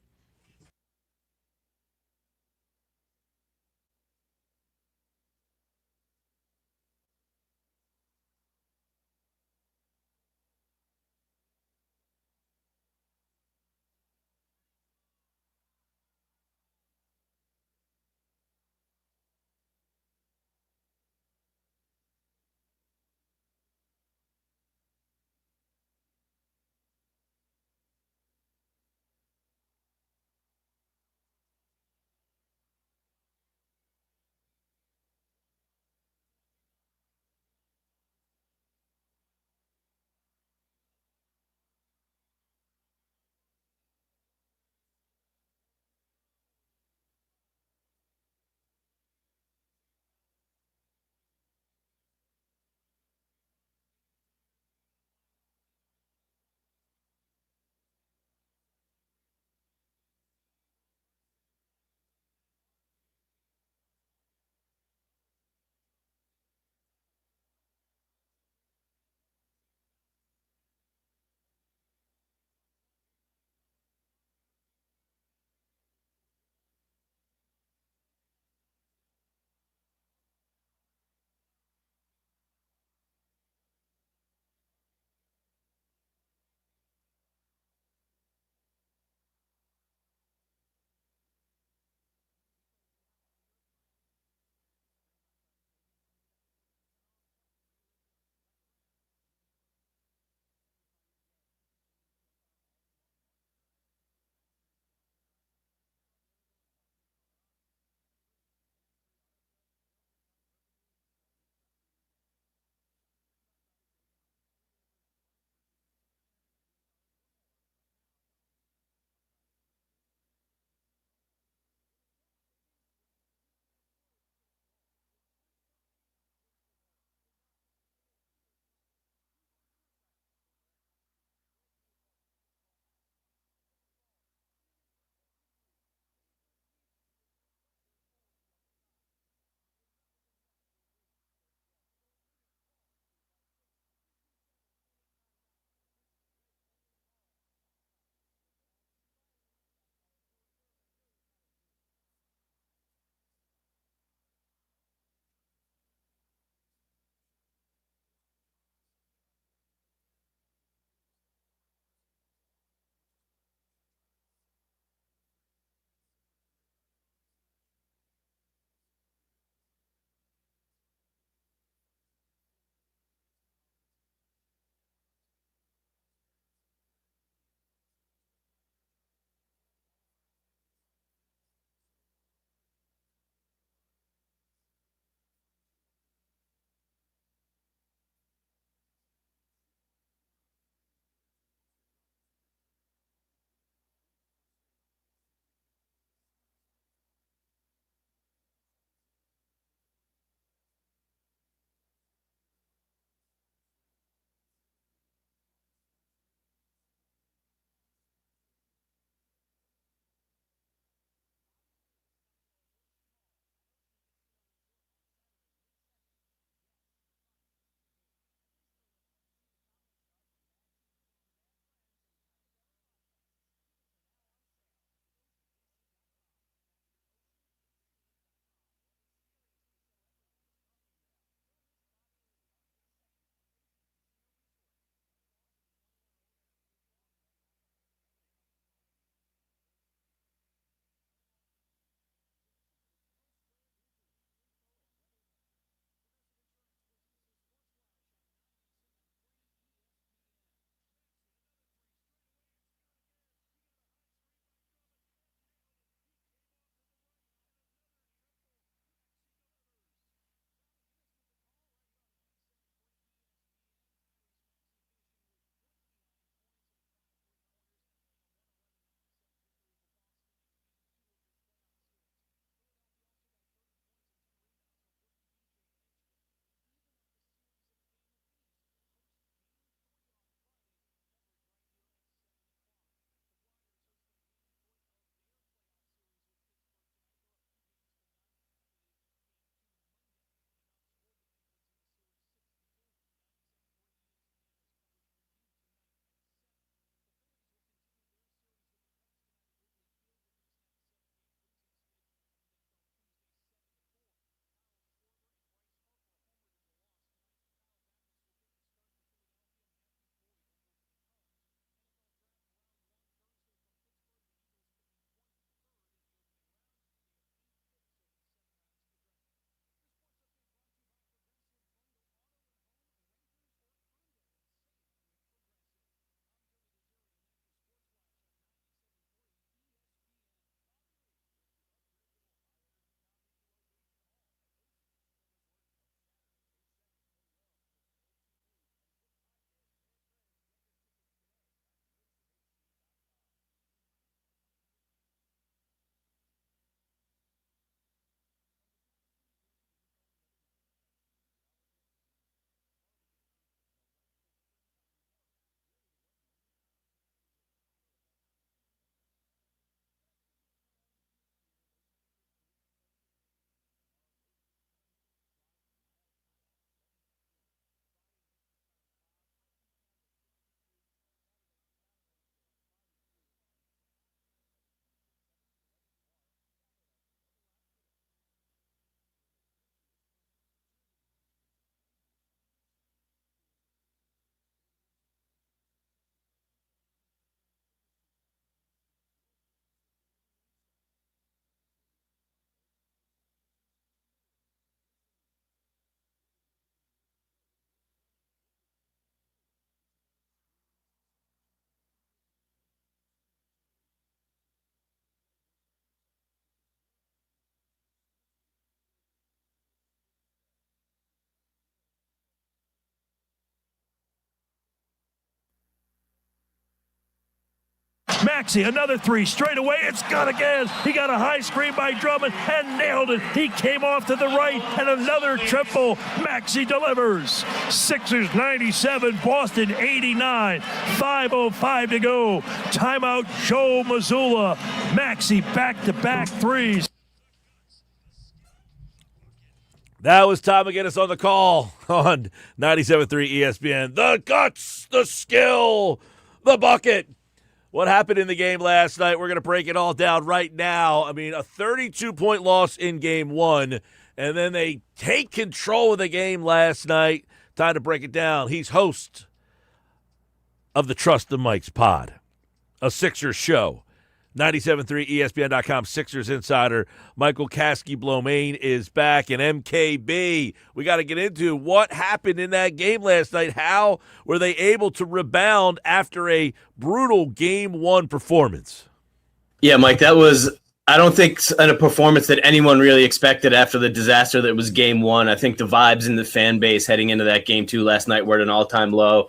Maxey, another three straight away. It's good again. He got a high screen by Drummond and nailed it. He came off to the right and another triple. Maxey delivers. Sixers 97, Boston 89. 5:05 to go. Timeout, Joe Mazzulla. Maxey back-to-back threes. That was Tom McGinnis on the call on 97.3 ESPN. The guts, the skill, the bucket. What happened in the game last night? We're going to break it all down right now. I mean, a 32-point loss in game one, and then they take control of the game last night. Time to break it down. He's host of the Trust the Mike's pod, a Sixers show. 97.3 ESPN.com Sixers insider Michael Kaskey-Blomain is back. And MKB, we got to get into what happened in that game last night. How were they able to rebound after a brutal game one performance? Yeah, Mike, that was, I don't think, a performance that anyone really expected after the disaster that was game one. I think the vibes in the fan base heading into that game two last night were at an all-time low.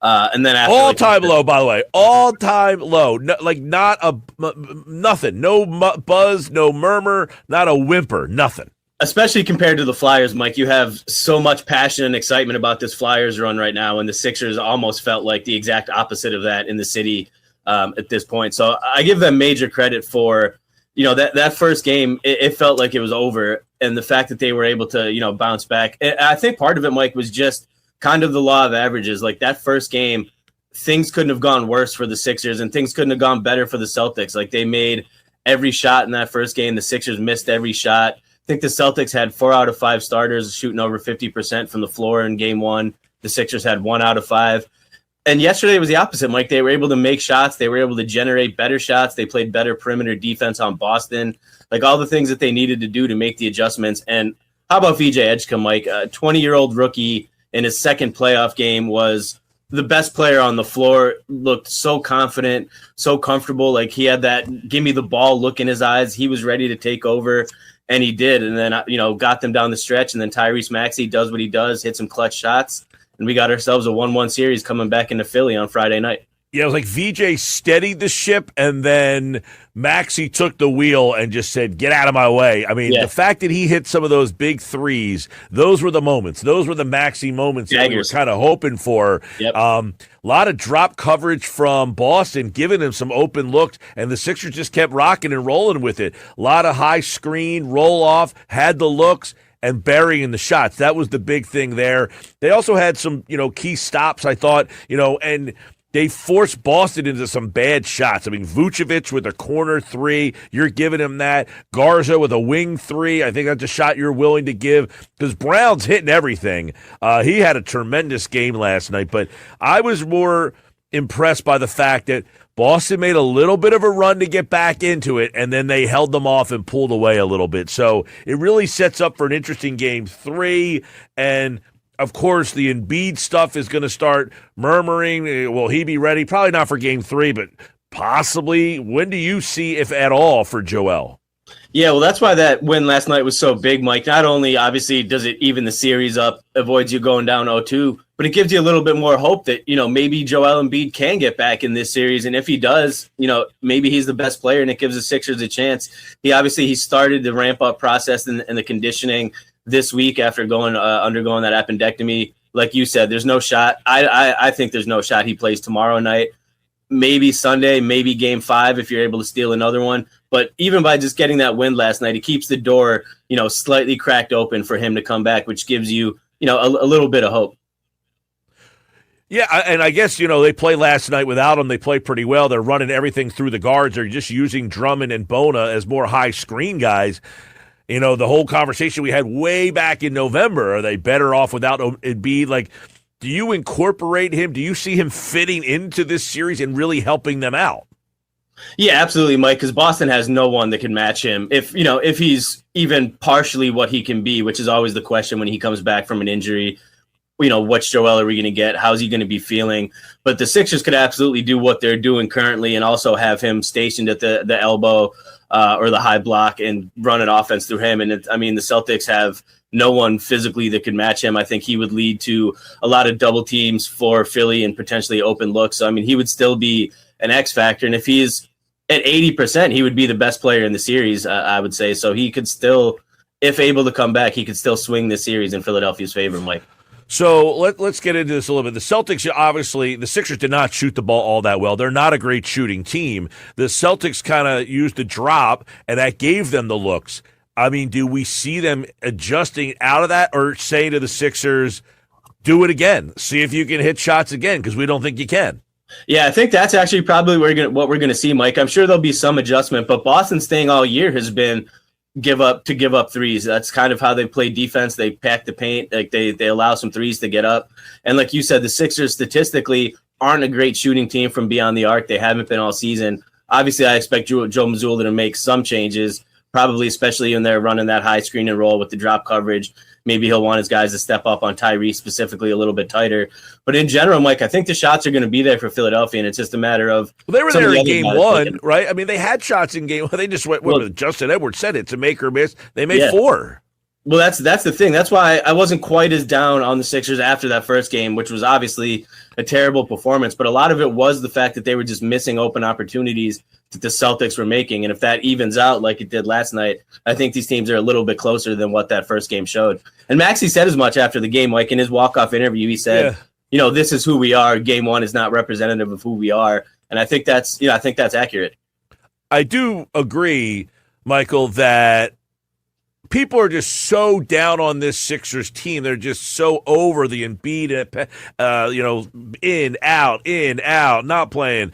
And then after all-time low, by the way, all-time low. No, like nothing, no buzz, no murmur, not a whimper, nothing. Especially compared to the Flyers, Mike, you have so much passion and excitement about this Flyers run right now, and the Sixers almost felt like the exact opposite of that in the city at this point. So I give them major credit for, that first game. It felt like it was over, and the fact that they were able to, bounce back. I think part of it, Mike, was just kind of the law of averages. Like that first game, things couldn't have gone worse for the Sixers and things couldn't have gone better for the Celtics. Like they made every shot in that first game. The Sixers missed every shot. I think the Celtics had 4 out of 5 starters shooting over 50% from the floor in game one. The Sixers had 1 out of 5. And yesterday was the opposite, Mike. They were able to make shots. They were able to generate better shots. They played better perimeter defense on Boston. Like all the things that they needed to do to make the adjustments. And how about VJ Edgecombe, Mike? A 20-year-old rookie in his second playoff game was the best player on the floor, looked so confident, so comfortable. Like he had that give me the ball look in his eyes. He was ready to take over, and he did. And then, got them down the stretch. And then Tyrese Maxey does what he does, hit some clutch shots. And we got ourselves a 1-1 series coming back into Philly on Friday night. Yeah, it was like VJ steadied the ship, and then Maxey took the wheel and just said, get out of my way. I mean, The fact that he hit some of those big threes, those were the moments. Those were the Maxey moments that we were kind of hoping for. Yep. A lot of drop coverage from Boston, giving him some open looks, and the Sixers just kept rocking and rolling with it. A lot of high screen, roll off, had the looks, and burying the shots. That was the big thing there. They also had some, key stops, I thought, and they forced Boston into some bad shots. I mean, Vucevic with a corner three, you're giving him that. Garza with a wing three, I think that's a shot you're willing to give because Brown's hitting everything. He had a tremendous game last night, but I was more impressed by the fact that Boston made a little bit of a run to get back into it, and then they held them off and pulled away a little bit. So it really sets up for an interesting game 3, and of course, the Embiid stuff is going to start murmuring. Will he be ready? Probably not for game 3, but possibly. When do you see, if at all, for Joel? Yeah, well, that's why that win last night was so big, Mike. Not only, obviously, does it even the series up, avoids you going down 0-2, but it gives you a little bit more hope that, maybe Joel Embiid can get back in this series. And if he does, maybe he's the best player and it gives the Sixers a chance. He started the ramp-up process and the conditioning this week after undergoing that appendectomy. Like you said, there's no shot. I think there's no shot he plays tomorrow night. Maybe Sunday, maybe game 5 if you're able to steal another one. But even by just getting that win last night, it keeps the door, slightly cracked open for him to come back, which gives you, a little bit of hope. Yeah, and I guess, they played last night without him. They played pretty well. They're running everything through the guards. They're just using Drummond and Bona as more high screen guys. The whole conversation we had way back in November, are they better off without Embiid? Like, do you incorporate him? Do you see him fitting into this series and really helping them out? Yeah, absolutely, Mike, because Boston has no one that can match him. If he's even partially what he can be, which is always the question when he comes back from an injury, what's Joel are we going to get? How's he going to be feeling? But the Sixers could absolutely do what they're doing currently and also have him stationed at the elbow or the high block and run an offense through him. And the Celtics have no one physically that could match him. I think he would lead to a lot of double teams for Philly and potentially open looks. So, he would still be an X factor. And if he's at 80%, he would be the best player in the series, I would say. So he could still, if able to come back, he could still swing the series in Philadelphia's favor, Mike. So let's get into this a little bit. The Celtics, obviously, the Sixers did not shoot the ball all that well. They're not a great shooting team. The Celtics kind of used the drop, and that gave them the looks. I mean, do we see them adjusting out of that, or saying to the Sixers, do it again, see if you can hit shots again, because we don't think you can? Yeah, I think that's actually probably what we're going to see, Mike. I'm sure there'll be some adjustment, but Boston's thing all year has been give up threes. That's kind of how they play defense. They pack the paint, like they allow some threes to get up. And like you said, the Sixers statistically aren't a great shooting team from beyond the arc. They haven't been all season. Obviously, I expect Joe Mazzulla to make some changes, probably especially when they're running that high screen and roll with the drop coverage. Maybe he'll want his guys to step up on Tyrese specifically a little bit tighter. But in general, Mike, I think the shots are going to be there for Philadelphia, and it's just a matter of they were there in game one, right? I mean, they had shots in game one. They just went with Justin Edwards said it's a make or miss. They made 4. Well, that's the thing. That's why I wasn't quite as down on the Sixers after that first game, which was obviously a terrible performance. But a lot of it was the fact that they were just missing open opportunities that the Celtics were making. And if that evens out like it did last night, I think these teams are a little bit closer than what that first game showed. And Maxey said as much after the game, like in his walk-off interview, he said, this is who we are. Game one is not representative of who we are. And I think that's accurate. I do agree, Michael, that people are just so down on this Sixers team. They're just so over the Embiid, in, out, not playing.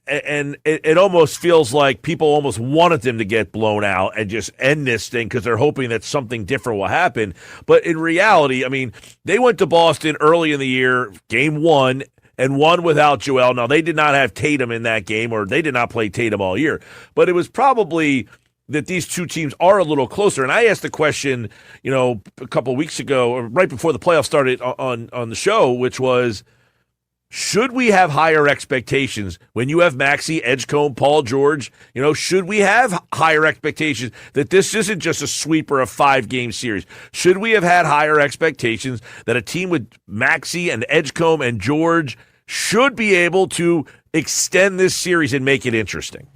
And it almost feels like people almost wanted them to get blown out and just end this thing because they're hoping that something different will happen. But in reality, I mean, they went to Boston early in the year, game 1, and won without Joel. Now, they did not have Tatum in that game, or they did not play Tatum all year. But it was probably that these two teams are a little closer. And I asked the question, a couple of weeks ago, or right before the playoffs started on the show, which was, should we have higher expectations when you have Maxey, Edgecombe, Paul George? Should we have higher expectations that this isn't just a sweeper of 5-game series? Should we have had higher expectations that a team with Maxey and Edgecombe and George should be able to extend this series and make it interesting?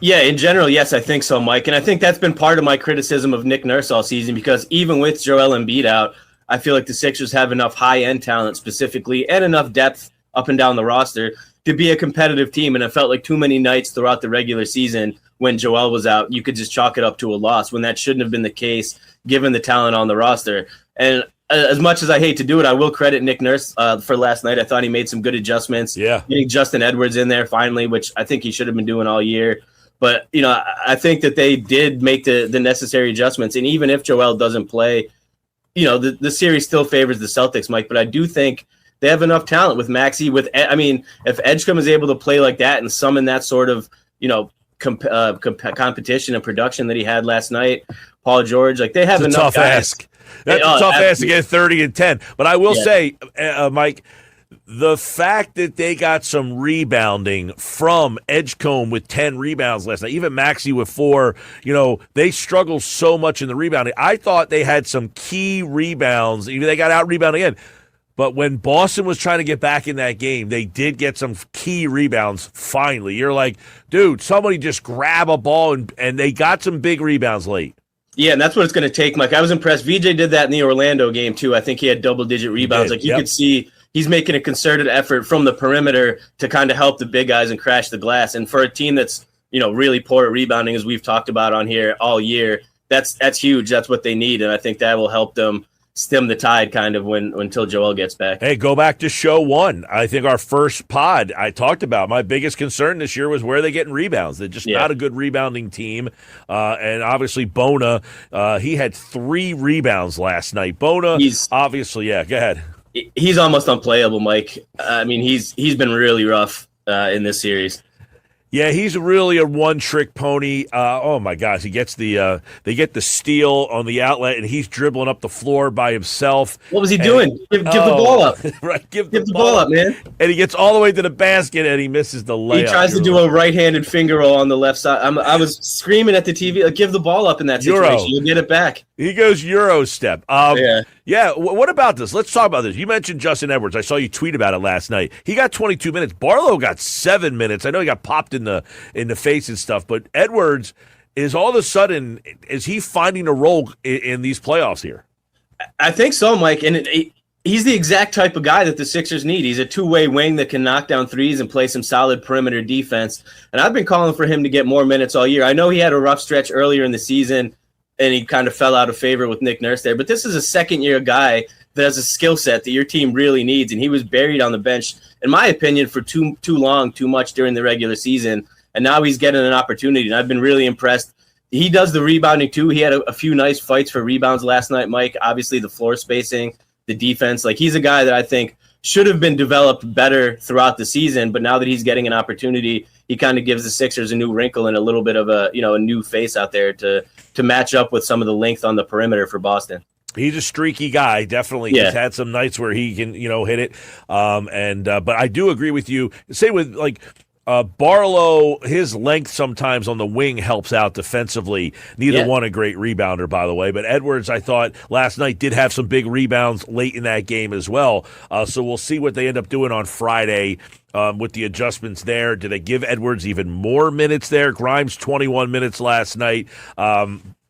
Yeah, in general, yes, I think so, Mike. And I think that's been part of my criticism of Nick Nurse all season, because even with Joel Embiid out, I feel like the Sixers have enough high-end talent specifically and enough depth up and down the roster to be a competitive team. And it felt like too many nights throughout the regular season when Joel was out, you could just chalk it up to a loss when that shouldn't have been the case given the talent on the roster. And as much as I hate to do it, I will credit Nick Nurse for last night. I thought he made some good adjustments. Yeah. Getting Justin Edwards in there finally, which I think he should have been doing all year. But, I think that they did make the necessary adjustments. And even if Joel doesn't play, the series still favors the Celtics, Mike. But I do think they have enough talent with Maxey. If Edgecombe is able to play like that and summon that sort of, competition and production that he had last night, Paul George, they have enough tough guys. Ask. That's a tough ask to get 30 and 10. But I will say, Mike, the fact that they got some rebounding from Edgecombe with 10 rebounds last night, even Maxey with 4, they struggle so much in the rebounding. I thought they had some key rebounds. Even they got out rebounded again. But when Boston was trying to get back in that game, they did get some key rebounds finally. You're like, dude, somebody just grab a ball, and they got some big rebounds late. Yeah, and that's what it's going to take, Mike. I was impressed. VJ did that in the Orlando game, too. I think he had double-digit rebounds. You could see he's making a concerted effort from the perimeter to kind of help the big guys and crash the glass. And for a team that's, really poor at rebounding, as we've talked about on here all year, that's huge. That's what they need, and I think that will help them stem the tide kind of until Joel gets back. Hey, go back to show 1. I think our first pod I talked about my biggest concern this year was where are they getting rebounds. They're just not a good rebounding team. And obviously Bona, he had 3 rebounds last night. Bona, obviously, go ahead. He's almost unplayable, Mike. I mean, he's been really rough in this series. Yeah, he's really a one-trick pony. Oh my gosh, he gets they get the steal on the outlet, and he's dribbling up the floor by himself. What was he doing? Give the ball up. Right, give the ball up, man. And he gets all the way to the basket, and he misses the layup. He tries to do a right-handed finger roll on the left side. I was screaming at the TV, like, give the ball up in that situation. You'll get it back. He goes Euro step. Yeah. What about this? Let's talk about this. You mentioned Justin Edwards. I saw you tweet about it last night. He got 22 minutes. Barlow got 7 minutes. I know he got popped in the face and stuff, but Edwards is all of a sudden, is he finding a role in these playoffs here? I think so, Mike. And he's the exact type of guy that the Sixers need. He's a two-way wing that can knock down threes and play some solid perimeter defense. And I've been calling for him to get more minutes all year. I know he had a rough stretch earlier in the season, and he kind of fell out of favor with Nick Nurse there. But this is a second-year guy that has a skill set that your team really needs, and he was buried on the bench, in my opinion, for too much during the regular season. And now he's getting an opportunity, and I've been really impressed. He does the rebounding, too. He had a few nice fights for rebounds last night, Mike. Obviously, the floor spacing, the defense. Like, he's a guy that I think should have been developed better throughout the season, but now that he's getting an opportunity, he kind of gives the Sixers a new wrinkle and a little bit of a new face out there to match up with some of the length on the perimeter for Boston. He's a streaky guy, definitely. Yeah. He's had some nights where he can, hit it. But I do agree with you. Say with Barlow, his length sometimes on the wing helps out defensively. Neither one a great rebounder, by the way. But Edwards, I thought, last night did have some big rebounds late in that game as well. So we'll see what they end up doing on Friday with the adjustments there. Do they give Edwards even more minutes there? Grimes, 21 minutes last night.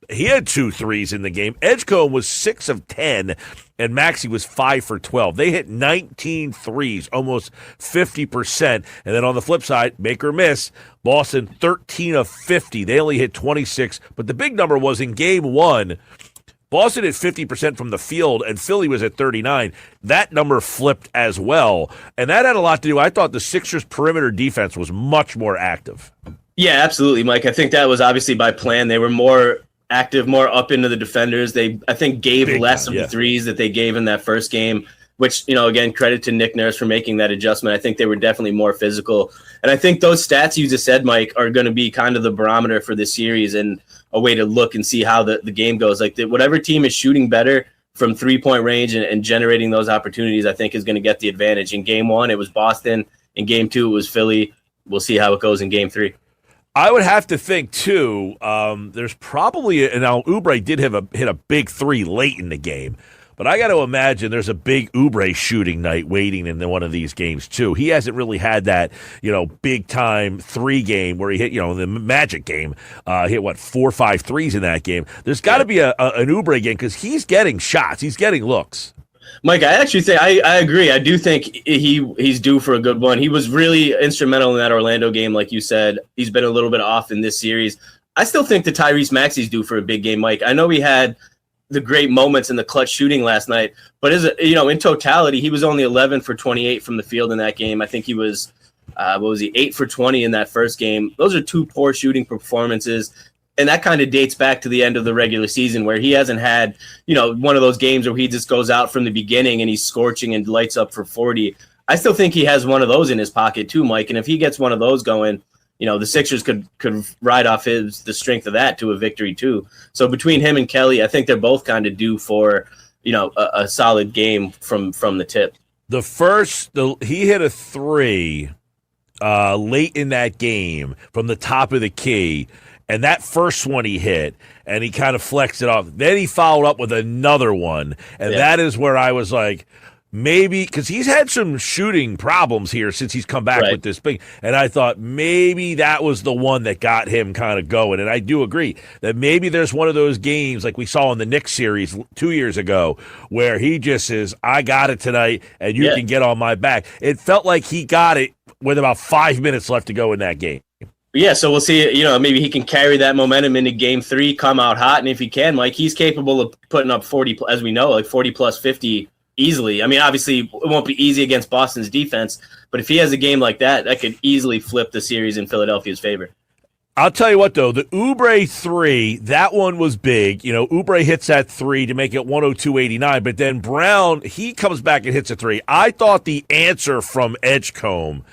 He had 2 threes in the game. Edgecombe was 6 of 10, and Maxey was 5 for 12. They hit 19 threes, almost 50%. And then on the flip side, make or miss, Boston 13 of 50. They only hit 26. But the big number was in game 1, Boston hit 50% from the field, and Philly was at 39. That number flipped as well. And that had a lot to do. I thought the Sixers' perimeter defense was much more active. Yeah, absolutely, Mike. I think that was obviously by plan. They were more active, more up into the defenders. They, I think, gave less of the threes that they gave in that first game, which, again, credit to Nick Nurse for making that adjustment. I think they were definitely more physical. And I think those stats you just said, Mike, are going to be kind of the barometer for this series and a way to look and see how the game goes. Like, whatever team is shooting better from three-point range and generating those opportunities, I think is going to get the advantage. In game 1, it was Boston. In game 2, it was Philly. We'll see how it goes in game 3. I would have to think, too, there's probably, and now Oubre did hit a big 3 late in the game, but I got to imagine there's a big Oubre shooting night waiting in one of these games, too. He hasn't really had that, big-time 3 game where he hit, the Magic game, hit, 4 or 5 threes in that game. There's got to be an Oubre game because he's getting shots. He's getting looks. Mike, I actually think I agree. I do think he's due for a good one. He was really instrumental in that Orlando game, like you said. He's been a little bit off in this series. I still think that Tyrese Maxey's due for a big game, Mike. I know he had the great moments in the clutch shooting last night, but in totality, he was only 11 for 28 from the field in that game. I think he was 8 for 20 in that first game. Those are 2 poor shooting performances. And that kind of dates back to the end of the regular season where he hasn't had, one of those games where he just goes out from the beginning and he's scorching and lights up for 40. I still think he has one of those in his pocket too, Mike. And if he gets one of those going, the Sixers could ride off the strength of that to a victory too. So between him and Kelly, I think they're both kind of due for, a solid game from the tip. He hit a 3 late in that game from the top of the key. And that first one he hit, and he kind of flexed it off. Then he followed up with another one. And that is where I was like, maybe, because he's had some shooting problems here since he's come back with this big. And I thought maybe that was the one that got him kind of going. And I do agree that maybe there's one of those games like we saw in the Knicks series 2 years ago where he just says, I got it tonight, and you can get on my back. It felt like he got it with about 5 minutes left to go in that game. Yeah, so we'll see, maybe he can carry that momentum into game 3, come out hot. And if he can, Mike, he's capable of putting up 40, as we know, like 40 plus 50 easily. I mean, obviously, it won't be easy against Boston's defense, but if he has a game like that, that could easily flip the series in Philadelphia's favor. I'll tell you what, though, the Oubre 3, that one was big. Oubre hits that 3 to make it 102-89, but then Brown, he comes back and hits a 3. I thought the answer from Edgecombe,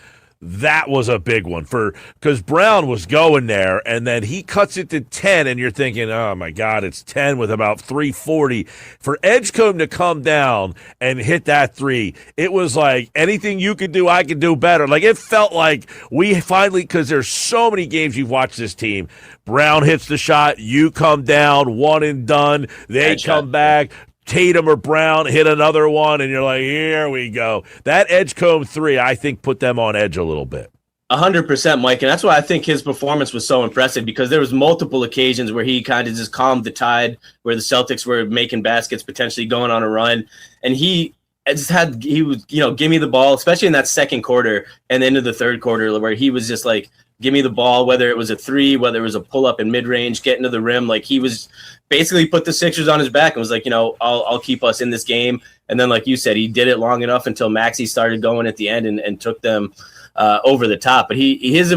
That was a big one because Brown was going there, and then he cuts it to 10, and you're thinking, oh, my God, it's 10 with about 340. For Edgecombe to come down and hit that three, it was like anything you could do, I could do better. Like, it felt like we finally, because there's so many games you've watched this team, Brown hits the shot, you come down, one and done, they come back. Tatum or Brown hit another one, and you're like, here we go. That Edgecombe three, I think, put them on edge a little bit. 100%, Mike, and that's why I think his performance was so impressive, because there was multiple occasions where he kind of just calmed the tide, where the Celtics were making baskets, potentially going on a run, and he was, give me the ball, especially in that second quarter and into the third quarter, where he was just like, give me the ball, whether it was a three, whether it was a pull-up in mid-range, getting to the rim. Like, he was basically put the Sixers on his back and was like, I'll keep us in this game. And then, like you said, he did it long enough until Maxey started going at the end and took them over the top. But his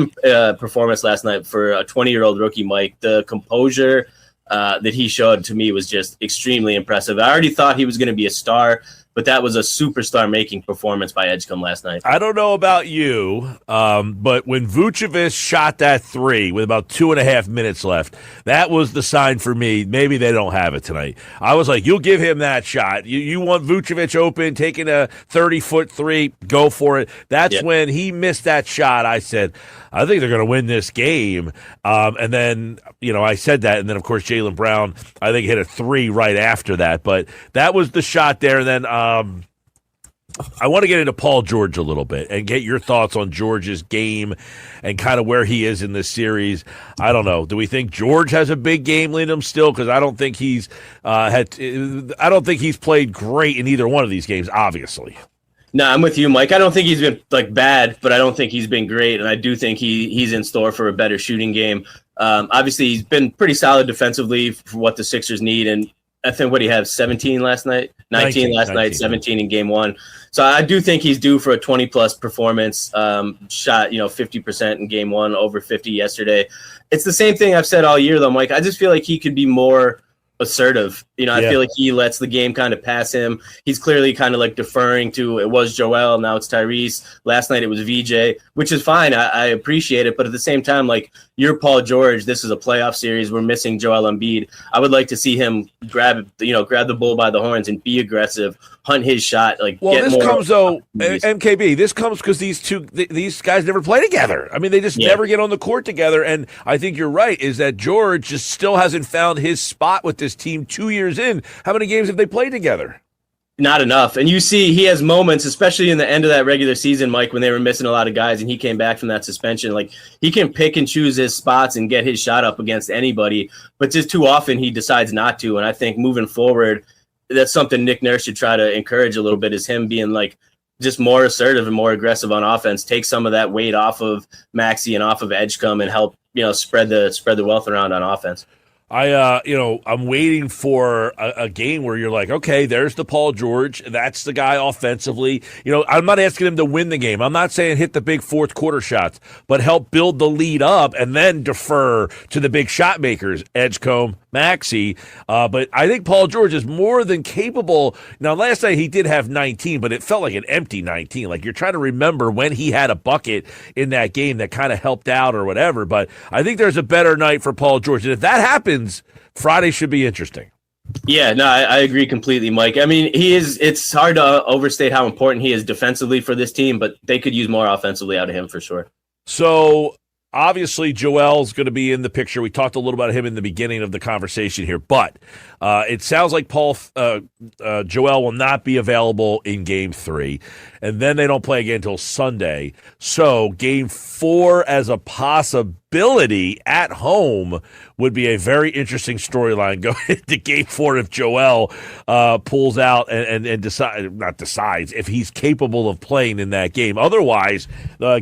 performance last night for a 20-year-old rookie, Mike, the composure that he showed to me was just extremely impressive. I already thought he was going to be a star, but that was a superstar-making performance by Edgecombe last night. I don't know about you, but when Vucevic shot that three with about 2.5 minutes left, that was the sign for me. Maybe they don't have it tonight. I was like, you'll give him that shot. You want Vucevic open, taking a 30-foot three, go for it. That's when he missed that shot. I said, I think they're going to win this game. And then, I said that. And then, of course, Jaylen Brown, I think, hit a three right after that. But that was the shot there. And then I want to get into Paul George a little bit and get your thoughts on George's game and kind of where he is in this series. I don't know. Do we think George has a big game in him still? Because I don't think he's played great in either one of these games, obviously. No, I'm with you, Mike. I don't think he's been bad, but I don't think he's been great, and I do think he's in store for a better shooting game. Obviously, he's been pretty solid defensively for what the Sixers need, and I think what he had 17 last night, 19 last night, 17 in game one. So I do think he's due for a 20-plus performance. Shot 50% in game one, over 50 yesterday. It's the same thing I've said all year, though, Mike. I just feel like he could be more assertive. I feel like he lets the game kind of pass him. He's clearly kind of like deferring to, it was Joel, now it's Tyrese. Last night it was VJ, which is fine. I appreciate it. But at the same time, like, you're Paul George. This is a playoff series. We're missing Joel Embiid. I would like to see him grab the bull by the horns and be aggressive, hunt his shot. MKB, this comes because these guys never play together. I mean, they just never get on the court together. And I think you're right, is that George just still hasn't found his spot with this team 2 years in. How many games have they played together? Not enough. And you see he has moments, especially in the end of that regular season, Mike, when they were missing a lot of guys and he came back from that suspension. Like, he can pick and choose his spots and get his shot up against anybody, but just too often he decides not to. And I think moving forward, that's something Nick Nurse should try to encourage a little bit, is him being like just more assertive and more aggressive on offense, take some of that weight off of Maxey and off of Edgecombe and help, spread the wealth around on offense. I'm waiting for a game where you're like, okay, there's the Paul George. That's the guy offensively. I'm not asking him to win the game. I'm not saying hit the big fourth quarter shots, but help build the lead up and then defer to the big shot makers, Edgecombe, Maxey. But I think Paul George is more than capable. Now, last night he did have 19, but it felt like an empty 19. Like, you're trying to remember when he had a bucket in that game that kind of helped out or whatever. But I think there's a better night for Paul George. And if that happens, Friday should be interesting. Yeah, no, I agree completely, Mike. I mean, it's hard to overstate how important he is defensively for this team, but they could use more offensively out of him for sure. So, obviously, Joel's going to be in the picture. We talked a little about him in the beginning of the conversation here, but it sounds like Joel will not be available in Game 3, and then they don't play again until Sunday. So, Game 4 as a possibility at home would be a very interesting storyline going into Game 4 if Joel pulls out and decides if he's capable of playing in that game. Otherwise,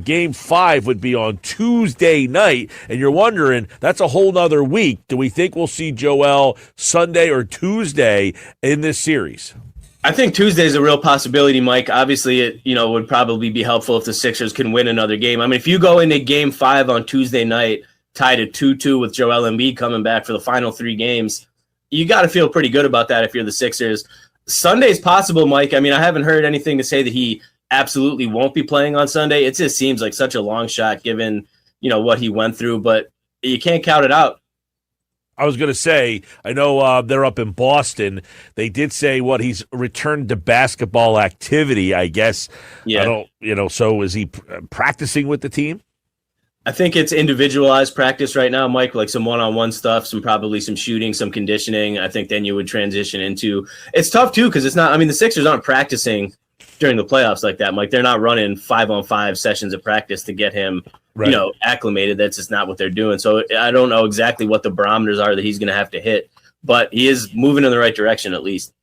Game 5 would be on Tuesday night, and you're wondering, that's a whole nother week. Do we think we'll see Joel Sunday or Tuesday in this series? I think Tuesday is a real possibility, Mike. Obviously, it would probably be helpful if the Sixers can win another game. I mean, if you go into Game 5 on Tuesday night, tied at 2-2 with Joel Embiid coming back for the final 3 games, you got to feel pretty good about that if you're the Sixers. Sunday's possible, Mike. I mean, I haven't heard anything to say that he absolutely won't be playing on Sunday. It just seems like such a long shot given, what he went through, but you can't count it out. I was going to say, I know they're up in Boston. They did say he's returned to basketball activity, I guess. Yeah. So is he practicing with the team? I think it's individualized practice right now, Mike, like some one-on-one stuff, probably some shooting, some conditioning. I think then you would transition into – it's tough too because it's not – the Sixers aren't practicing during the playoffs like that, Mike. They're not running 5-on-5 sessions of practice to get him acclimated. That's just not what they're doing. So I don't know exactly what the barometers are that he's going to have to hit, but he is moving in the right direction at least.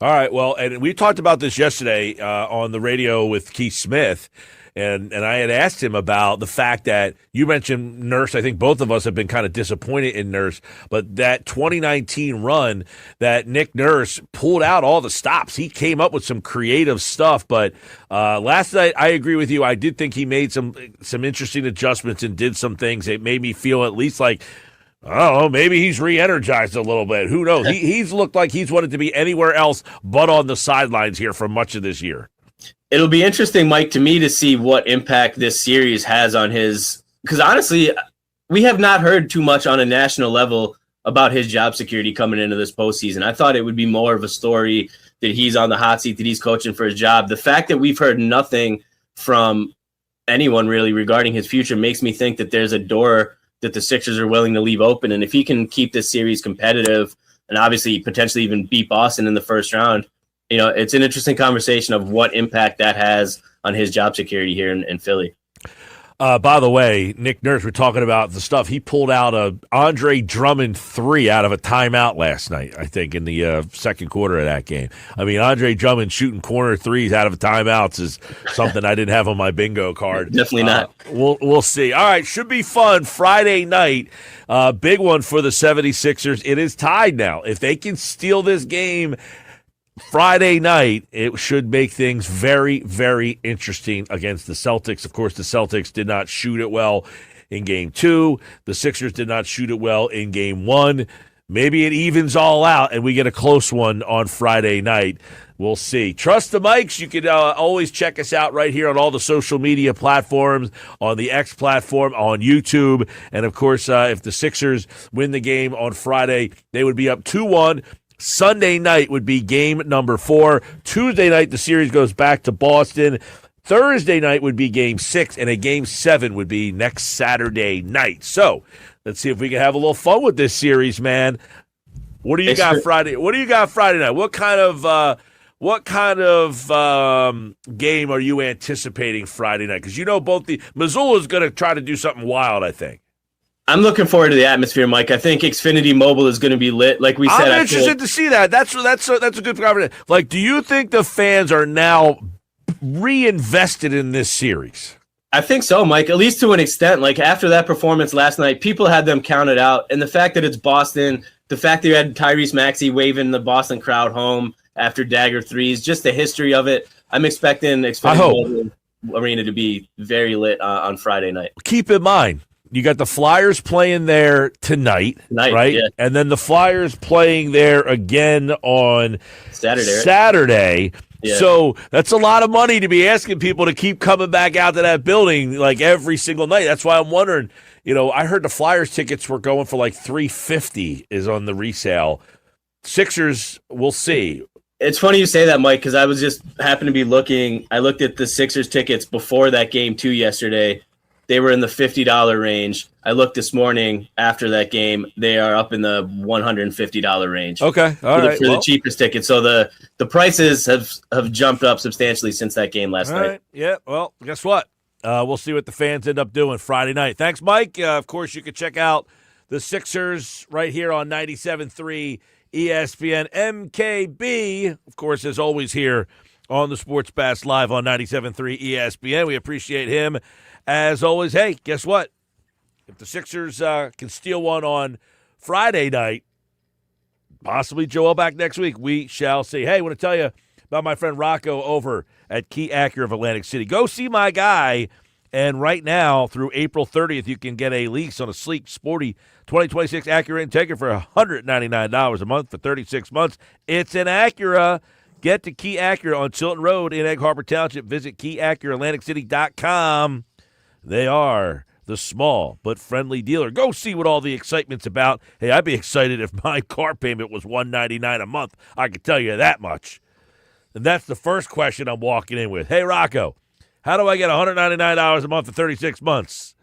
All right, well, and we talked about this yesterday on the radio with Keith Smith, and I had asked him about the fact that you mentioned Nurse. I think both of us have been kind of disappointed in Nurse, but that 2019 run that Nick Nurse pulled out all the stops. He came up with some creative stuff, but last night I agree with you. I did think he made some interesting adjustments and did some things that made me feel at least like, I don't know, maybe he's re-energized a little bit. Who knows? He's looked like he's wanted to be anywhere else but on the sidelines here for much of this year. It'll be interesting, Mike, to me to see what impact this series has on his – because honestly, we have not heard too much on a national level about his job security coming into this postseason. I thought it would be more of a story that he's on the hot seat, that he's coaching for his job. The fact that we've heard nothing from anyone really regarding his future makes me think that there's a door that the Sixers are willing to leave open. And if he can keep this series competitive and obviously potentially even beat Boston in the first round, it's an interesting conversation of what impact that has on his job security here in Philly. By the way, Nick Nurse, we're talking about the stuff. He pulled out a Andre Drummond 3 out of a timeout last night, I think, in the second quarter of that game. Andre Drummond shooting corner threes out of timeouts is something I didn't have on my bingo card. Definitely not. We'll see. All right, should be fun. Friday night, big one for the 76ers. It is tied now. If they can steal this game Friday night, it should make things very, very interesting against the Celtics. Of course, the Celtics did not shoot it well in Game 2. The Sixers did not shoot it well in Game 1. Maybe it evens all out and we get a close one on Friday night. We'll see. Trust the mics. You can always check us out right here on all the social media platforms, on the X platform, on YouTube. And, of course, if the Sixers win the game on Friday, they would be up 2-1. Sunday night would be game number 4. Tuesday night, the series goes back to Boston. Thursday night would be game 6, and a game 7 would be next Saturday night. So let's see if we can have a little fun with this series, man. What do you got Friday? What do you got Friday night? What kind of game are you anticipating Friday night? Because both Missoula's going to try to do something wild, I think. I'm looking forward to the atmosphere, Mike. I think Xfinity Mobile is going to be lit. Like we said, I'm interested to see that. That's a good conversation. Like, do you think the fans are now reinvested in this series? I think so, Mike, at least to an extent. Like, after that performance last night, people had them counted out. And the fact that it's Boston, the fact that you had Tyrese Maxey waving the Boston crowd home after dagger threes, just the history of it. I'm expecting Xfinity Mobile Arena to be very lit on Friday night. Keep in mind, you got the Flyers playing there tonight, right? Yeah. And then the Flyers playing there again on Saturday. Yeah. So that's a lot of money to be asking people to keep coming back out to that building like every single night. That's why I'm wondering, I heard the Flyers tickets were going for like $350 is on the resale. Sixers, we'll see. It's funny you say that, Mike, because I was just happened to be looking. I looked at the Sixers tickets before that game 2 yesterday. They were in the $50 range. I looked this morning after that game. They are up in the $150 range. Okay, all right. For the cheapest ticket. So the prices have jumped up substantially since that game last night. Right. Yeah, well, guess what? We'll see what the fans end up doing Friday night. Thanks, Mike. Of course, you can check out the Sixers right here on 97.3 ESPN MKB. Of course, as always here on the Sports Bash Live on 97.3 ESPN. We appreciate him. As always, hey, guess what? If the Sixers can steal one on Friday night, possibly Joel back next week, we shall see. Hey, I want to tell you about my friend Rocco over at Key Acura of Atlantic City. Go see my guy. And right now, through April 30th, you can get a lease on a sleek, sporty 2026 Acura Integra for $199 a month for 36 months. It's an Acura. Get to Key Acura on Chilton Road in Egg Harbor Township. Visit KeyAcuraAtlanticCity.com. They are the small but friendly dealer. Go see what all the excitement's about. Hey, I'd be excited if my car payment was $199 a month. I can tell you that much. And that's the first question I'm walking in with. Hey, Rocco, how do I get $199 a month for 36 months?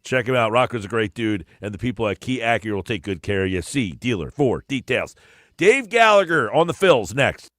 Check him out. Rocco's a great dude, and the people at Key Acura will take good care of you. See dealer for details. Dave Gallagher on the Phils next.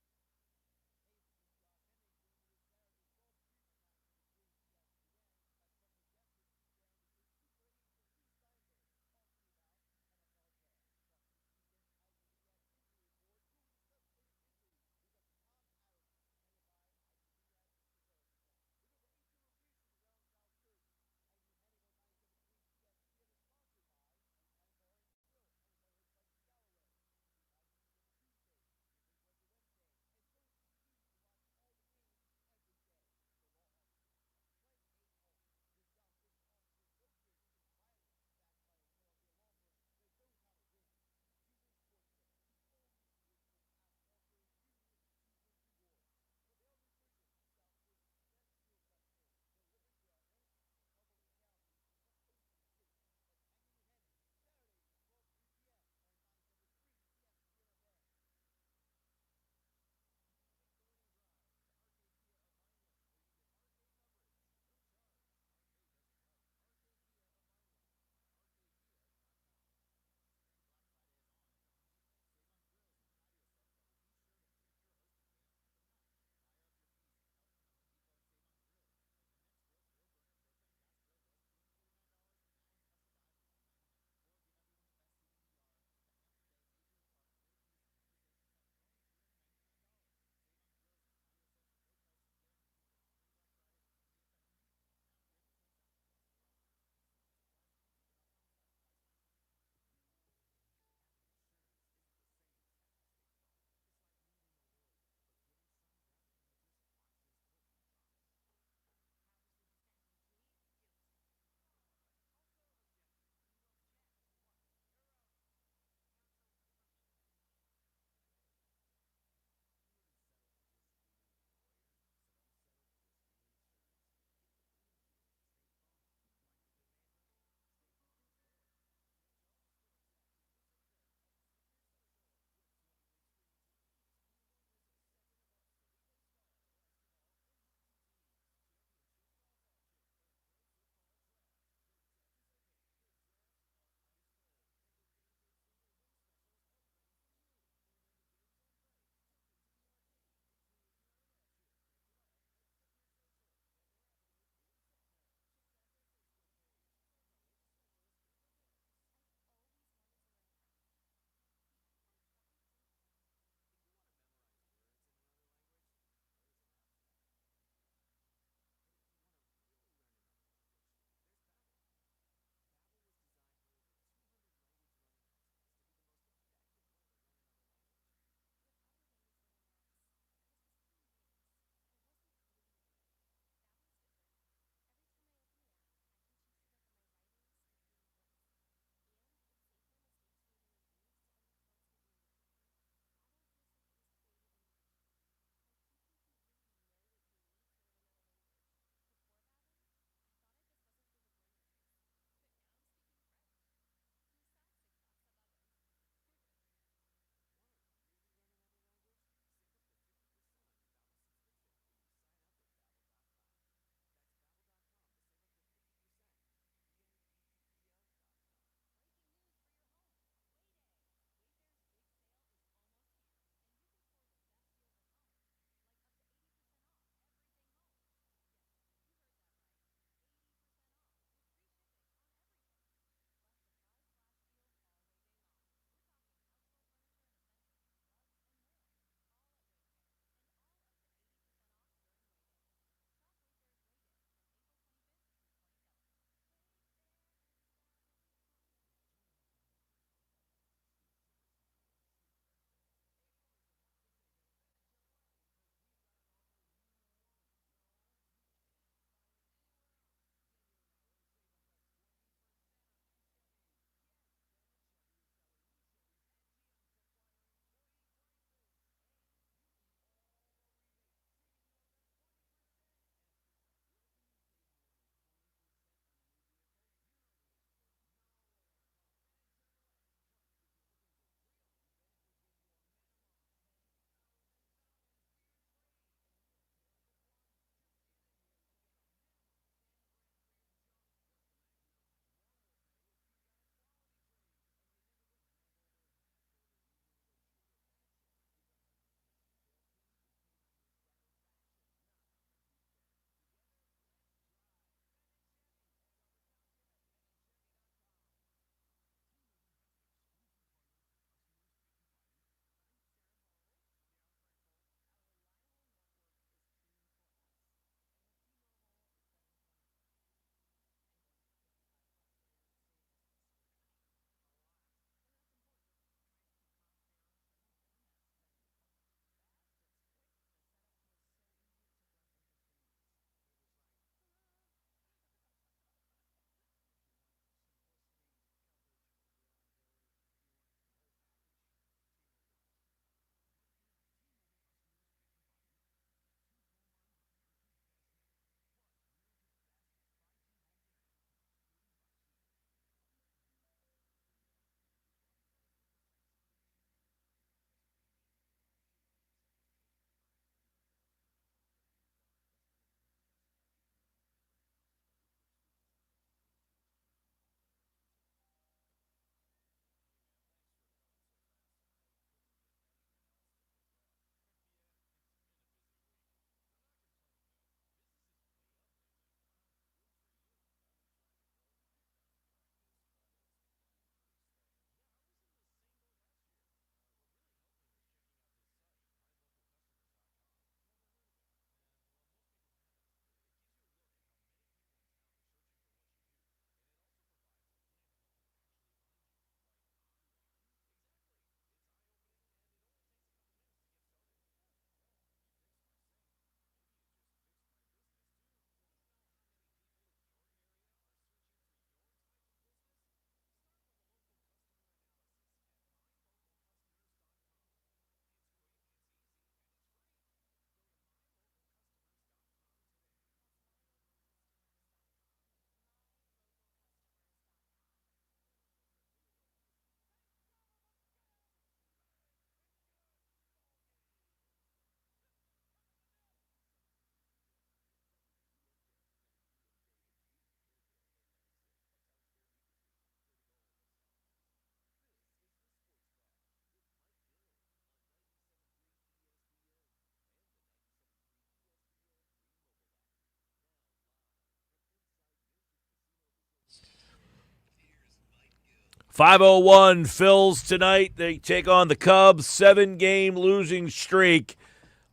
5:01 Phils tonight. They take on the Cubs. 7-game losing streak.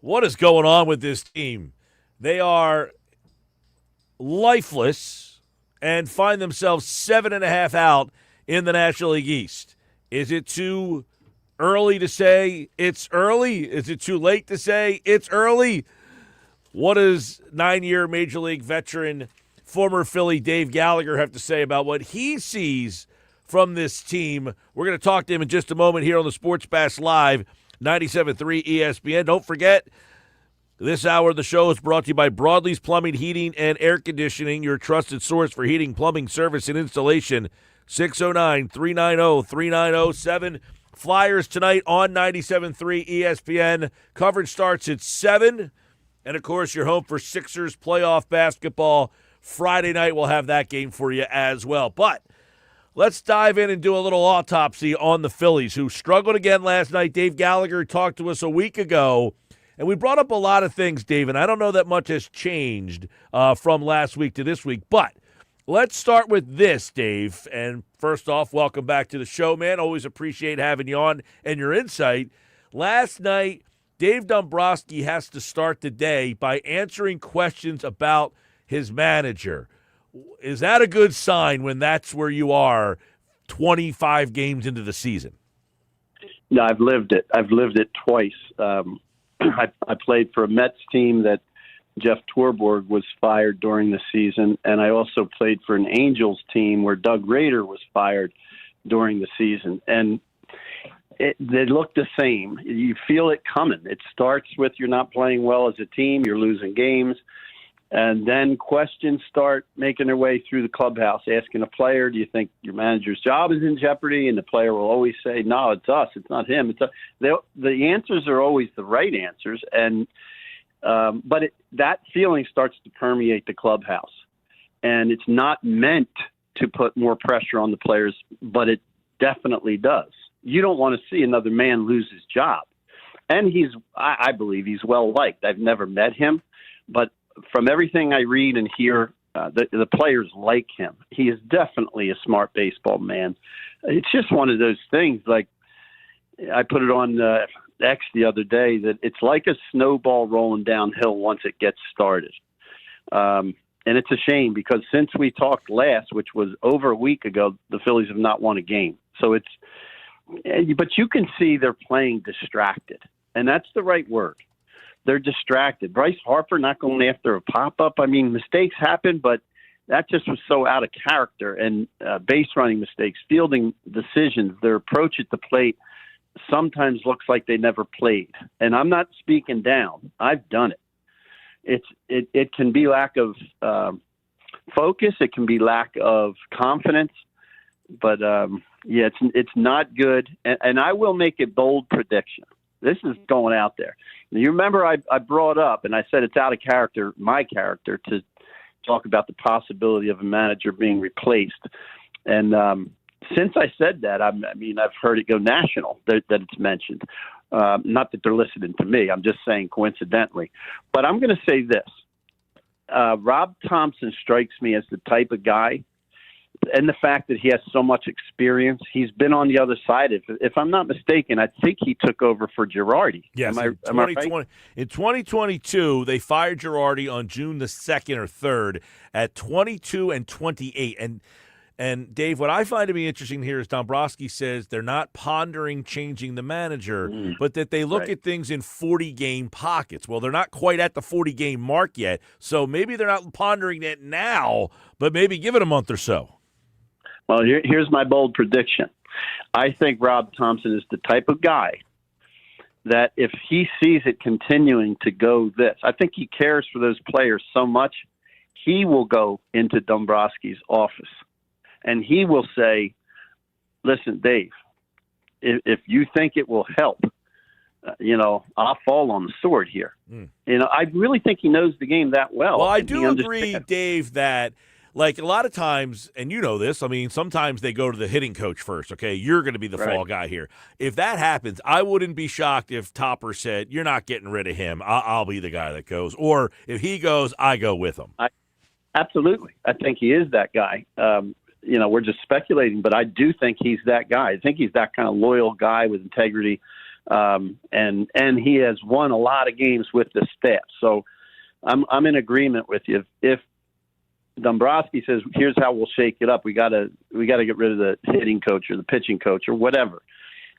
What is going on with this team? They are lifeless and find themselves 7.5 out in the National League East. Is it too early to say it's early? Is it too late to say it's early? What does 9-year Major League veteran, former Philly Dave Gallagher have to say about what he sees from this team? We're going to talk to him in just a moment here on the Sports Bash Live, 97.3 ESPN. Don't forget, this hour of the show is brought to you by Broadlee's Plumbing, Heating, and Air Conditioning, your trusted source for heating, plumbing, service, and installation. 609-390-3907. Flyers tonight on 97.3 ESPN. Coverage starts at 7. And, of course, you're home for Sixers playoff basketball. Friday night we'll have that game for you as well. But let's dive in and do a little autopsy on the Phillies, who struggled again last night. Dave Gallagher talked to us a week ago, and we brought up a lot of things, Dave, and I don't know that much has changed from last week to this week. But let's start with this, Dave. And first off, welcome back to the show, man. Always appreciate having you on and your insight. Last night, Dave Dombrowski has to start the day by answering questions about his manager. Is that a good sign when that's where you are 25 games into the season? No, I've lived it. I've lived it twice. I played for a Mets team that Geoff was fired during the season, and I also played for an Angels team where Doug Rader was fired during the season. And they look the same. You feel it coming. It starts with you're not playing well as a team, you're losing games, and then questions start making their way through the clubhouse, asking a player, do you think your manager's job is in jeopardy? And the player will always say, no, it's us. It's not him. It's us. The answers are always the right answers, and but that feeling starts to permeate the clubhouse. And it's not meant to put more pressure on the players, but it definitely does. You don't want to see another man lose his job. And I believe he's well liked. I've never met him, but from everything I read and hear, the players like him. He is definitely a smart baseball man. It's just one of those things, like I put it on X the other day, that it's like a snowball rolling downhill once it gets started. And it's a shame because since we talked last, which was over a week ago, the Phillies have not won a game. So but you can see they're playing distracted, and that's the right word. They're distracted. Bryce Harper not going after a pop-up. I mean, mistakes happen, but that just was so out of character. And base running mistakes, fielding decisions, their approach at the plate sometimes looks like they never played. And I'm not speaking down. I've done it. It can be lack of focus. It can be lack of confidence. But yeah, it's not good. And I will make a bold prediction. This is going out there. You remember I brought up, and I said it's out of character, my character, to talk about the possibility of a manager being replaced. And since I said that, I've heard it go national, that it's mentioned. Not that they're listening to me. I'm just saying coincidentally. But I'm going to say this. Rob Thomson strikes me as the type of guy, and the fact that he has so much experience, he's been on the other side. If I'm not mistaken, I think he took over for Girardi. Yes, am I right? In 2022, they fired Girardi on June the 2nd or 3rd at 22 and 28. And Dave, what I find to be interesting here is Dombrowski says they're not pondering changing the manager, but that they look at things in 40-game pockets. Well, they're not quite at the 40-game mark yet, so maybe they're not pondering it now, but maybe give it a month or so. Well, here's my bold prediction. I think Rob Thomson is the type of guy that if he sees it continuing to go this, I think he cares for those players so much, he will go into Dombrowski's office and he will say, listen, Dave, if you think it will help, I'll fall on the sword here. I really think he knows the game that well. Well, I do agree, Dave, that like a lot of times, and you know this, I mean, sometimes they go to the hitting coach first, okay? You're going to be the fall guy here. If that happens, I wouldn't be shocked if Topper said, you're not getting rid of him. I'll be the guy that goes. Or if he goes, I go with him. Absolutely. I think he is that guy. we're just speculating, but I do think he's that guy. I think he's that kind of loyal guy with integrity. And he has won a lot of games with the staff. So I'm in agreement with you. If Dombrowski says, here's how we'll shake it up, we gotta get rid of the hitting coach or the pitching coach or whatever.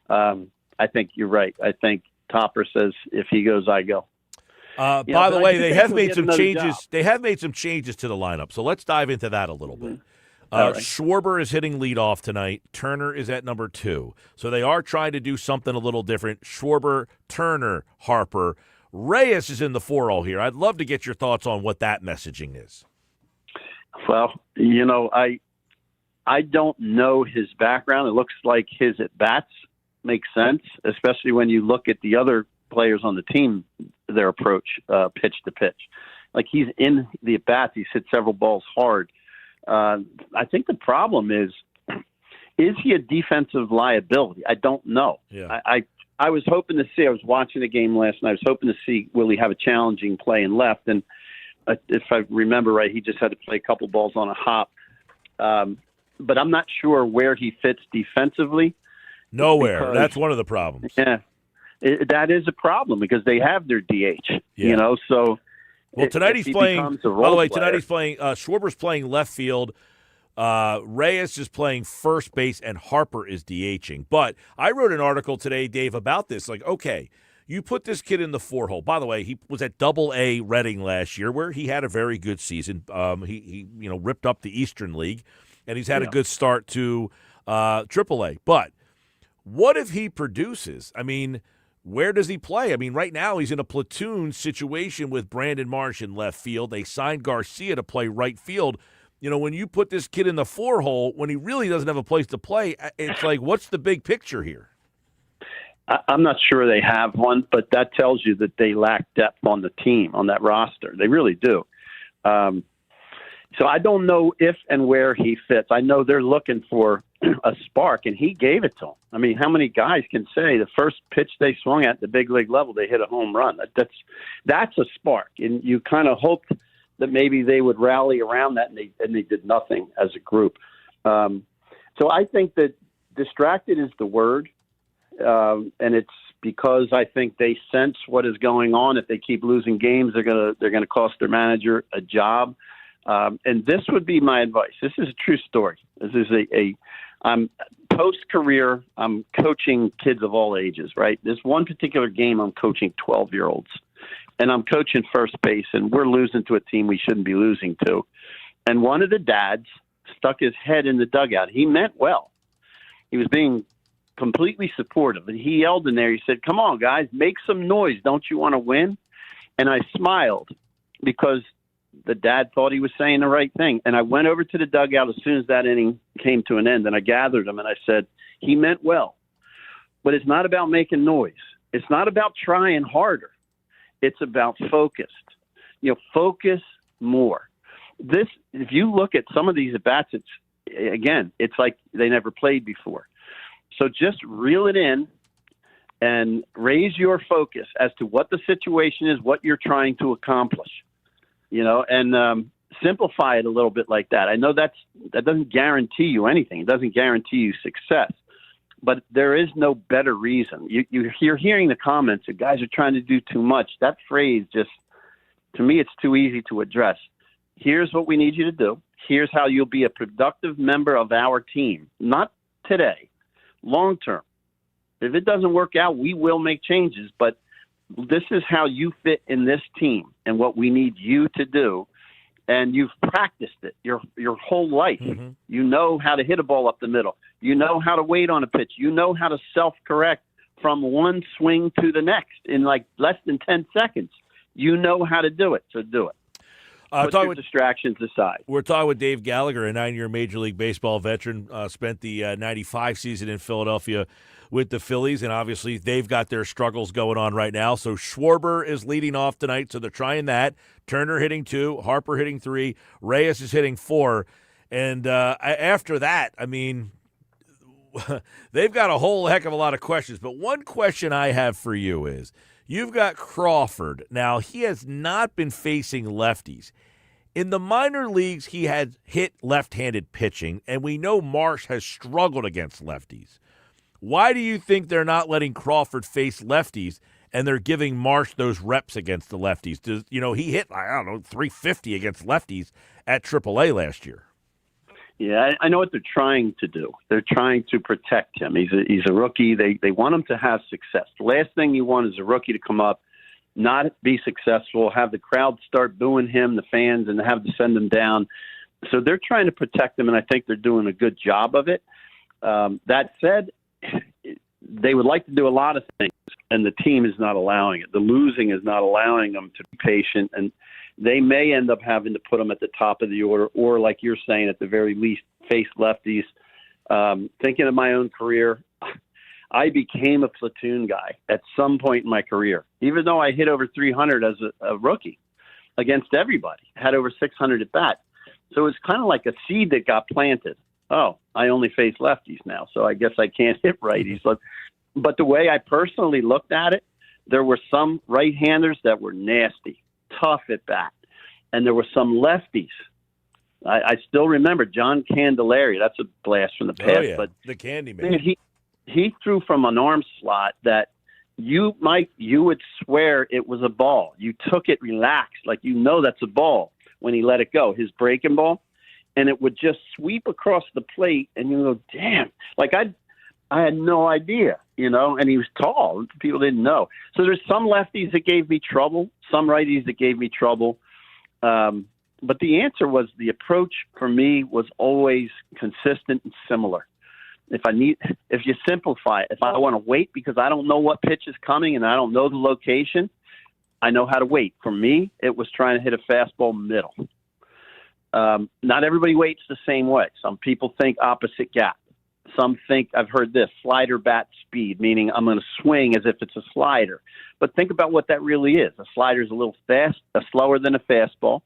I think you're right. I think Topper says, if he goes, I go. By the way, they have made some changes. Job. They have made some changes to the lineup. So let's dive into that a little bit. Right. Schwarber is hitting leadoff tonight. Turner is at number 2. So they are trying to do something a little different. Schwarber, Turner, Harper. Reyes is in the 4-hole here. I'd love to get your thoughts on what that messaging is. Well, I don't know his background. It looks like his at-bats make sense, especially when you look at the other players on the team, their approach pitch to pitch. Like he's in the at-bats. He's hit several balls hard. I think the problem is he a defensive liability? I don't know. Yeah. I was hoping to see, I was watching the game last night. I was hoping to see, will he have a challenging play in left? And if I remember right, he just had to play a couple balls on a hop. But I'm not sure where he fits defensively. Nowhere. That's one of the problems. Yeah. That is a problem because they have their DH, so. Well, tonight he's playing. By the way, tonight he's playing. Schwarber's playing left field. Reyes is playing first base, and Harper is DHing. But I wrote an article today, Dave, about this. Like, okay, you put this kid in the 4-hole. By the way, he was at Double-A Reading last year, where he had a very good season. He ripped up the Eastern League, and he's had a good start to Triple-A. But what if he produces? I mean, where does he play? I mean, right now he's in a platoon situation with Brandon Marsh in left field. They signed Garcia to play right field. When you put this kid in the 4-hole, when he really doesn't have a place to play, it's like, what's the big picture here? I'm not sure they have one, but that tells you that they lack depth on the team, on that roster. They really do. So I don't know if and where he fits. I know they're looking for a spark, and he gave it to them. I mean, how many guys can say the first pitch they swung at the big league level, they hit a home run? That's a spark, and you kind of hoped that maybe they would rally around that, and they did nothing as a group. So I think that distracted is the word, and it's because I think they sense what is going on. If they keep losing games, they're gonna cost their manager a job. And this would be my advice. This is a true story. This is I'm post-career. I'm coaching kids of all ages, right? This one particular game, I'm coaching 12-year-olds, and I'm coaching first base, and we're losing to a team we shouldn't be losing to. And one of the dads stuck his head in the dugout. He meant well. He was being completely supportive, and he yelled in there. He said, "Come on, guys, make some noise. Don't you want to win?" And I smiled because the dad thought he was saying the right thing. And I went over to the dugout as soon as that inning came to an end, and I gathered him and I said, he meant well, but it's not about making noise. It's not about trying harder. It's about focused. Focus more. If you look at some of these at-bats, it's like they never played before. So just reel it in and raise your focus as to what the situation is, what you're trying to accomplish. And simplify it a little bit like that. I know that doesn't guarantee you anything. It doesn't guarantee you success, but there is no better reason. You're hearing the comments that guys are trying to do too much. That phrase just, to me, it's too easy to address. Here's what we need you to do. Here's how you'll be a productive member of our team. Not today, long term. If it doesn't work out, we will make changes, but this is how you fit in this team and what we need you to do. And you've practiced it your whole life. Mm-hmm. You know how to hit a ball up the middle. You know how to wait on a pitch. You know how to self-correct from one swing to the next in like less than 10 seconds. You know how to do it, so do it. Put your distractions aside. We're talking with Dave Gallagher, a 9-year Major League Baseball veteran, spent the 95 season in Philadelphia with the Phillies, and obviously they've got their struggles going on right now. So Schwarber is leading off tonight, so they're trying that. Turner hitting 2, Harper hitting 3, Reyes is hitting 4. And after that, I mean, they've got a whole heck of a lot of questions. But one question I have for you is, you've got Crawford. Now, he has not been facing lefties. In the minor leagues, he had hit left-handed pitching, and we know Marsh has struggled against lefties. Why do you think they're not letting Crawford face lefties, and they're giving Marsh those reps against the lefties? He hit, 350 against lefties at AAA last year. Yeah, I know what they're trying to do. They're trying to protect him. He's a rookie. They want him to have success. The last thing you want is a rookie to come up, not be successful, have the crowd start booing him, the fans, and have to send him down. So they're trying to protect him, and I think they're doing a good job of it. That said, they would like to do a lot of things, and the team is not allowing it. The losing is not allowing them to be patient, and they may end up having to put them at the top of the order, or like you're saying, at the very least, face lefties. Thinking of my own career, I became a platoon guy at some point in my career, even though I hit over 300 as a rookie against everybody, had over 600 at bat. So it's kind of like a seed that got planted. Oh, I only face lefties now, so I guess I can't hit righties. But the way I personally looked at it, there were some right-handers that were nasty, tough at bat, and there were some lefties. I still remember John Candelaria. That's a blast from the past. Oh, yeah. But the Candyman. He threw from an arm slot that you would swear it was a ball. You took it relaxed, like that's a ball when he let it go. His breaking ball, and it would just sweep across the plate, and you go, damn! Like I had no idea, and he was tall. People didn't know. So there's some lefties that gave me trouble, some righties that gave me trouble. But the answer was the approach for me was always consistent and similar. If you simplify it, if I want to wait because I don't know what pitch is coming and I don't know the location, I know how to wait. For me, it was trying to hit a fastball middle. Not everybody waits the same way. Some people think opposite gap. Some think, I've heard this, slider bat speed, meaning I'm going to swing as if it's a slider. But think about what that really is. A slider is a little slower than a fastball,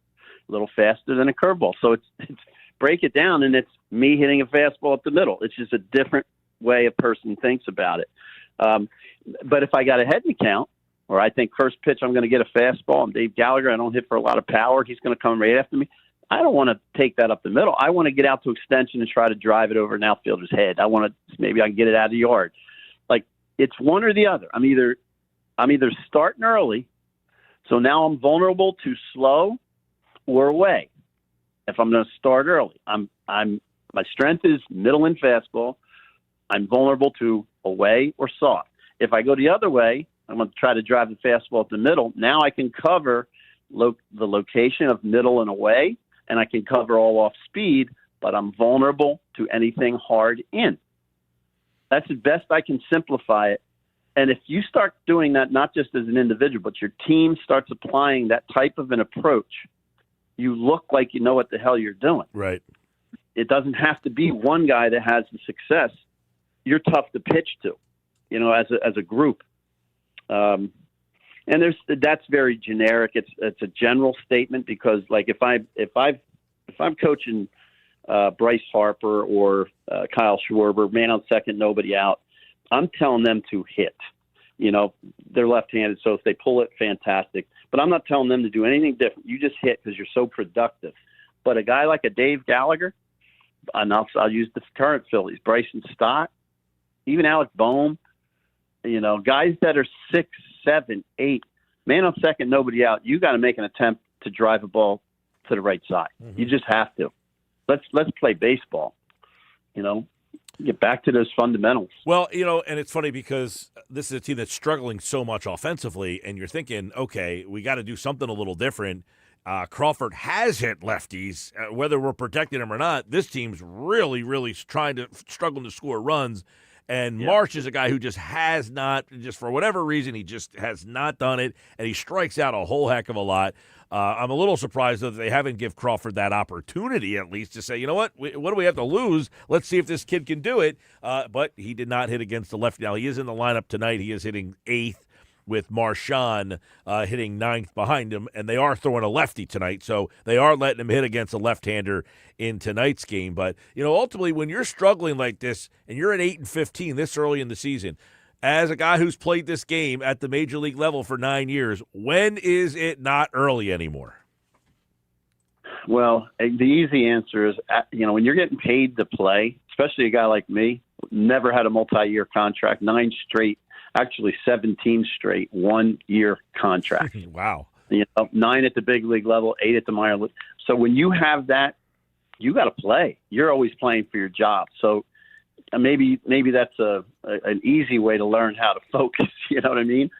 a little faster than a curveball. So it's break it down, and it's me hitting a fastball up the middle. It's just a different way a person thinks about it. But if I got ahead in the count, or I think first pitch I'm going to get a fastball, I'm Dave Gallagher, I don't hit for a lot of power, he's going to come right after me, I don't want to take that up the middle. I want to get out to extension and try to drive it over an outfielder's head. Maybe I can get it out of the yard. Like, it's one or the other. I'm either starting early, so now I'm vulnerable to slow or away. If I'm going to start early, my strength is middle and fastball. I'm vulnerable to away or soft. If I go the other way, I'm going to try to drive the fastball at the middle. Now I can cover the location of middle and away, and I can cover all off speed, but I'm vulnerable to anything hard in. That's the best I can simplify it. And if you start doing that, not just as an individual, but your team starts applying that type of an approach, you look like you know what the hell you're doing. Right. It doesn't have to be one guy that has the success. You're tough to pitch to, as a group. And that's very generic. It's a general statement because, like, if I'm coaching Bryce Harper or Kyle Schwarber, man on second, nobody out, I'm telling them to hit. They're left-handed, so if they pull it, fantastic. But I'm not telling them to do anything different. You just hit because you're so productive. But a guy like a Dave Gallagher, and I'll use the current Phillies, Bryson Stott, even Alec Boehm, guys that are 6, 7, 8, man on second, nobody out, you got to make an attempt to drive a ball to the right side. Mm-hmm. You just have to. Let's play baseball. Get back to those fundamentals. Well, and it's funny because this is a team that's struggling so much offensively, and you're thinking, okay, we got to do something a little different. Crawford has hit lefties, whether we're protecting him or not. This team's really, really struggling to score runs. And Marsh is a guy who just has not, just for whatever reason, he just has not done it, and he strikes out a whole heck of a lot. I'm a little surprised that they haven't give Crawford that opportunity at least to say, you know what do we have to lose? Let's see if this kid can do it. But he did not hit against the lefty. Now, he is in the lineup tonight. He is hitting 8th with Marchand hitting 9th behind him, and they are throwing a lefty tonight, so they are letting him hit against a left-hander in tonight's game. But, ultimately, when you're struggling like this and you're at 8-15 this early in the season, as a guy who's played this game at the major league level for 9 years, when is it not early anymore? Well, the easy answer is, when you're getting paid to play, especially a guy like me, never had a multi-year contract, 9 straight, actually 17 straight 1-year contracts. Wow. 9 at the big league level, 8 at the minor league. So when you have that, you got to play. You're always playing for your job. So maybe that's an easy way to learn how to focus. You know what I mean?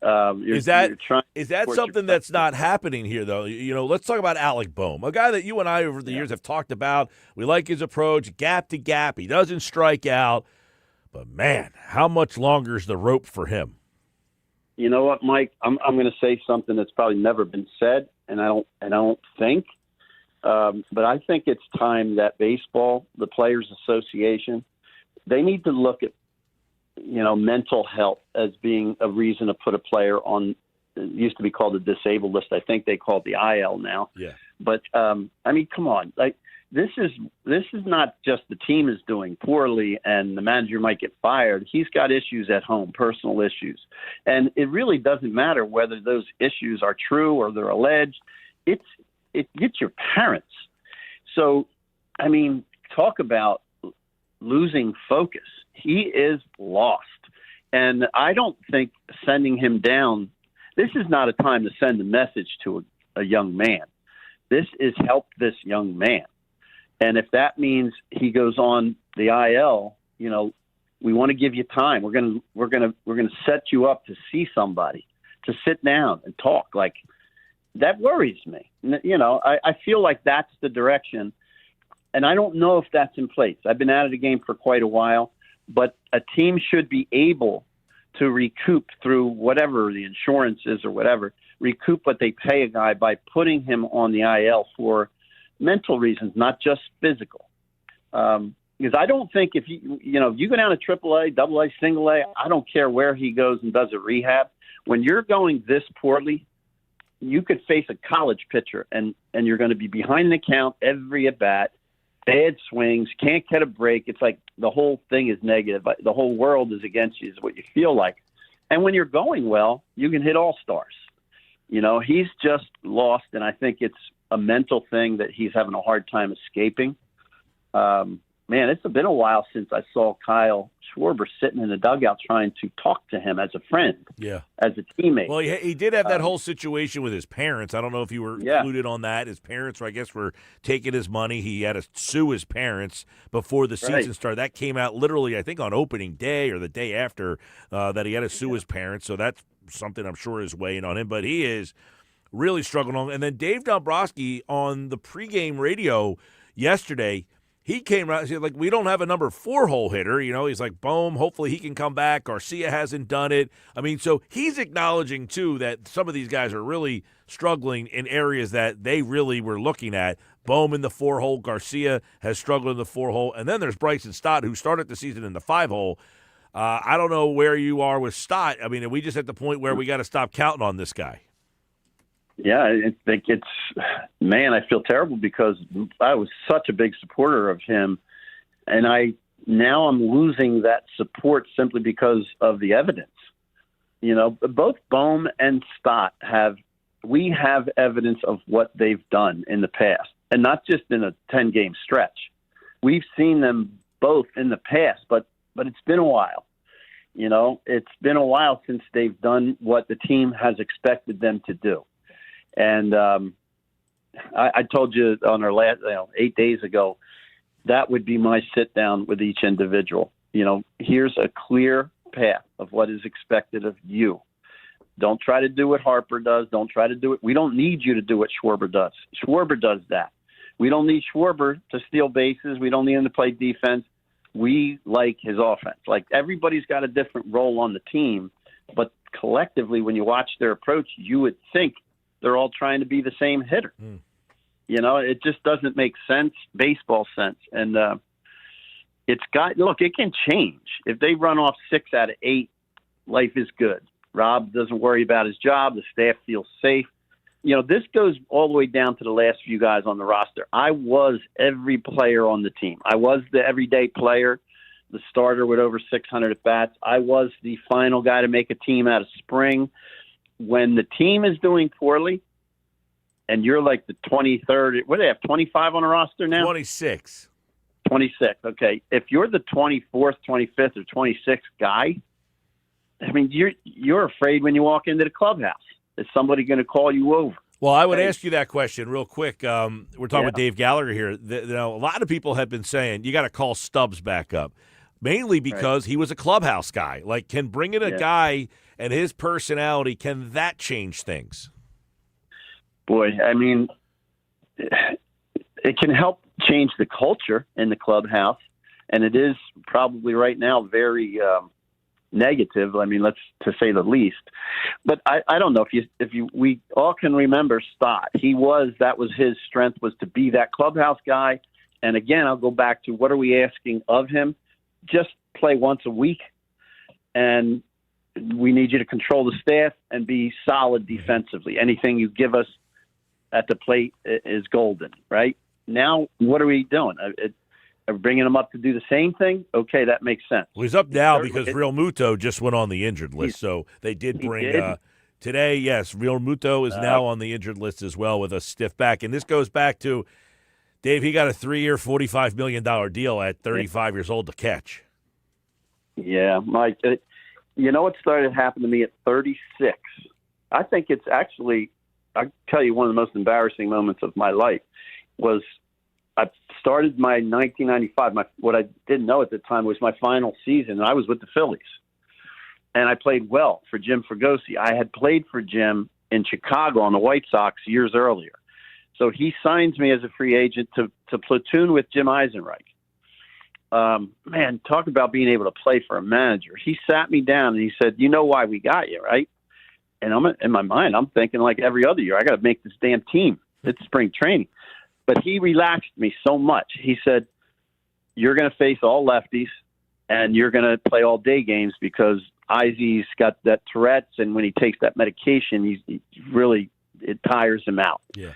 Is that something that's not happening here, though? Let's talk about Alec Bohm, a guy that you and I over the years have talked about. We like his approach, gap to gap. He doesn't strike out. But, man, how much longer is the rope for him? You know what, Mike? I'm going to say something that's probably never been said, and I don't think. But I think it's time that baseball, the Players Association, they need to look at mental health as being a reason to put a player on. It used to be called the disabled list. I think they call it the IL now. Yeah. But come on, this is not just the team is doing poorly and the manager might get fired. He's got issues at home, personal issues, and it really doesn't matter whether those issues are true or they're alleged. It's your parents. So, talk about losing focus. He is lost. And I don't think sending him down, this is not a time to send a message to a young man. This is help this young man. And if that means he goes on the IL, we want to give you time. We're going to set you up to see somebody, to sit down and talk. Like, that worries me. I feel like that's the direction. And I don't know if that's in place. I've been out of the game for quite a while, but a team should be able to recoup through whatever the insurance is or whatever, recoup what they pay a guy by putting him on the IL for mental reasons, not just physical. Because I don't think if you go down to AAA, AA, single A, I don't care where he goes and does a rehab. When you're going this poorly, you could face a college pitcher and you're going to be behind the count every at bat. Bad swings, can't get a break. It's like the whole thing is negative. The whole world is against you is what you feel like. And when you're going well, you can hit all stars. He's just lost, and I think it's a mental thing that he's having a hard time escaping. Man, it's been a while since I saw Kyle Schwarber sitting in the dugout trying to talk to him as a friend, as a teammate. Well, he did have that whole situation with his parents. I don't know if you were included on that. His parents, I guess, were taking his money. He had to sue his parents before the season started. That came out literally, I think, on opening day or the day after that he had to sue his parents. So that's something I'm sure is weighing on him. But he is really struggling on. And then Dave Dombrowski on the pregame radio yesterday, he came out and said, we don't have a number 4 hole hitter. He's like, boom, hopefully he can come back. Garcia hasn't done it. So he's acknowledging, too, that some of these guys are really struggling in areas that they really were looking at. Bohm in the 4 hole. Garcia has struggled in the 4 hole. And then there's Bryson Stott, who started the season in the 5 hole. I don't know where you are with Stott. Are we just at the point where we got to stop counting on this guy? Yeah, I think I feel terrible because I was such a big supporter of him, and now I'm losing that support simply because of the evidence. Both Bohm and Stott we have evidence of what they've done in the past, and not just in a 10-game stretch. We've seen them both in the past, but it's been a while. It's been a while since they've done what the team has expected them to do. And I told you on our last 8 days ago, that would be my sit down with each individual. Here's a clear path of what is expected of you. Don't try to do what Harper does. Don't try to do it. We don't need you to do what Schwarber does. Schwarber does that. We don't need Schwarber to steal bases. We don't need him to play defense. We like his offense. Everybody's got a different role on the team, but collectively, when you watch their approach, you would think they're all trying to be the same hitter. It just doesn't make sense, baseball sense. And it can change. If they run off 6 out of 8, life is good. Rob doesn't worry about his job. The staff feels safe. This goes all the way down to the last few guys on the roster. I was every player on the team. I was the everyday player, the starter with over 600 at-bats. I was the final guy to make a team out of spring. When the team is doing poorly and you're like the 23rd. What do they have? 25 on the roster now? 26. 26. Okay. If you're the 24th, 25th, or 26th guy, I mean, you're afraid when you walk into the clubhouse. Is somebody going to call you over? Well, I would ask you that question real quick. We're talking with Dave Gallagher here. A lot of people have been saying you got to call Stubbs back up, mainly because he was a clubhouse guy. Like, can bring in a guy and his personality, can that change things? Boy, I mean, it can help change the culture in the clubhouse, and it is probably right now very negative. I mean, to say the least. But I don't know we all can remember Stott. That was his strength, was to be that clubhouse guy. And again, I'll go back to what are we asking of him? Just play once a week, and we need you to control the staff and be solid defensively. Anything you give us at the plate is golden, right? Now, what are we doing? Are we bringing him up to do the same thing? Okay, that makes sense. Well, he's up now because Real Muto just went on the injured list, so they did bring today. Yes, Real Muto is now on the injured list as well with a stiff back, and this goes back to Dave. He got a 3-year, $45 million deal at 35 years old to catch. Yeah, Mike. You know what started to happen to me at 36? I think it's actually, I'll tell you, one of the most embarrassing moments of my life was I started my 1995. What I didn't know at the time was my final season, and I was with the Phillies. And I played well for Jim Fregosi. I had played for Jim in Chicago on the White Sox years earlier. So he signs me as a free agent to platoon with Jim Eisenreich. Man, talk about being able to play for a manager. He sat me down and he said, "You know why we got you, right?" And in my mind, I'm thinking like every other year, I got to make this damn team. It's spring training. But he relaxed me so much. He said, "You're going to face all lefties, and you're going to play all day games because Izzy's got that Tourette's, and when he takes that medication, it tires him out." Yeah.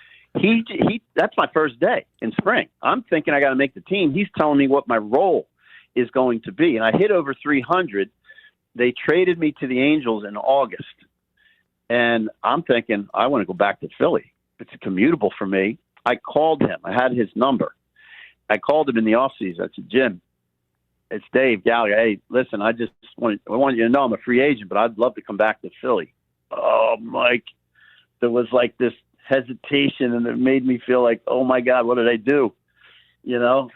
That's my first day in spring. I'm thinking I got to make the team. He's telling me what my role is going to be. And I hit over 300. They traded me to the Angels in August. And I'm thinking, I want to go back to Philly. It's commutable for me. I called him. I had his number. I called him in the offseason. I said, "Jim, it's Dave Gallagher. Hey, listen, I want you to know I'm a free agent, but I'd love to come back to Philly." Oh, Mike, there was like this hesitation, and it made me feel like, oh my God, what did I do? You know,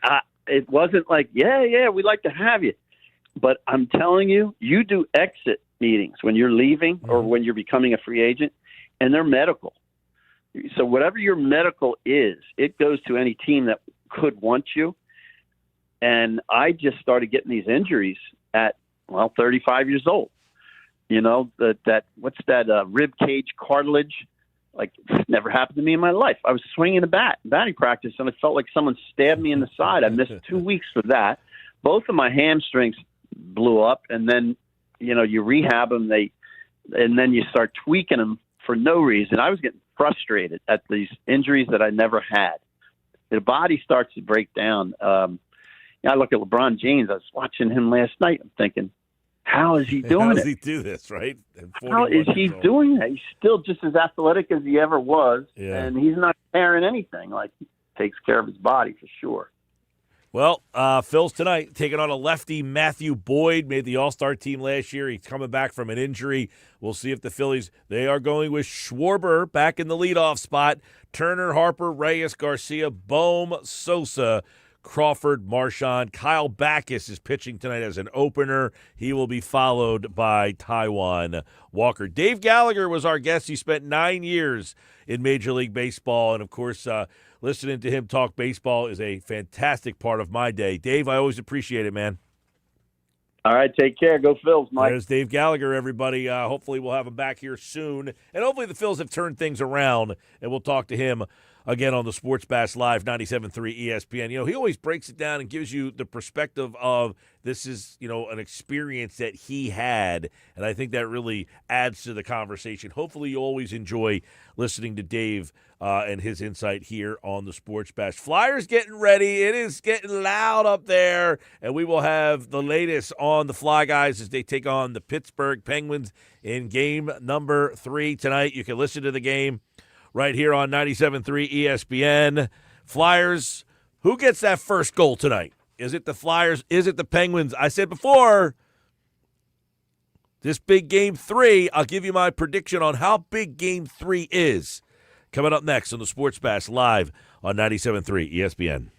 it wasn't like, yeah, we'd like to have you. But I'm telling you, you do exit meetings when you're leaving or when you're becoming a free agent, and they're medical. So whatever your medical is, it goes to any team that could want you. And I just started getting these injuries at, 35 years old. You know, what's that rib cage cartilage? Like, it's never happened to me in my life. I was swinging a batting practice, and it felt like someone stabbed me in the side. I missed 2 weeks for that. Both of my hamstrings blew up, and then, you rehab them, and then you start tweaking them for no reason. I was getting frustrated at these injuries that I never had. The body starts to break down. I look at LeBron James. I was watching him last night. I'm thinking, how is he doing it? How does he do this, right? How is he doing that? He's still just as athletic as he ever was, and he's not carrying anything. Like, he takes care of his body for sure. Well, Phil's tonight taking on a lefty. Matthew Boyd made the All-Star team last year. He's coming back from an injury. We'll see if the Phillies, they are going with Schwarber back in the leadoff spot. Turner, Harper, Reyes, Garcia, Bohm, Sosa, Crawford, Marchand. Kyle Backus is pitching tonight as an opener. He will be followed by Taijuan Walker. Dave Gallagher was our guest. He spent 9 years in Major League Baseball, and, of course, listening to him talk baseball is a fantastic part of my day. Dave, I always appreciate it, man. All right, take care. Go Phils, Mike. There's Dave Gallagher, everybody. Hopefully we'll have him back here soon. And hopefully the Phils have turned things around, and we'll talk to him again on the Sports Bash Live 97.3 ESPN. He always breaks it down and gives you the perspective of this is, an experience that he had, and I think that really adds to the conversation. Hopefully you always enjoy listening to Dave and his insight here on the Sports Bash. Flyers getting ready. It is getting loud up there, and we will have the latest on the Fly Guys as they take on the Pittsburgh Penguins in game number 3 tonight. You can listen to the game right here on 97.3 ESPN. Flyers, who gets that first goal tonight? Is it the Flyers? Is it the Penguins? I said before, this big Game 3, I'll give you my prediction on how big Game 3 is. Coming up next on the Sports Bash live on 97.3 ESPN.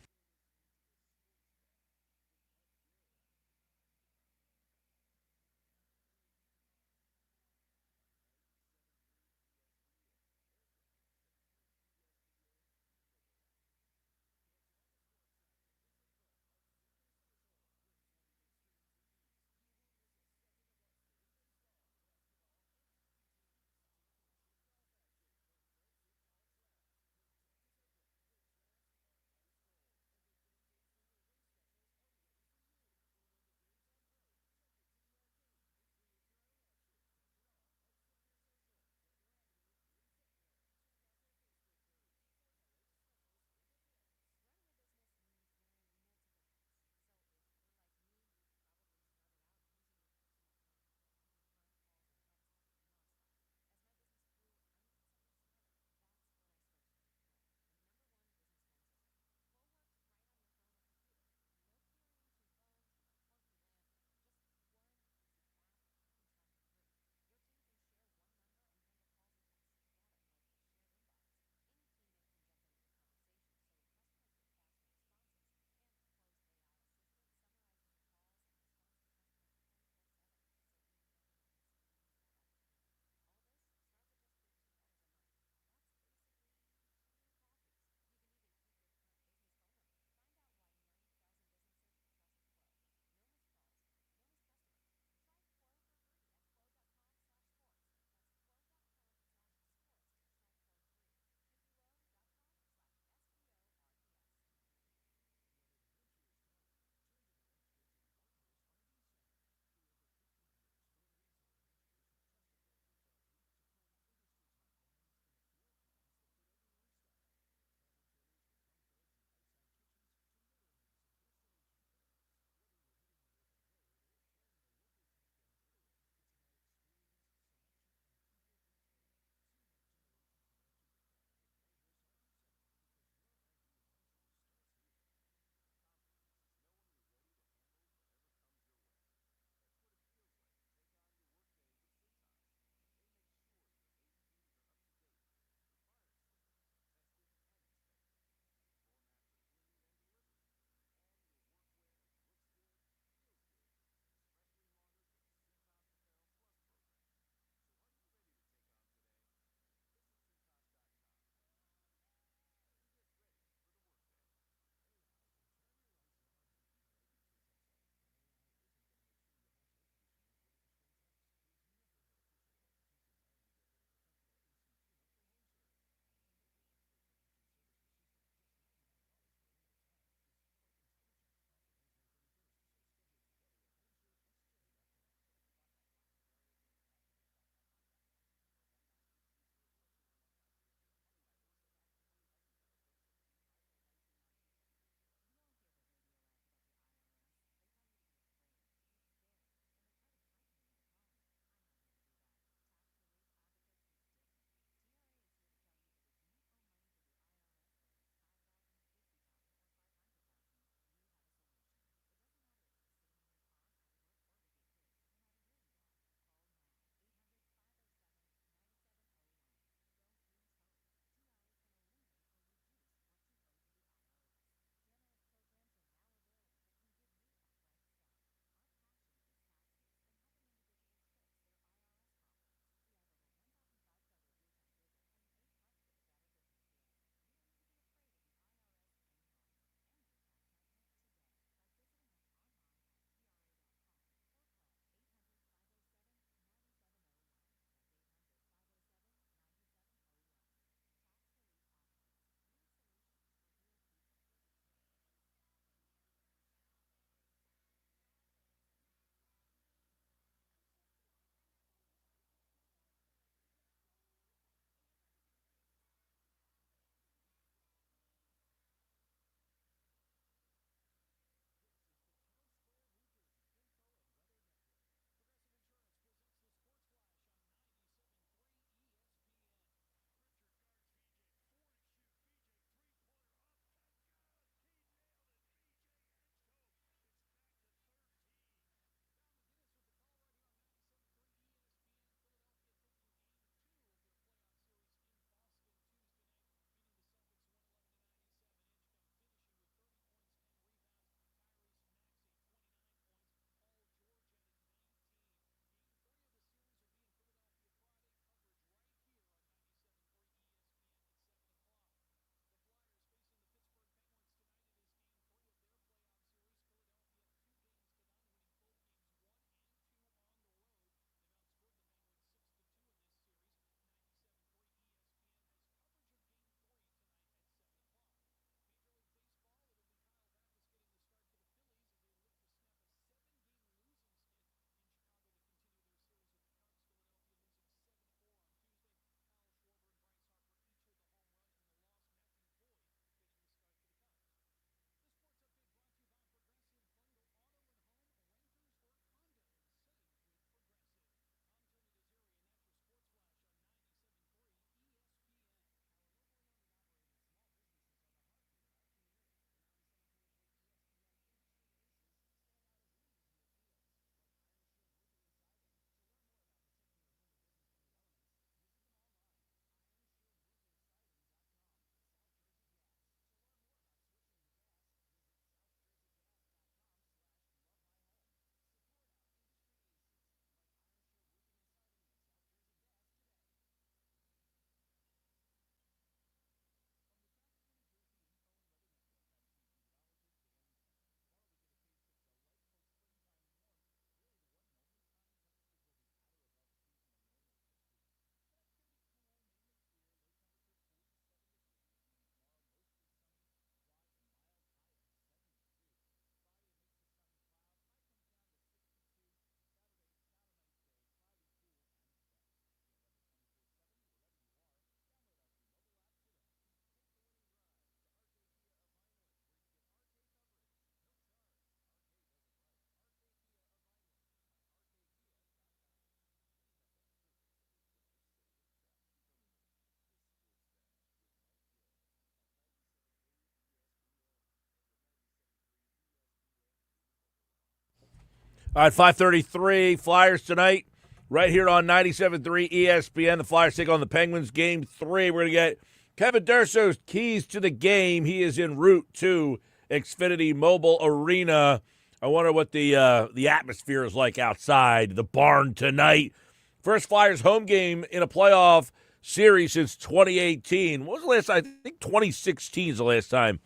All right, 5:33 Flyers tonight, right here on 97.3 ESPN. The Flyers take on the Penguins. Game 3. We're going to get Kevin Durso's keys to the game. He is en route to Xfinity Mobile Arena. I wonder what the atmosphere is like outside the barn tonight. First Flyers home game in a playoff series since 2018. What was the last time? I think 2016 is the last time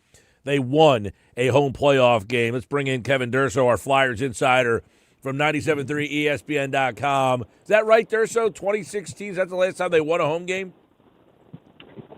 they won a home playoff game. Let's bring in Kevin Durso, our Flyers insider from 97.3ESPN.com. Is that right, Durso? 2016, is that the last time they won a home game?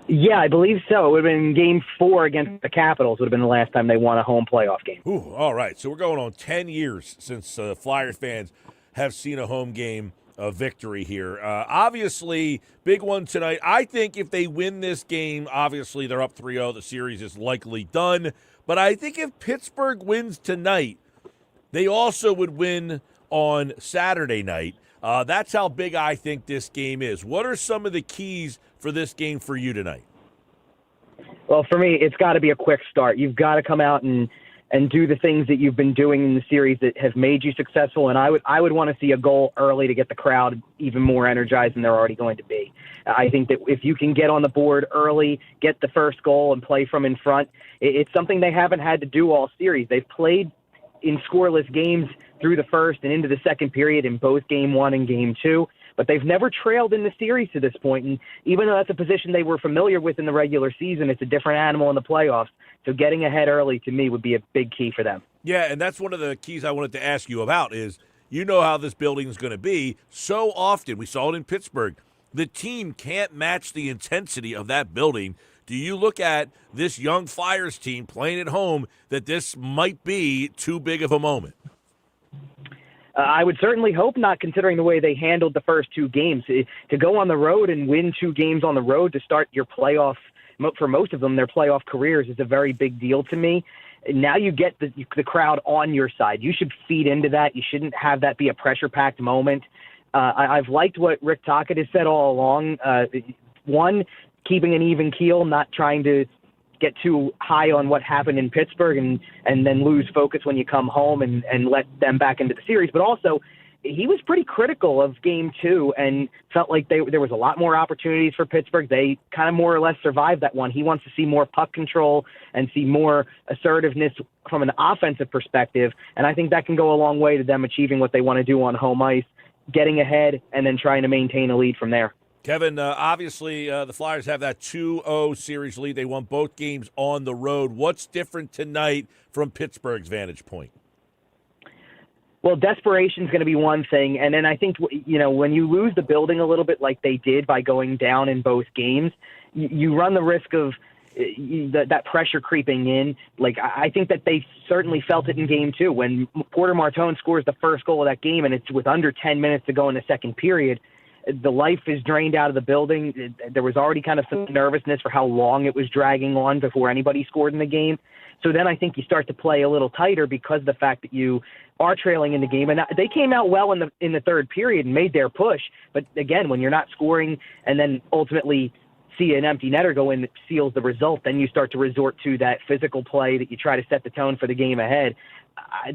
Yeah, I believe so. It would have been Game 4 against the Capitals would have been the last time they won a home playoff game. Ooh, all right, so we're going on 10 years since Flyers fans have seen a home game victory here. Obviously, big one tonight. I think if they win this game, obviously they're up 3-0. The series is likely done. But I think if Pittsburgh wins tonight, they also would win on Saturday night. That's how big I think this game is. What are some of the keys for this game for you tonight? Well, for me, it's got to be a quick start. You've got to come out and do the things that you've been doing in the series that have made you successful. And I would want to see a goal early to get the crowd even more energized than they're already going to be. I think that if you can get on the board early, get the first goal and play from in front, it's something they haven't had to do all series. They've played in scoreless games through the first and into the second period in both Game 1 and Game 2. But they've never trailed in the series to this point. And even though that's a position they were familiar with in the regular season, it's a different animal in the playoffs. So getting ahead early, to me, would be a big key for them. Yeah, and that's one of the keys I wanted to ask you about is you know how this building is going to be. So often, we saw it in Pittsburgh, the team can't match the intensity of that building. Do you look at this young Flyers team playing at home that this might be too big of a moment? I would certainly hope not, considering the way they handled the first 2 games. To go on the road and win 2 games on the road to start your playoff, for most of them, their playoff careers, is a very big deal to me. Now you get the crowd on your side. You should feed into that. You shouldn't have that be a pressure-packed moment. I've liked what Rick Tocchet has said all along. One, keeping an even keel, not trying to get too high on what happened in Pittsburgh and then lose focus when you come home and let them back into the series. But also, he was pretty critical of Game 2 and felt like there was a lot more opportunities for Pittsburgh. They kind of more or less survived that one. He wants to see more puck control and see more assertiveness from an offensive perspective, and I think that can go a long way to them achieving what they want to do on home ice, getting ahead and then trying to maintain a lead from there. Kevin, obviously the Flyers have that 2-0 series lead. They won both games on the road. What's different tonight from Pittsburgh's vantage point? Well, desperation is going to be one thing. And then I think, when you lose the building a little bit like they did by going down in both games, you run the risk of that pressure creeping in. Like, I think that they certainly felt it in Game 2 when Porter Martone scores the first goal of that game and it's with under 10 minutes to go in the second period. The life is drained out of the building. There was already kind of some nervousness for how long it was dragging on before anybody scored in the game. So then I think you start to play a little tighter because of the fact that you are trailing in the game. And they came out well in the third period and made their push. But again, when you're not scoring and then ultimately see an empty netter go in that seals the result, then you start to resort to that physical play that you try to set the tone for the game ahead.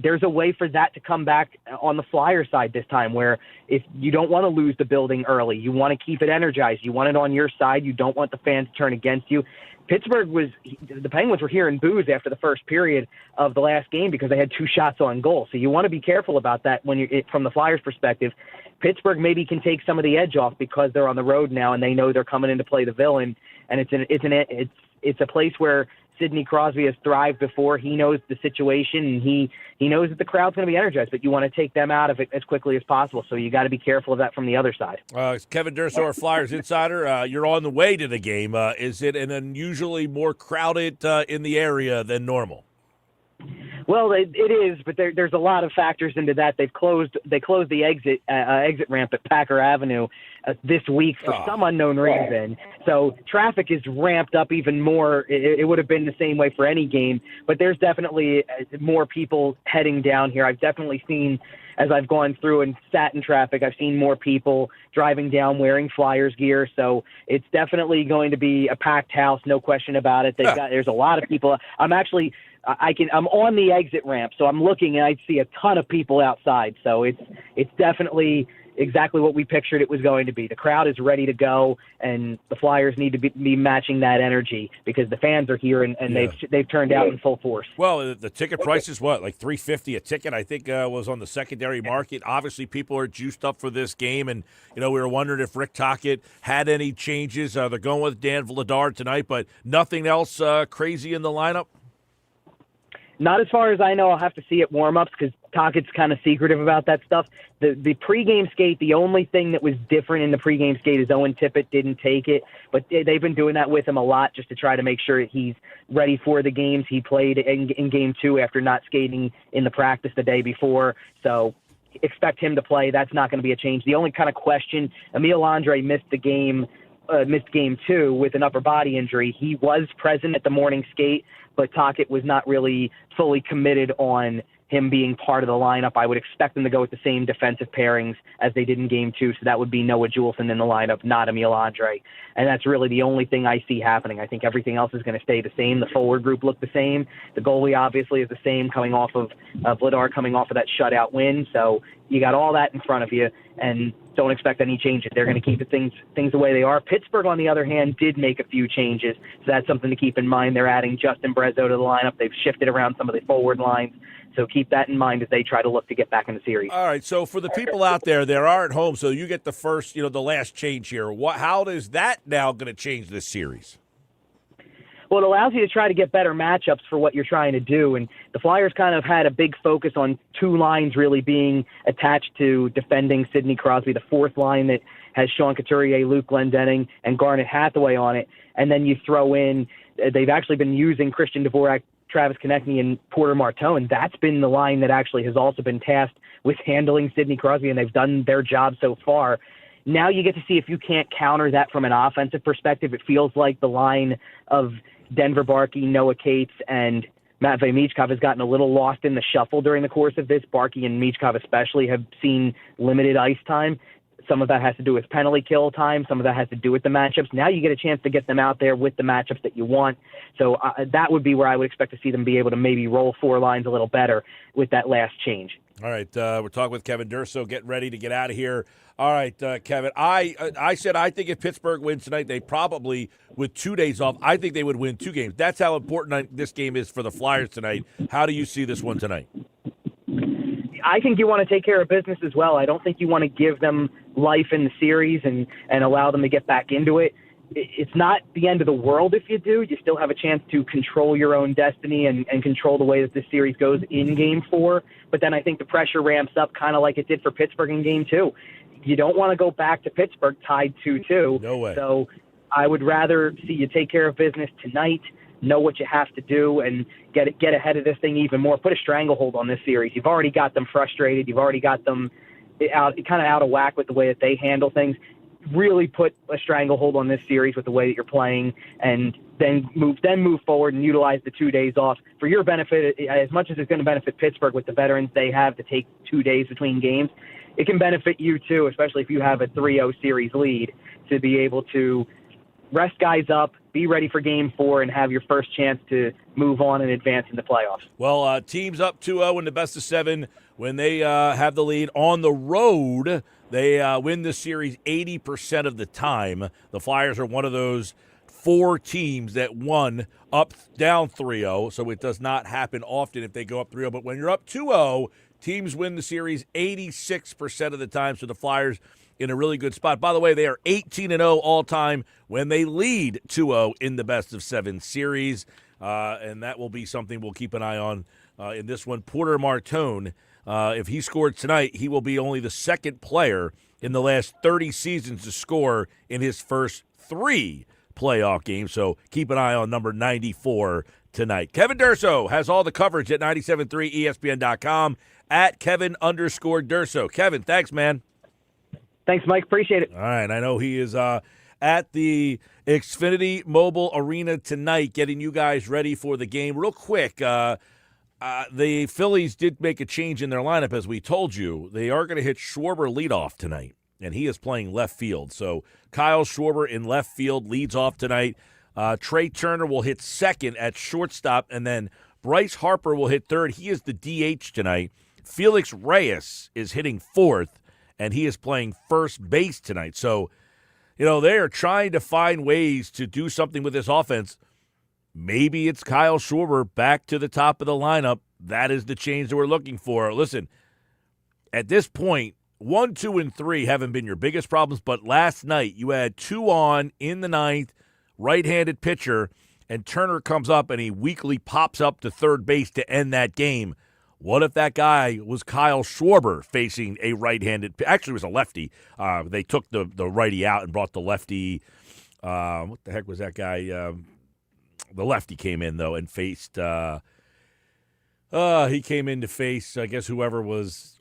There's a way for that to come back on the Flyer side this time, where if you don't want to lose the building early, you want to keep it energized, you want it on your side, you don't want the fans to turn against you. The Penguins were hearing boos after the first period of the last game because they had 2 shots on goal. So you want to be careful about that from the Flyers' perspective. Pittsburgh maybe can take some of the edge off because they're on the road now and they know they're coming in to play the villain, and it's a place where Sidney Crosby has thrived before. He knows the situation, and he knows that the crowd's going to be energized, but you want to take them out of it as quickly as possible. So you got to be careful of that from the other side. Kevin Durso, our Flyers insider. You're on the way to the game. Is it an unusually more crowded in the area than normal? Well, it is, but there's a lot of factors into that. They closed the exit ramp at Packer Avenue this week for some unknown reason. So traffic is ramped up even more. It would have been the same way for any game, but there's definitely more people heading down here. I've definitely seen, as I've gone through and sat in traffic, I've seen more people driving down wearing Flyers gear. So it's definitely going to be a packed house, no question about it. There's a lot of people. I'm actually I'm on the exit ramp, so I'm looking and I see a ton of people outside. So it's definitely exactly what we pictured it was going to be. The crowd is ready to go, and the Flyers need to be matching that energy because the fans are here and they've turned out in full force. Well, the ticket price is what, like $350 a ticket? I think was on the secondary market. Obviously, people are juiced up for this game, and we were wondering if Rick Tocchet had any changes. They're going with Dan Vladar tonight, but nothing else crazy in the lineup. Not as far as I know. I'll have to see at warm-ups because Tockett's kind of secretive about that stuff. The pregame skate, the only thing that was different in the pregame skate is Owen Tippett didn't take it, but they've been doing that with him a lot just to try to make sure that he's ready for the games. He played in Game 2 after not skating in the practice the day before, so expect him to play. That's not going to be a change. The only kind of question, Emil Andre missed Game 2 with an upper body injury. He was present at the morning skate, but Tocchet was not really fully committed on him being part of the lineup. I would expect them to go with the same defensive pairings as they did in Game 2, so that would be Noah Juleson in the lineup, not Emil Andre. And that's really the only thing I see happening. I think everything else is going to stay the same. The forward group looked the same. The goalie obviously is the same, coming off of Vladar coming off of that shutout win. So you got all that in front of you, and don't expect any changes. They're going to keep things the way they are. Pittsburgh, on the other hand, did make a few changes, so that's something to keep in mind. They're adding Justin Brezzo to the lineup. They've shifted around some of the forward lines, so keep that in mind as they try to look to get back in the series. All right, so for the people out there that are at home, so you get the first, the last change here. How is that now going to change this series? Well, it allows you to try to get better matchups for what you're trying to do. And the Flyers kind of had a big focus on two lines really being attached to defending Sidney Crosby, the fourth line that has Sean Couturier, Luke Glendening, and Garnet Hathaway on it. And then you throw in, they've actually been using Christian Dvorak, Travis Konechny, and Porter Martone. That's been the line that actually has also been tasked with handling Sidney Crosby, and they've done their job so far. Now you get to see if you can't counter that from an offensive perspective. It feels like the line of Denver Barkey, Noah Cates, and Matvei Michkov has gotten a little lost in the shuffle during the course of this. Barkey and Michkov especially have seen limited ice time. Some of that has to do with penalty kill time. Some of that has to do with the matchups. Now you get a chance to get them out there with the matchups that you want. So that would be where I would expect to see them be able to maybe roll four lines a little better with that last change. All right, we're talking with Kevin Durso, getting ready to get out of here. All right, Kevin, I said I think if Pittsburgh wins tonight, they probably, with 2 days off, I think they would win two games. That's how important this game is for the Flyers tonight. How do you see this one tonight? I think you want to take care of business as well. I don't think you want to give them life in the series and allow them to get back into it. It's not the end of the world if you do. You still have a chance to control your own destiny and control the way that this series goes in Game 4. But then I think the pressure ramps up kind of like it did for Pittsburgh in Game 2. You don't want to go back to Pittsburgh tied 2-2. No way. So I would rather see you take care of business tonight, know what you have to do, and get ahead of this thing even more. Put a stranglehold on this series. You've already got them frustrated. You've already got them out of whack with the way that they handle things. Really put a stranglehold on this series with the way that you're playing, and then move forward and utilize the 2 days off for your benefit. As much as it's going to benefit Pittsburgh with the veterans they have to take 2 days between games, it can benefit you too, especially if you have a 3-0 series lead, to be able to rest guys up, be ready for Game 4, and have your first chance to move on and advance in the playoffs. Well, teams up 2-0 in the best of 7 when they have the lead on the road. They win the series 80% of the time. The Flyers are one of those 4 teams that won down 3-0, so it does not happen often if they go up 3-0. But when you're up 2-0, teams win the series 86% of the time, so the Flyers in a really good spot. By the way, they are 18-0 all-time when they lead 2-0 in the best of 7 series, and that will be something we'll keep an eye on in this one. Porter Martone, if he scored tonight, he will be only the second player in the last 30 seasons to score in his first 3 playoff games, so keep an eye on number 94 tonight. Kevin Durso has all the coverage at 97.3 ESPN.com at Kevin_Durso. Kevin, thanks, man. Thanks, Mike. Appreciate it. All right. I know he is at the Xfinity Mobile Arena tonight getting you guys ready for the game. Real quick, the Phillies did make a change in their lineup, as we told you. They are going to hit Schwarber leadoff tonight, and he is playing left field. So Kyle Schwarber in left field leads off tonight. Trey Turner will hit second at shortstop, and then Bryce Harper will hit third. He is the DH tonight. Felix Reyes is hitting fourth, and he is playing first base tonight. So, they are trying to find ways to do something with this offense. Maybe it's Kyle Schwarber back to the top of the lineup. That is the change that we're looking for. Listen, at this point, 1, 2, and 3 haven't been your biggest problems, but last night you had 2 on in the ninth, right-handed pitcher, and Turner comes up and he weakly pops up to third base to end that game. What if that guy was Kyle Schwarber facing a right-handed – actually, it was a lefty. They took the righty out and brought the lefty what the heck was that guy? The lefty came in, though, and faced he came in to face, I guess, whoever was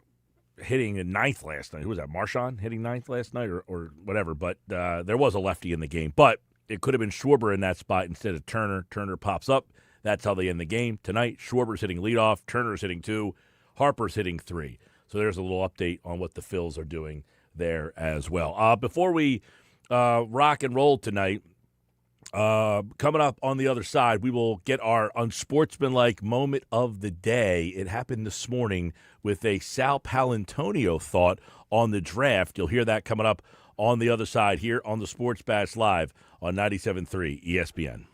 hitting in ninth last night. Who was that, Marchand hitting ninth last night or whatever? But there was a lefty in the game. But it could have been Schwarber in that spot instead of Turner. Turner pops up. That's how they end the game. Tonight, Schwarber's hitting leadoff. Turner's hitting 2. Harper's hitting 3. So there's a little update on what the Phils are doing there as well. Before we rock and roll tonight, coming up on the other side, we will get our unsportsmanlike moment of the day. It happened this morning with a Sal Palantonio thought on the draft. You'll hear that coming up on the other side here on the Sports Bash Live on 97.3 ESPN.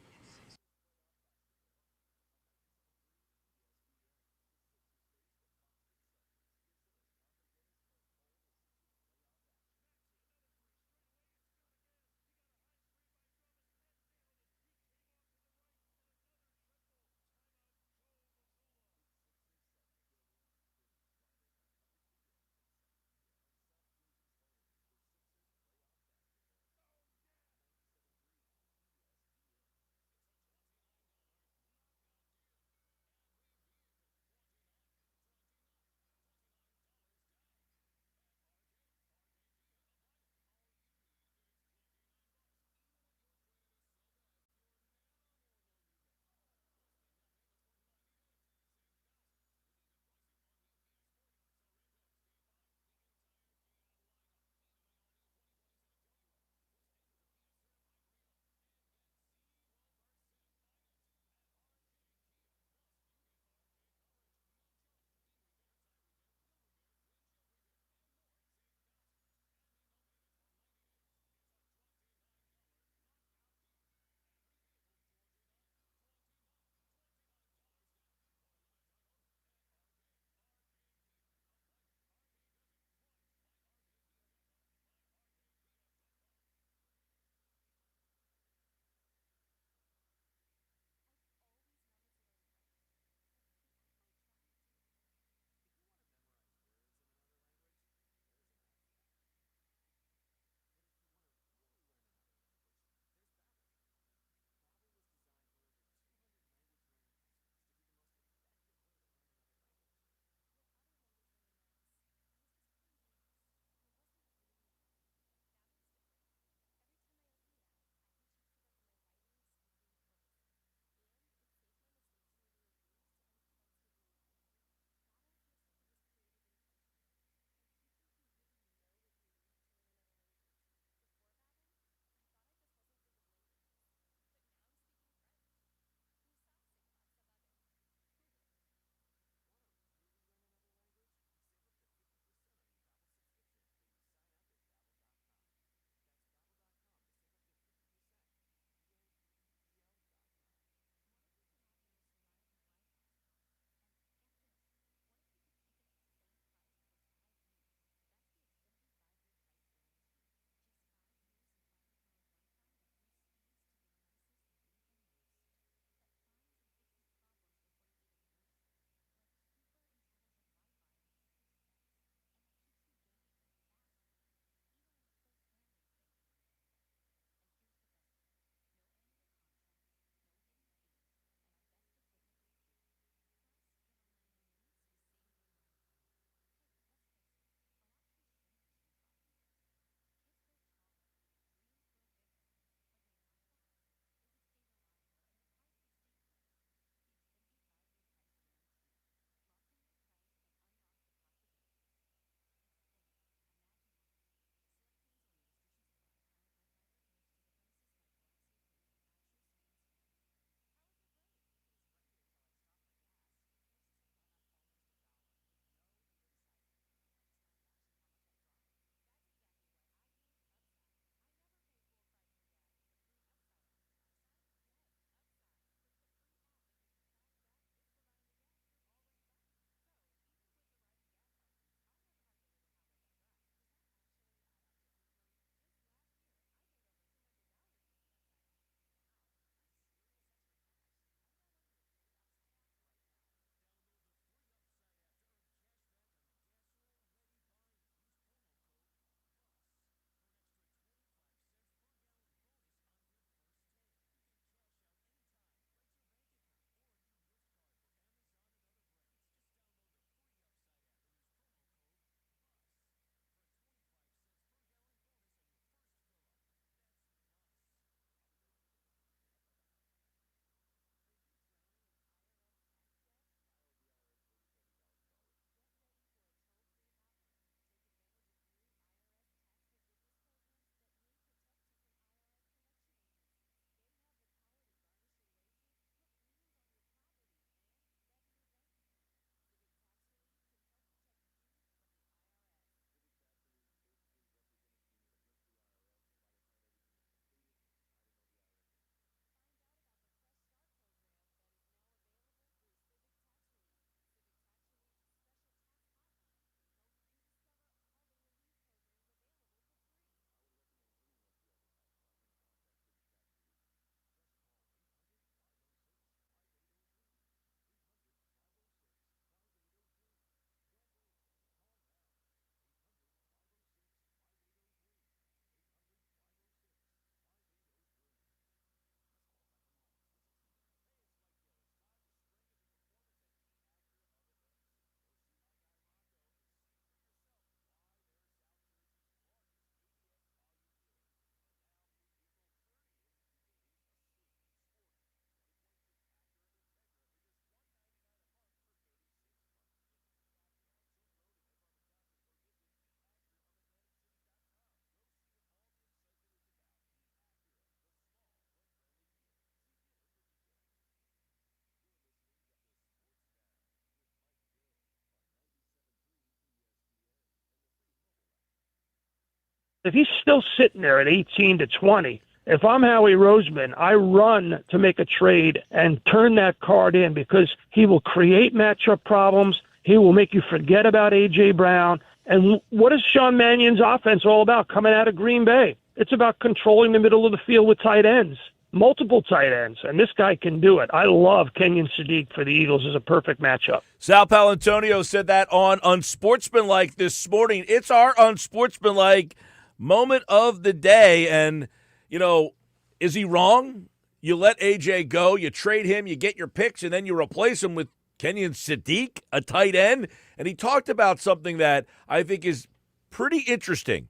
If he's still sitting there at 18-20, if I'm Howie Roseman, I run to make a trade and turn that card in because he will create matchup problems. He will make you forget about A.J. Brown. And what is Sean Mannion's offense all about coming out of Green Bay? It's about controlling the middle of the field with tight ends, multiple tight ends, and this guy can do it. I love Kenyon Sadiq for the Eagles as a perfect matchup. Sal Paolantonio said that on Unsportsmanlike this morning. It's our Unsportsmanlike moment of the day, and, you know, is he wrong? You let A.J. go, you trade him, you get your picks, and then you replace him with Kenyon Sadiq, a tight end. And he talked about something that I think is pretty interesting.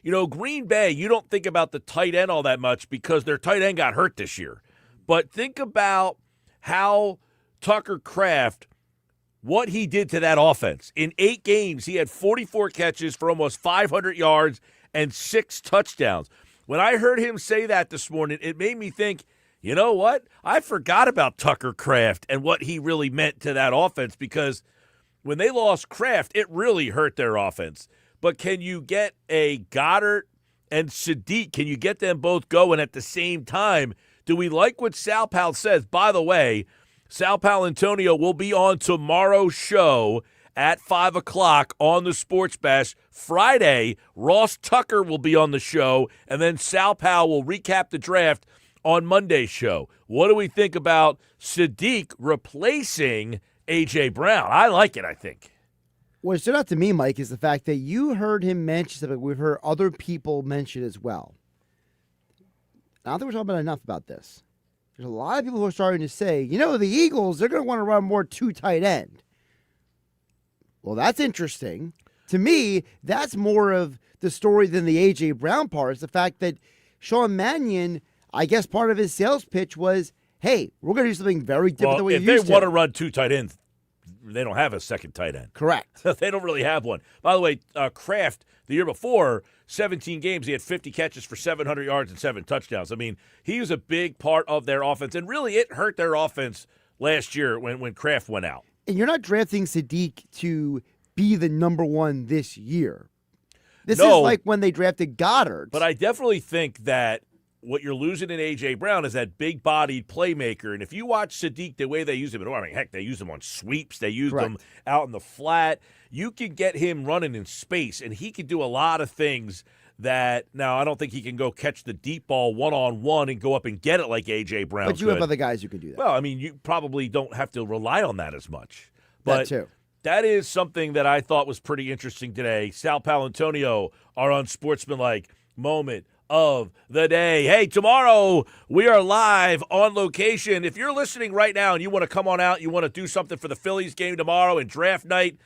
You know, Green Bay, you don't think about the tight end all that much because their tight end got hurt this year. But think about how Tucker Kraft, what he did to that offense. In 8 games, he had 44 catches for almost 500 yards and 6 touchdowns. When I heard him say that this morning, it made me think, you know what? I forgot about Tucker Kraft and what he really meant to that offense, because when they lost Kraft, it really hurt their offense. But can you get a Goddard and Sadiq? Can you get them both going at the same time? Do we like what Sal Pal says? By the way, Sal Paolantonio will be on tomorrow's show at 5 o'clock on the Sports Bash. Friday, Ross Tucker will be on the show, and then Sal Pal will recap the draft on Monday's show. What do we think about Sadiq replacing A.J. Brown? I like it, I think. What stood out to me, Mike, is the fact that you heard him mention something we've heard other people mention as well. I don't think we're talking about enough about this. There's a lot of people who are starting to say, you know, the Eagles, they're going to want to run more 2 tight end. Well, that's interesting. To me, that's more of the story than the A.J. Brown part. Is the fact that Sean Mannion, I guess part of his sales pitch was, hey, we're going to do something very different than we used to. If they want to run 2 tight ends, they don't have a second tight end. Correct. They don't really have one. By the way, Kraft, the year before, 17 games, he had 50 catches for 700 yards and 7 touchdowns. I mean, he was a big part of their offense, and really it hurt their offense last year when Kraft went out. And you're not drafting Sadiq to be the number 1 this year. This No, is like when they drafted Goddard. But I definitely think that what you're losing in A.J. Brown is that big-bodied playmaker. And if you watch Sadiq, the way they use him, I mean, heck, they use him on sweeps. They use him out in the flat. You can get him running in space, and he can do a lot of things that – now, I don't think he can go catch the deep ball one-on-one and go up and get it like A.J. Brown But you have other guys who can do that. Well, I mean, you probably don't have to rely on that as much. But That too. That is something that I thought was pretty interesting today. Sal Paolantonio, our Unsportsmanlike moment of the day. Hey, tomorrow we are live on location. If you're listening right now and you want to come on out, you want to do something for the Phillies game tomorrow and draft night,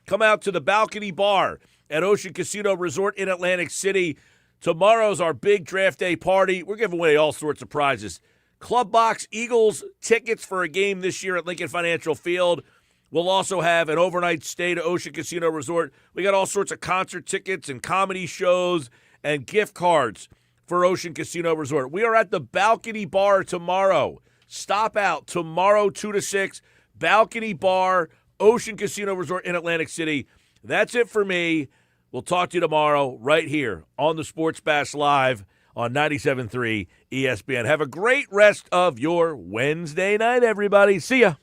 come out to the Balcony Bar at Ocean Casino Resort in Atlantic City. Tomorrow's our big draft day party. We're giving away all sorts of prizes. Club Box Eagles tickets for a game this year at Lincoln Financial Field. We'll also have an overnight stay to Ocean Casino Resort. We got all sorts of concert tickets and comedy shows and gift cards for Ocean Casino Resort. We are at the Balcony Bar tomorrow. Stop out tomorrow 2 to 6. Balcony Bar, Ocean Casino Resort in Atlantic City. That's it for me. We'll talk to you tomorrow right here on the Sports Bash Live on 97.3 ESPN. Have a great rest of your Wednesday night, everybody. See ya.